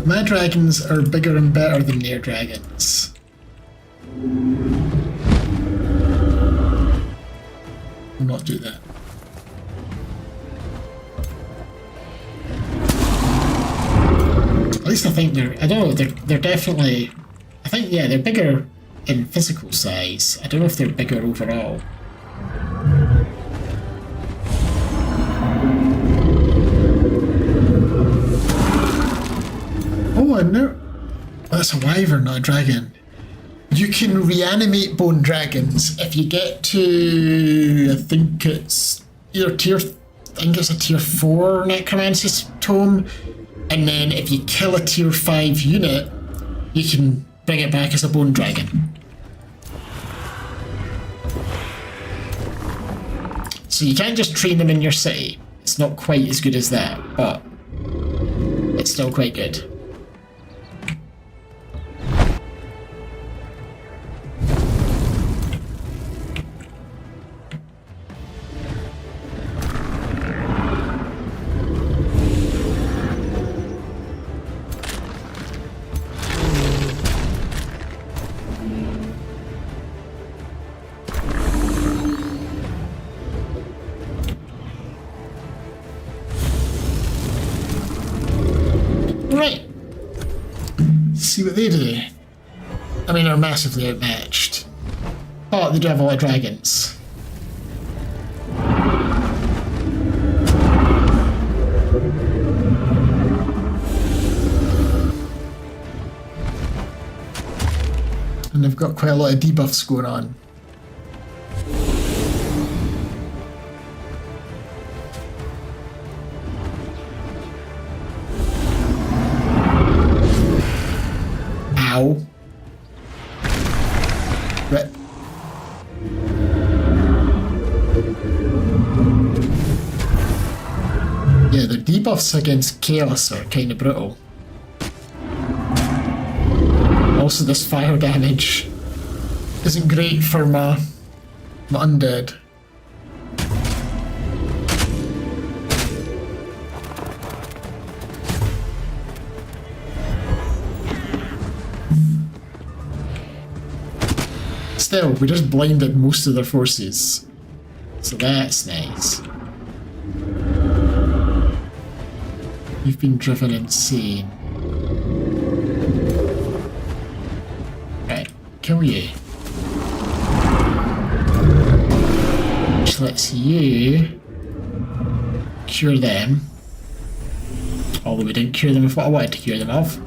My dragons are bigger and better than their dragons. I'll not do that. At least I think they're... I don't know, they're definitely... I think, yeah, they're bigger in physical size. I don't know if they're bigger overall. Oh, no. That's a wyvern, not a dragon. You can reanimate bone dragons if you get to, I think it's either tier, I think it's a tier 4 necromancy tome, and then if you kill a tier 5 unit, you can bring it back as a bone dragon. So you can't just train them in your city. It's not quite as good as that, but it's still quite good. Right. See what they do. I mean, they're massively outmatched. But they do have a lot of dragons. And they've got quite a lot of debuffs going on. Ow. Right. Yeah, the debuffs against Chaos are kind of brutal. Also, this fire damage isn't great for my undead. Still, we just blinded most of their forces, so that's nice. You've been driven insane. Right, kill you. Which lets you cure them. Although we didn't cure them of what I wanted to cure them of.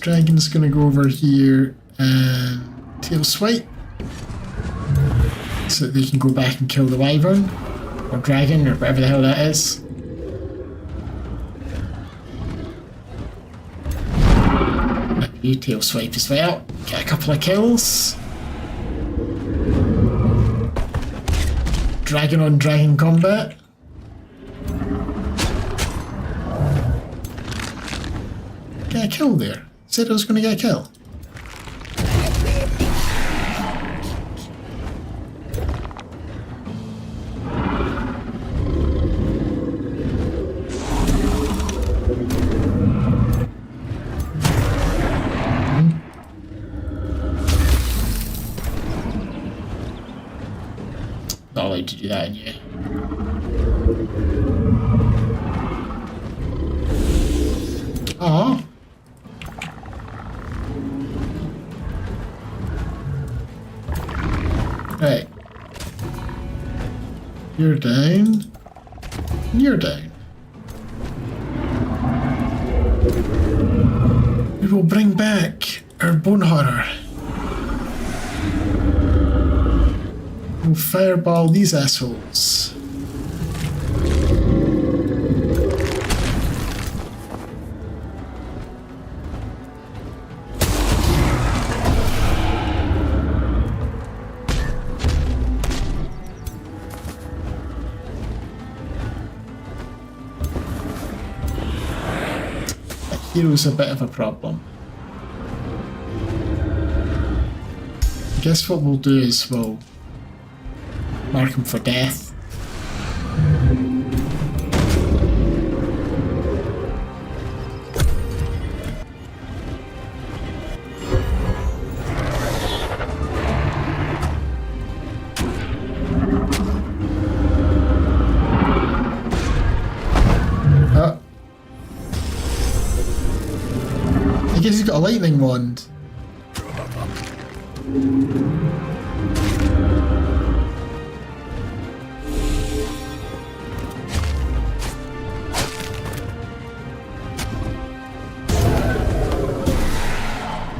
dragon's gonna go over here and tail swipe so that they can go back and kill the wyvern or dragon or whatever the hell that is. You tail swipe as well. Get a couple of kills. Dragon on dragon combat. Get a kill there. Said I was going to get a kill. Not allowed to do that in you. Aww. Right. You're down. You're down. We will bring back our bone horror. We'll fireball these assholes. Hero's a bit of a problem. I guess what we'll do is we'll mark him for death. I guess he's got a lightning wand.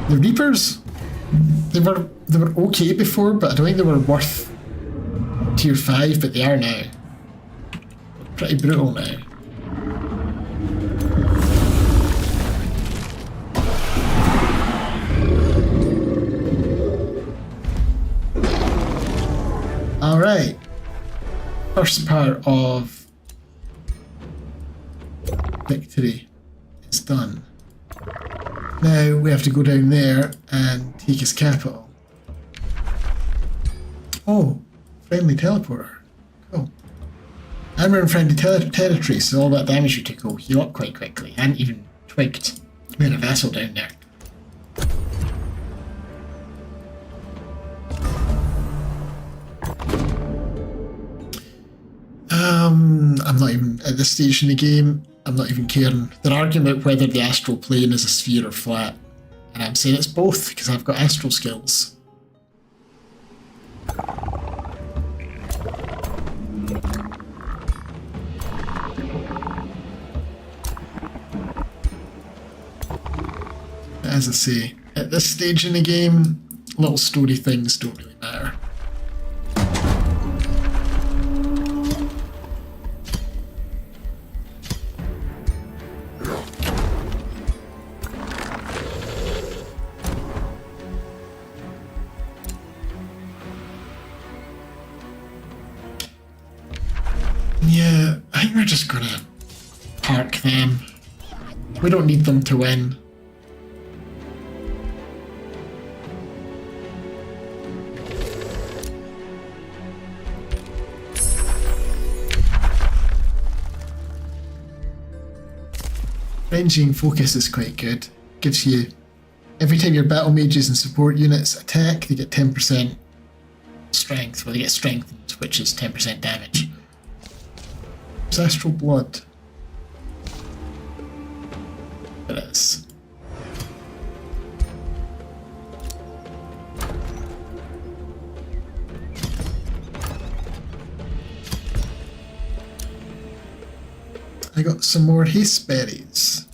The Reapers, they were okay before, but I don't think they were worth tier 5, but they are now. Pretty brutal now. Alright. First part of victory is done. Now we have to go down there and take his capital. Oh, friendly teleporter. Cool. And we're in friendly territory, so all that damage you took will heal up quite quickly. I hadn't even twigged. We had a vessel down there. I'm not even at this stage in the game. I'm not even caring. They're arguing about whether the astral plane is a sphere or flat, and I'm saying it's both because I've got astral skills. As I say, at this stage in the game, little story things don't really matter. Yeah, I think we're just gonna park them. We don't need them to win. Ranging focus is quite good. Gives you, every time your battle mages and support units attack, they get 10% strength. Well, they get strengthened, which is 10% damage. It's astral blood. It is. I got some more haste berries.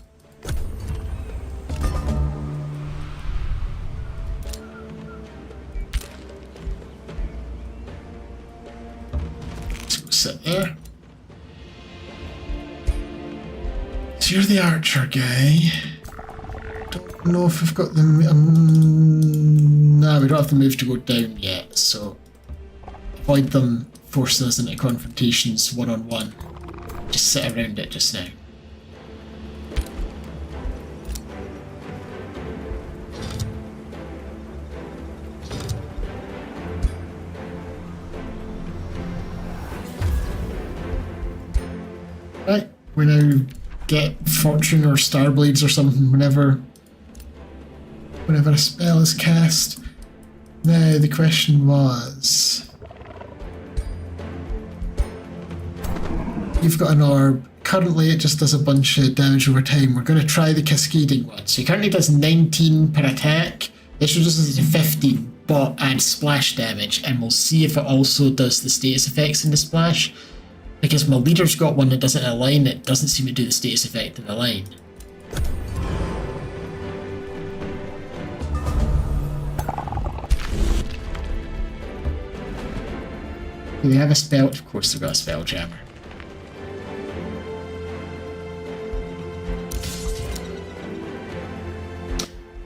sit there. So you're the archer guy. Don't know if we've got the... nah, we don't have the move to go down yet, so avoid them forcing us into confrontations one-on-one. Just sit around it just now. Right, we now get Fortune or Starblades or something whenever a spell is cast. Now the question was... You've got an orb. Currently it just does a bunch of damage over time. We're going to try the cascading one. So it currently does 19 per attack. This one does 15, but adds splash damage. And we'll see if it also does the status effects in the splash. Because my leader's got one that doesn't align, it doesn't seem to do the status effect in the line. Do they have a spell? Of course they've got a spell jammer.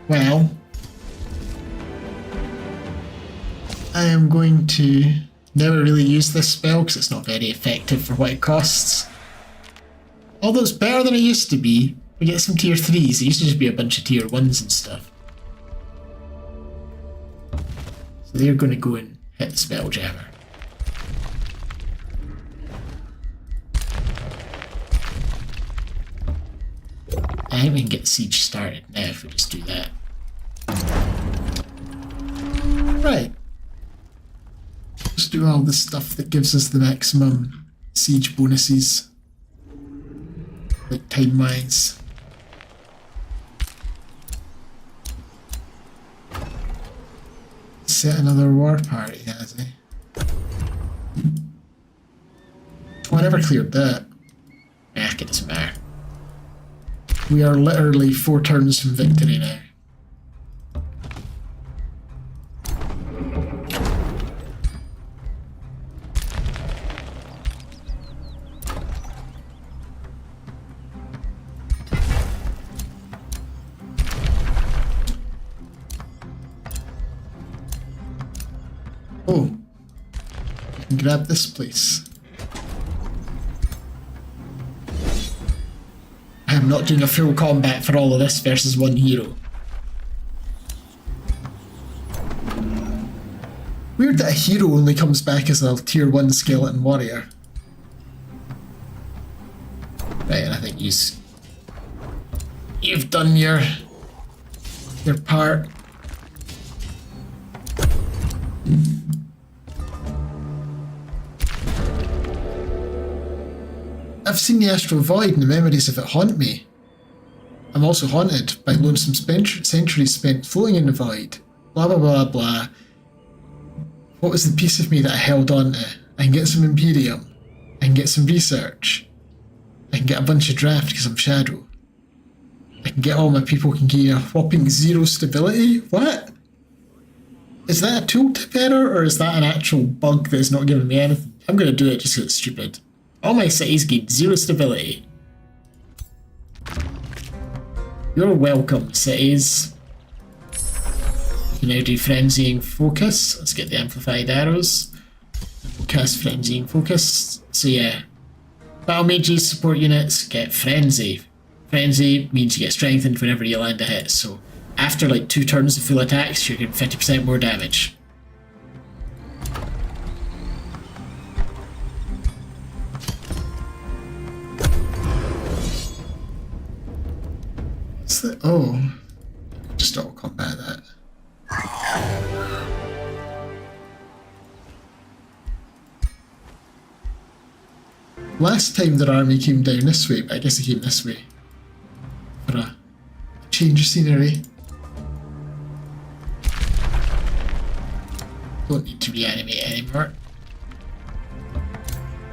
Well, I am going to never really use this spell because it's not very effective for what it costs. Although it's better than it used to be. We get some tier 3s. It used to just be a bunch of tier 1s and stuff. So they're going to go and hit the spell jammer. I think we can get the siege started now if we just do that. Right. Just do all the stuff that gives us the maximum siege bonuses. Like time wise. Set another war party, has he? Oh, I never cleared that. It doesn't matter. We are literally 4 turns from victory now. Oh, I can grab this place. I am not doing a full combat for all of this versus one hero. Weird that a hero only comes back as a tier 1 skeleton warrior. Right, and I think you've done your part. I've seen the astral void and the memories of it haunt me. I'm also haunted by lonesome centuries spent floating in the void. Blah blah blah blah. What was the piece of me that I held on to? I can get some Imperium. I can get some research. I can get a bunch of draft because I'm Shadow. I can get all my people can gain a whopping 0 stability? What? Is that a tooltip error or is that an actual bug that's not giving me anything? I'm going to do it just because it's stupid. All my cities gain 0 stability. You're welcome, cities. You can now do Frenzying Focus. Let's get the Amplified Arrows. We'll cast Frenzying Focus. So yeah. Battle Mages, support units, get Frenzy. Frenzy means you get strengthened whenever you land a hit, so after like 2 turns of full attacks, you're getting 50% more damage. Oh, just auto combat that. Last time their army came down this way, but I guess it came this way for a change of scenery. Don't need to reanimate anymore.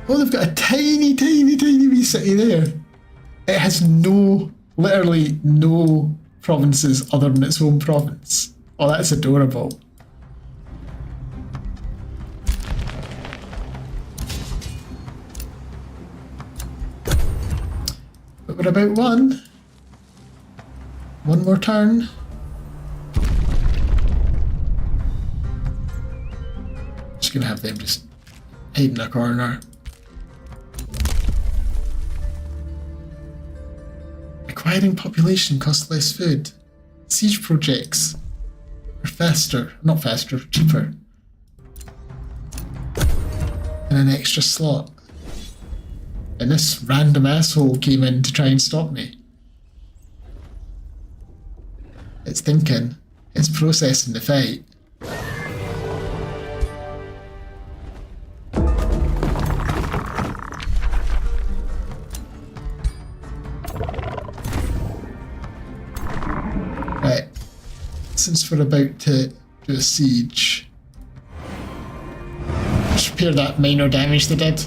Oh, they've got a tiny, tiny, tiny wee city there. It has literally no provinces other than its home province. Oh, that's adorable. What about one? One more turn. Just gonna have them just hide in a corner. Acquiring population costs less food. Siege projects are faster, not faster, cheaper. And an extra slot. And this random asshole came in to try and stop me. It's thinking. It's processing the fight. Right. Since we're about to do a siege, just repair that minor damage they did.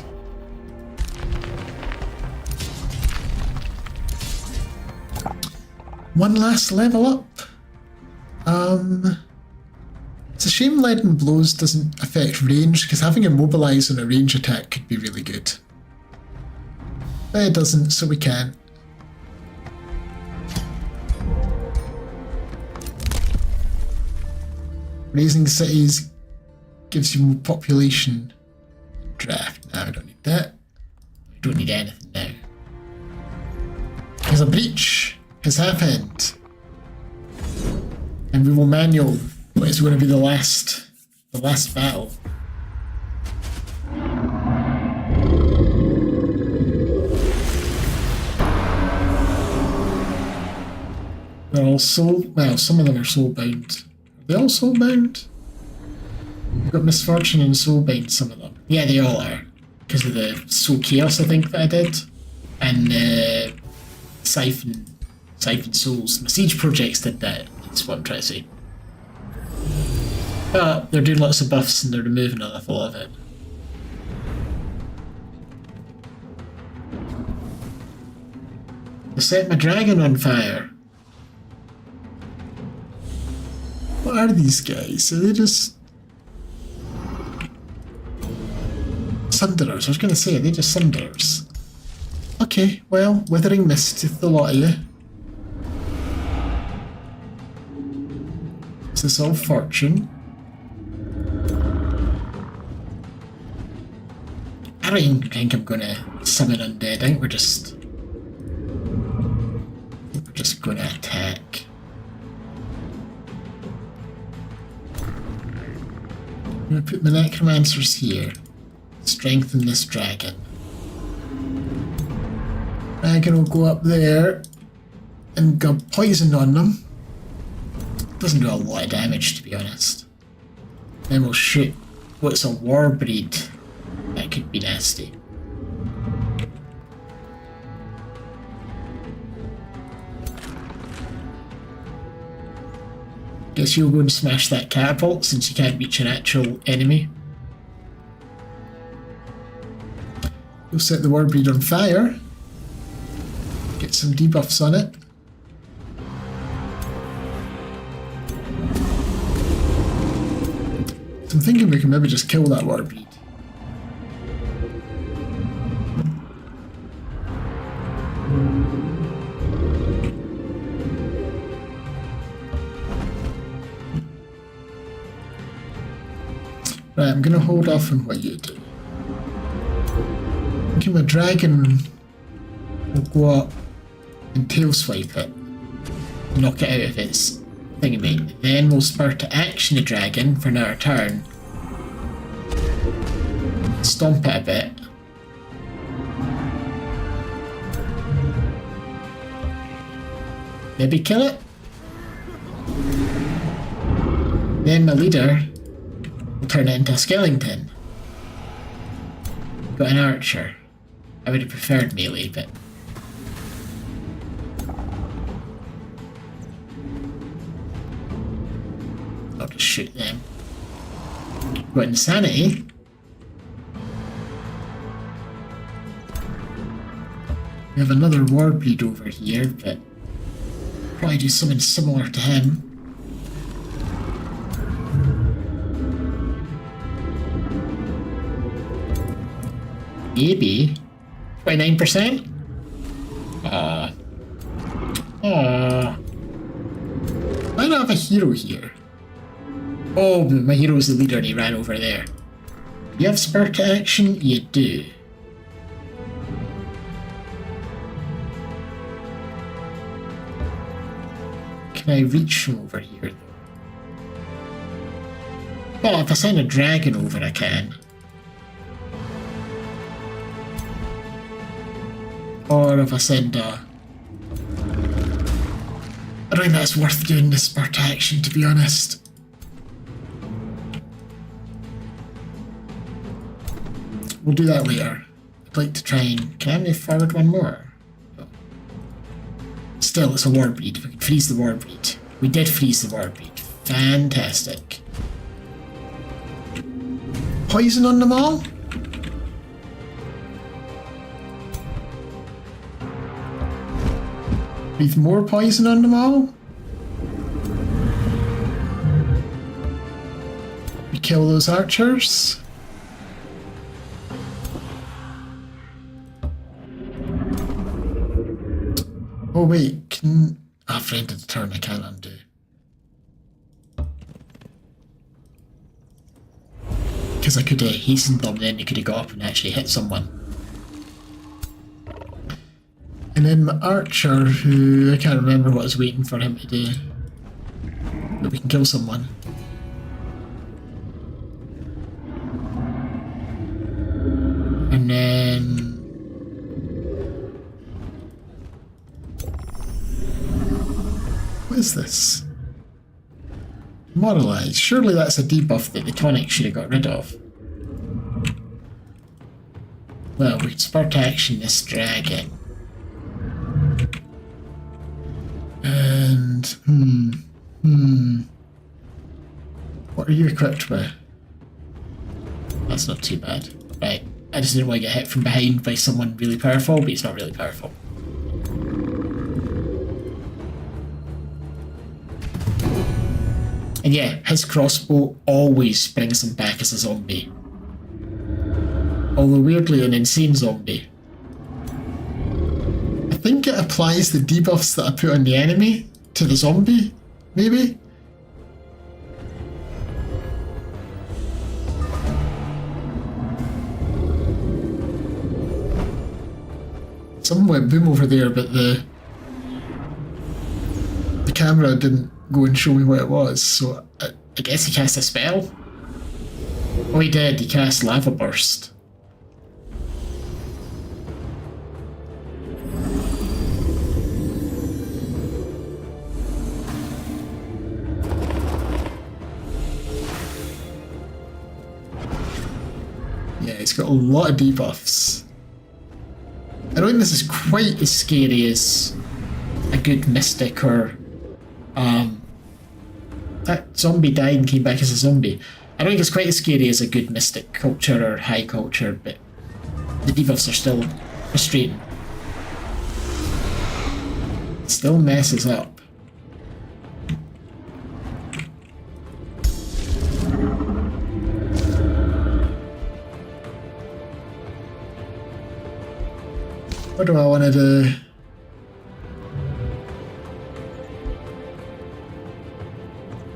One last level up. It's a shame leaden blows doesn't affect range, because having immobilize on a range attack could be really good. But it doesn't, so we can't. Raising cities gives you more population draft. No, I don't need that. I don't need anything now. There's a breach has happened. And we will manual what is going to be the last battle. They're all soul, well, some of them are soulbound. Are they all soulbound? I've got misfortune and soulbound, some of them. Yeah, they all are. Because of the soul chaos, I think, that I did. And siphon souls. My siege projects did that. That's what I'm trying to say. But they're doing lots of buffs and they're removing an awful lot of it. I set my dragon on fire. What are these guys? Are they just Sunderers? I was going to say, are they just Sunderers? Okay, well, Withering Mist to the lot of you. Is this all fortune? I don't even think I'm going to summon undead. I think we're just going to attack. I'm going to put my necromancers here. Strengthen this dragon. Dragon will go up there and go poison on them. Doesn't do a lot of damage, to be honest. Then we'll shoot what's a war breed. That could be nasty. Guess you'll go and smash that catapult since you can't reach an actual enemy. You'll set the war breed on fire. Get some debuffs on it. So I'm thinking we can maybe just kill that war breed. Right, I'm gonna hold off on what you do. Okay, my dragon will go up and tail swipe it. Knock it out of its thingamate. Then we'll spur to action the dragon for another turn. Stomp it a bit. Maybe kill it? Then my leader will turn it into a skeleton. Got an archer. I would have preferred melee, but I'll just shoot them. Got insanity. We have another war breed over here, but probably do something similar to him. Maybe 29%? Aww. I don't have a hero here. Oh, but my hero's the leader and he ran over there. You have spur to action? You do. Can I reach from over here though? Well, if I send a dragon over, I can. Or if I send a... I don't think that's worth doing this spur to action, to be honest. We'll do that later. I'd like to try and... Can I move forward one more? No. Still, it's a warbreed. We can freeze the warbreed. We did freeze the warbreed. Fantastic. Poison on them all? With more poison on them all? We kill those archers? Oh wait, can... Ah, friend of the turn I can't undo. Because I could have hastened them, then they could have got up and actually hit someone. And then my archer, who I can't remember what I was waiting for him to do. But we can kill someone. And then... What is this? Moralize. Surely that's a debuff that the tonic should have got rid of. Well, we can spur to action this dragon. And... What are you equipped with? That's not too bad. Right. I just didn't want to get hit from behind by someone really powerful, but he's not really powerful. And yeah, his crossbow always brings him back as a zombie. Although weirdly an insane zombie. I think it applies the debuffs that I put on the enemy to the zombie, maybe? Someone went boom over there, but the camera didn't go and show me what it was, so I guess he cast a spell? Oh, he did. He cast Lava Burst. Yeah, he's got a lot of debuffs. I don't think this is quite as scary as a good mystic or that zombie died and came back as a zombie. I don't think it's quite as scary as a good mystic culture or high culture, but the debuffs are still frustrating. It still messes up. What do I want to do?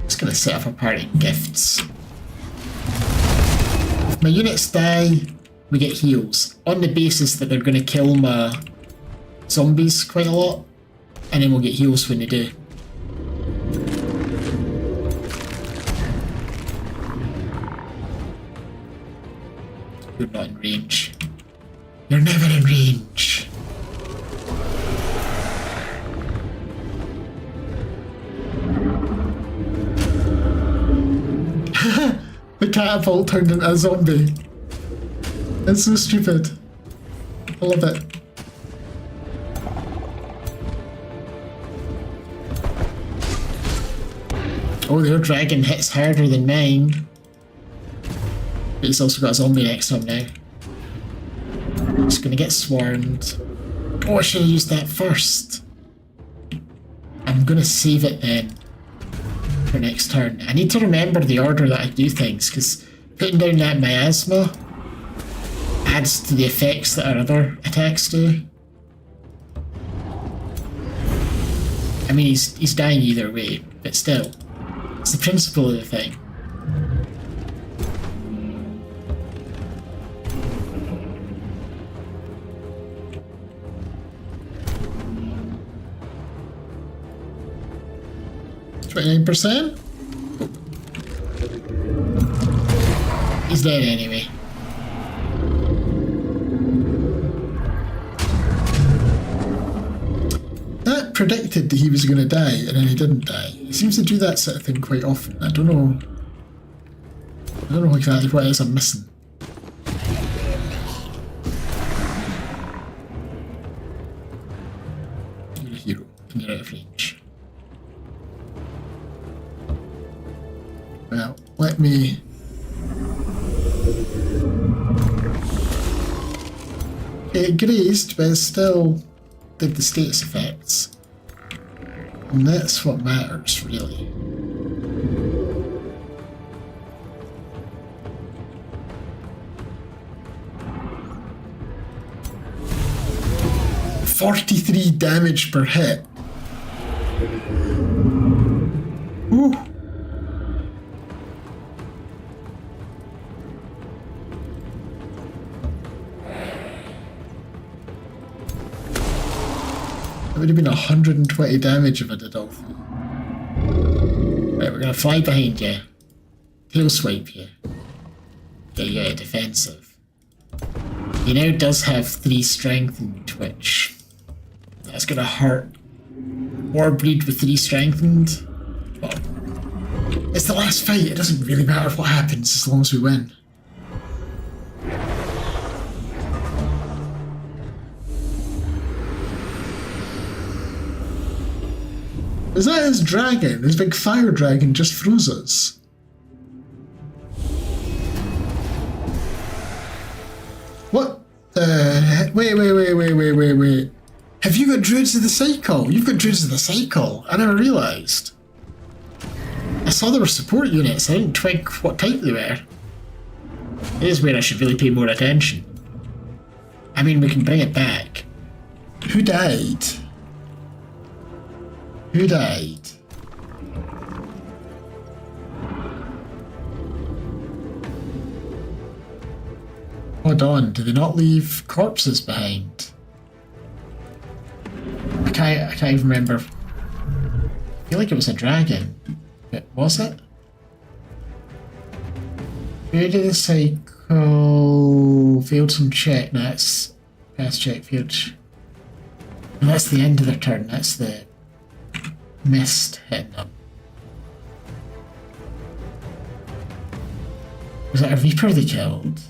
Just gonna set up a party gifts. If my units die, we get heals. On the basis that they're gonna kill my zombies quite a lot. And then we'll get heals when they do. You're not in range. You're never in range. The catapult turned into a zombie. It's so stupid. I love it. Oh, their dragon hits harder than mine. But he's also got a zombie next to him now. Just gonna get swarmed. Oh, I should have used that first. I'm gonna save it then for next turn. I need to remember the order that I do things, because putting down that miasma adds to the effects that our other attacks do. I mean, he's dying either way, but still, it's the principle of the thing. %. He's dead anyway. That predicted that he was going to die, and then he didn't die. He seems to do that sort of thing quite often. I don't know exactly what it is I'm missing. You're a hero, and you're out of range. Well, let me... It grazed, but it still did the status effects. And that's what matters, really. $43 damage per hit. Ooh. It would have been 120 damage if I did all three. Right, we're gonna fly behind you. Tail swipe you. Get you out of defensive. He now does have 3 strengthened, which that's gonna hurt. War breed with 3 strengthened. Well, it's the last fight. It doesn't really matter what happens as long as we win. Is that his dragon? His big fire dragon just froze us. What? Wait. Have you got Druids of the Cycle? You've got Druids of the Cycle. I never realised. I saw there were support units. I didn't twig what type they were. It is where I should really pay more attention. I mean, we can bring it back. Who died? Who died? Hold on, do they not leave corpses behind? I can't even remember. I feel like it was a dragon. But was it? Where did the cycle failed some check? No, that's past check failed. No, that's the end of their turn. That's the mist hitting them. Was that a Reaper they killed?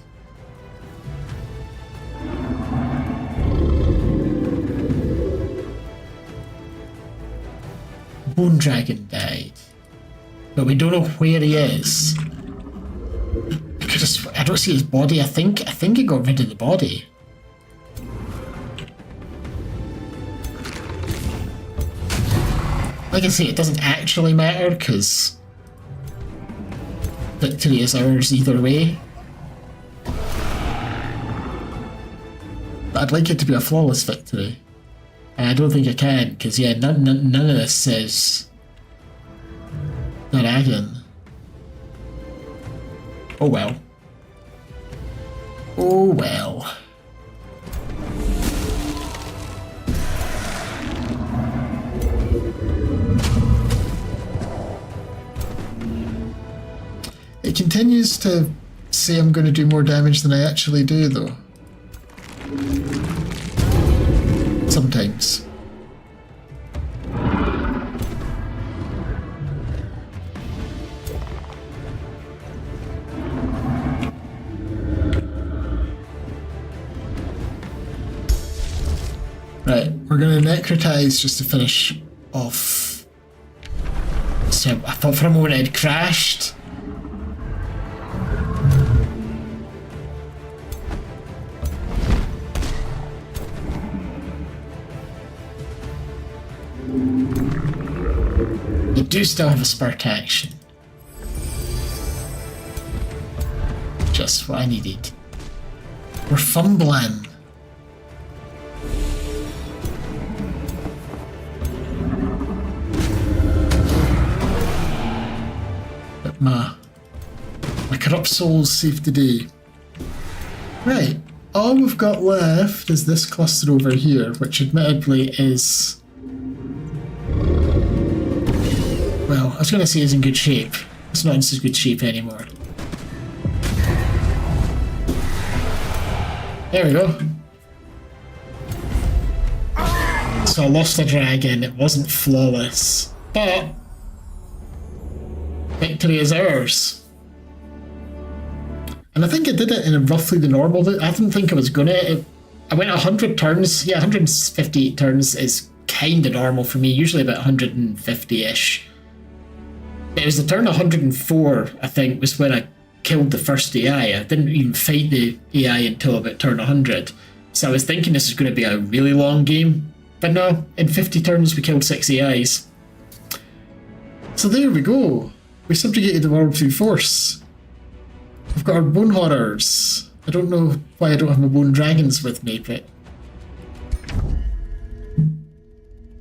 Bone Dragon died. But we don't know where he is. I don't see his body. I think it got rid of the body. Like I say, it doesn't actually matter because victory is ours either way. But I'd like it to be a flawless victory. And I don't think I can, because yeah, none of this says dragon. Oh well. Oh well. It continues to say I'm going to do more damage than I actually do, though. Sometimes. Right, we're going to necrotize just to finish off. So I thought for a moment it had crashed. You do still have a spark action. Just what I needed. We're fumbling. my corrupt souls save the day. Right, all we've got left is this cluster over here, which admittedly is... Well, I was going to say it's in good shape. It's not in such good shape anymore. There we go. So I lost a dragon, it wasn't flawless, but victory is ours. And I think I did it in roughly the normal. I didn't think I was gonna. I went 100 turns. Yeah, 158 turns is kind of normal for me. Usually about 150-ish. It was the turn 104, I think, was when I killed the first AI. I didn't even fight the AI until about turn 100. So I was thinking this was going to be a really long game. But no, in 50 turns we killed 6 AIs. So there we go. We subjugated the world through force. We've got our bone horrors. I don't know why I don't have my bone dragons with me, but...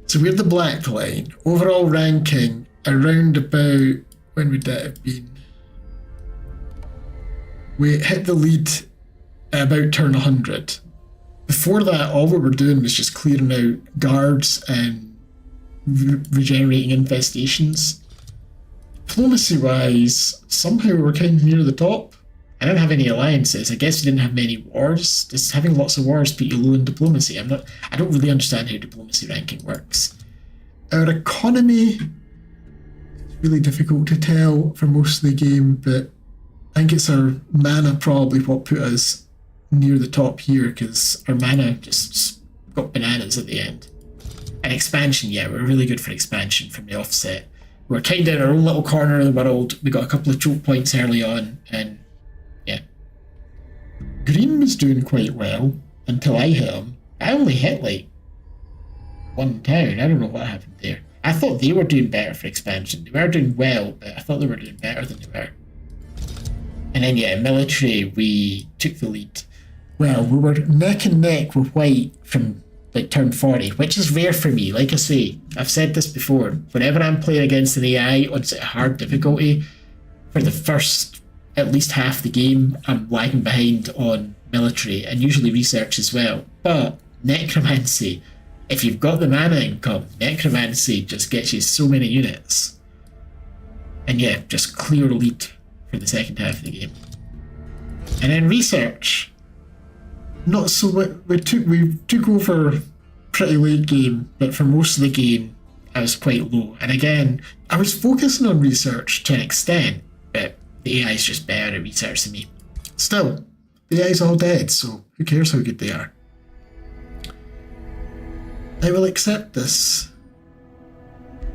So we're the black line. Overall ranking, around about... When would that have been? We hit the lead at about turn 100. Before that, all we were doing was just clearing out guards and regenerating infestations. Diplomacy-wise, somehow we were kind of near the top. I didn't have any alliances. I guess we didn't have many wars. Just having lots of wars put you low in diplomacy. I don't really understand how diplomacy ranking works. Our economy, it's really difficult to tell for most of the game, but I think it's our mana probably what put us near the top here, because our mana just got bananas at the end. And expansion, yeah, we're really good for expansion from the offset. We're kind of in our own little corner of the world. We got a couple of choke points early on, and yeah. Green was doing quite well until I hit him. I only hit like one town. I don't know what happened there. I thought they were doing better for expansion. They were doing well, but I thought they were doing better than they were. And then yeah, military, we took the lead. Well, we were neck and neck with white from like turn 40, which is rare for me. Like I say, I've said this before, whenever I'm playing against an AI on hard difficulty, for the first at least half the game, I'm lagging behind on military and usually research as well. But necromancy, if you've got the mana income, necromancy just gets you so many units. And yeah, just clear lead for the second half of the game. And then research. Not so we took over pretty late game, but for most of the game I was quite low. And again, I was focusing on research to an extent, but the AI is just better at research than me. Still, the AI's all dead, so who cares how good they are? I will accept this.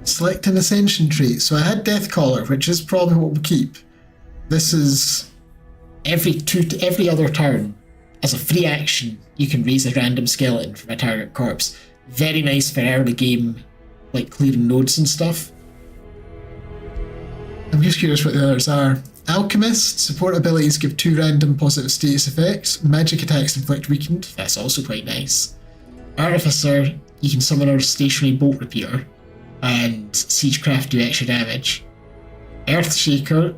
Select an ascension trait. So I had Deathcaller, which is probably what we'll keep. This is every other turn. As a free action, you can raise a random skeleton from a target corpse. Very nice for early game, like clearing nodes and stuff. I'm just curious what the others are. Alchemist, support abilities give 2 random positive status effects. Magic attacks inflict weakened. That's also quite nice. Artificer, you can summon a stationary bolt repeater, and Siegecraft do extra damage. Earthshaker,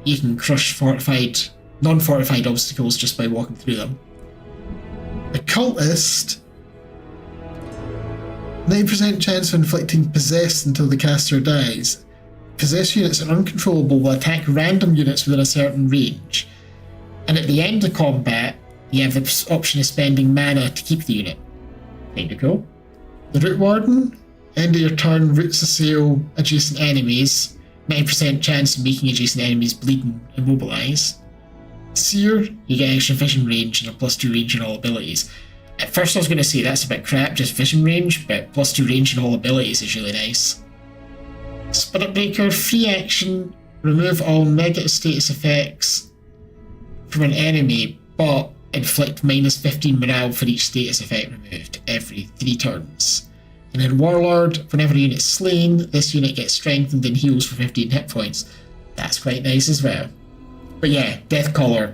you can crush non-fortified obstacles just by walking through them. Occultist, 9% chance of inflicting possessed until the caster dies. Possessed units are uncontrollable, will attack random units within a certain range. And at the end of combat, you have the option of spending mana to keep the unit. Kinda cool. The Root Warden, end of your turn, roots assail adjacent enemies. 9% chance of making adjacent enemies bleed and immobilize. Seer, you get extra vision range and a +2 range in all abilities. At first I was going to say that's a bit crap, just vision range, but +2 range in all abilities is really nice. Spirit Breaker, free action, remove all negative status effects from an enemy, but inflict -15 morale for each status effect removed every 3 turns. And then Warlord, whenever a unit is slain, this unit gets strengthened and heals for 15 hit points. That's quite nice as well. But yeah, Deathcaller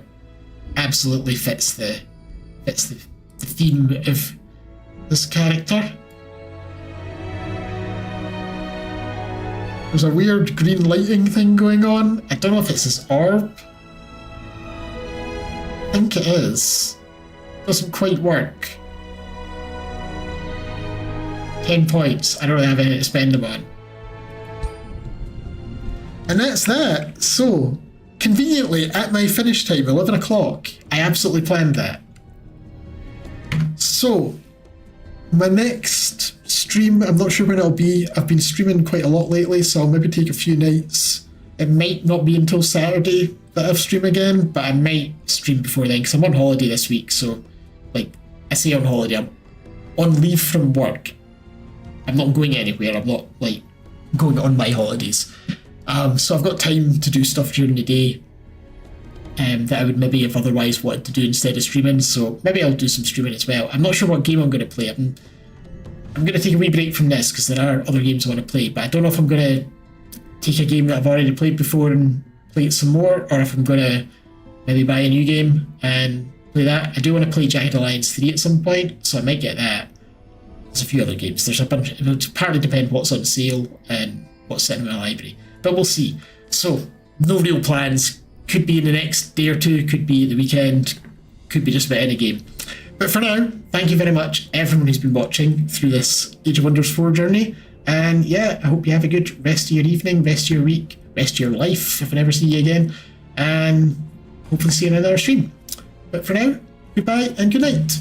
absolutely fits the theme of this character. There's a weird green lighting thing going on. I don't know if it's his orb. I think it is. Doesn't quite work. 10 points. I don't really have any to spend them on. And that's that. So, conveniently, at my finish time, 11 o'clock, I absolutely planned that. So, my next stream, I'm not sure when it'll be. I've been streaming quite a lot lately, so I'll maybe take a few nights. It might not be until Saturday that I'll stream again, but I might stream before then, because I'm on holiday this week, so, like, I say on holiday, I'm on leave from work. I'm not going anywhere, I'm not, like, going on my holidays. So I've got time to do stuff during the day that I would maybe have otherwise wanted to do instead of streaming, so maybe I'll do some streaming as well. I'm not sure what game I'm going to play. I'm going to take a wee break from this because there are other games I want to play, but I don't know if I'm going to take a game that I've already played before and play it some more, or if I'm going to maybe buy a new game and play that. I do want to play Jagged Alliance 3 at some point, so I might get that. There's a few other games. There's a bunch. It'll partly depend what's on sale and what's sitting in my library, but we'll see. So, no real plans. Could be in the next day or two, could be the weekend, could be just about any game. But for now, thank you very much everyone who's been watching through this Age of Wonders 4 journey. And yeah, I hope you have a good rest of your evening, rest of your week, rest of your life if I never see you again. And hopefully see you in another stream. But for now, goodbye and good night.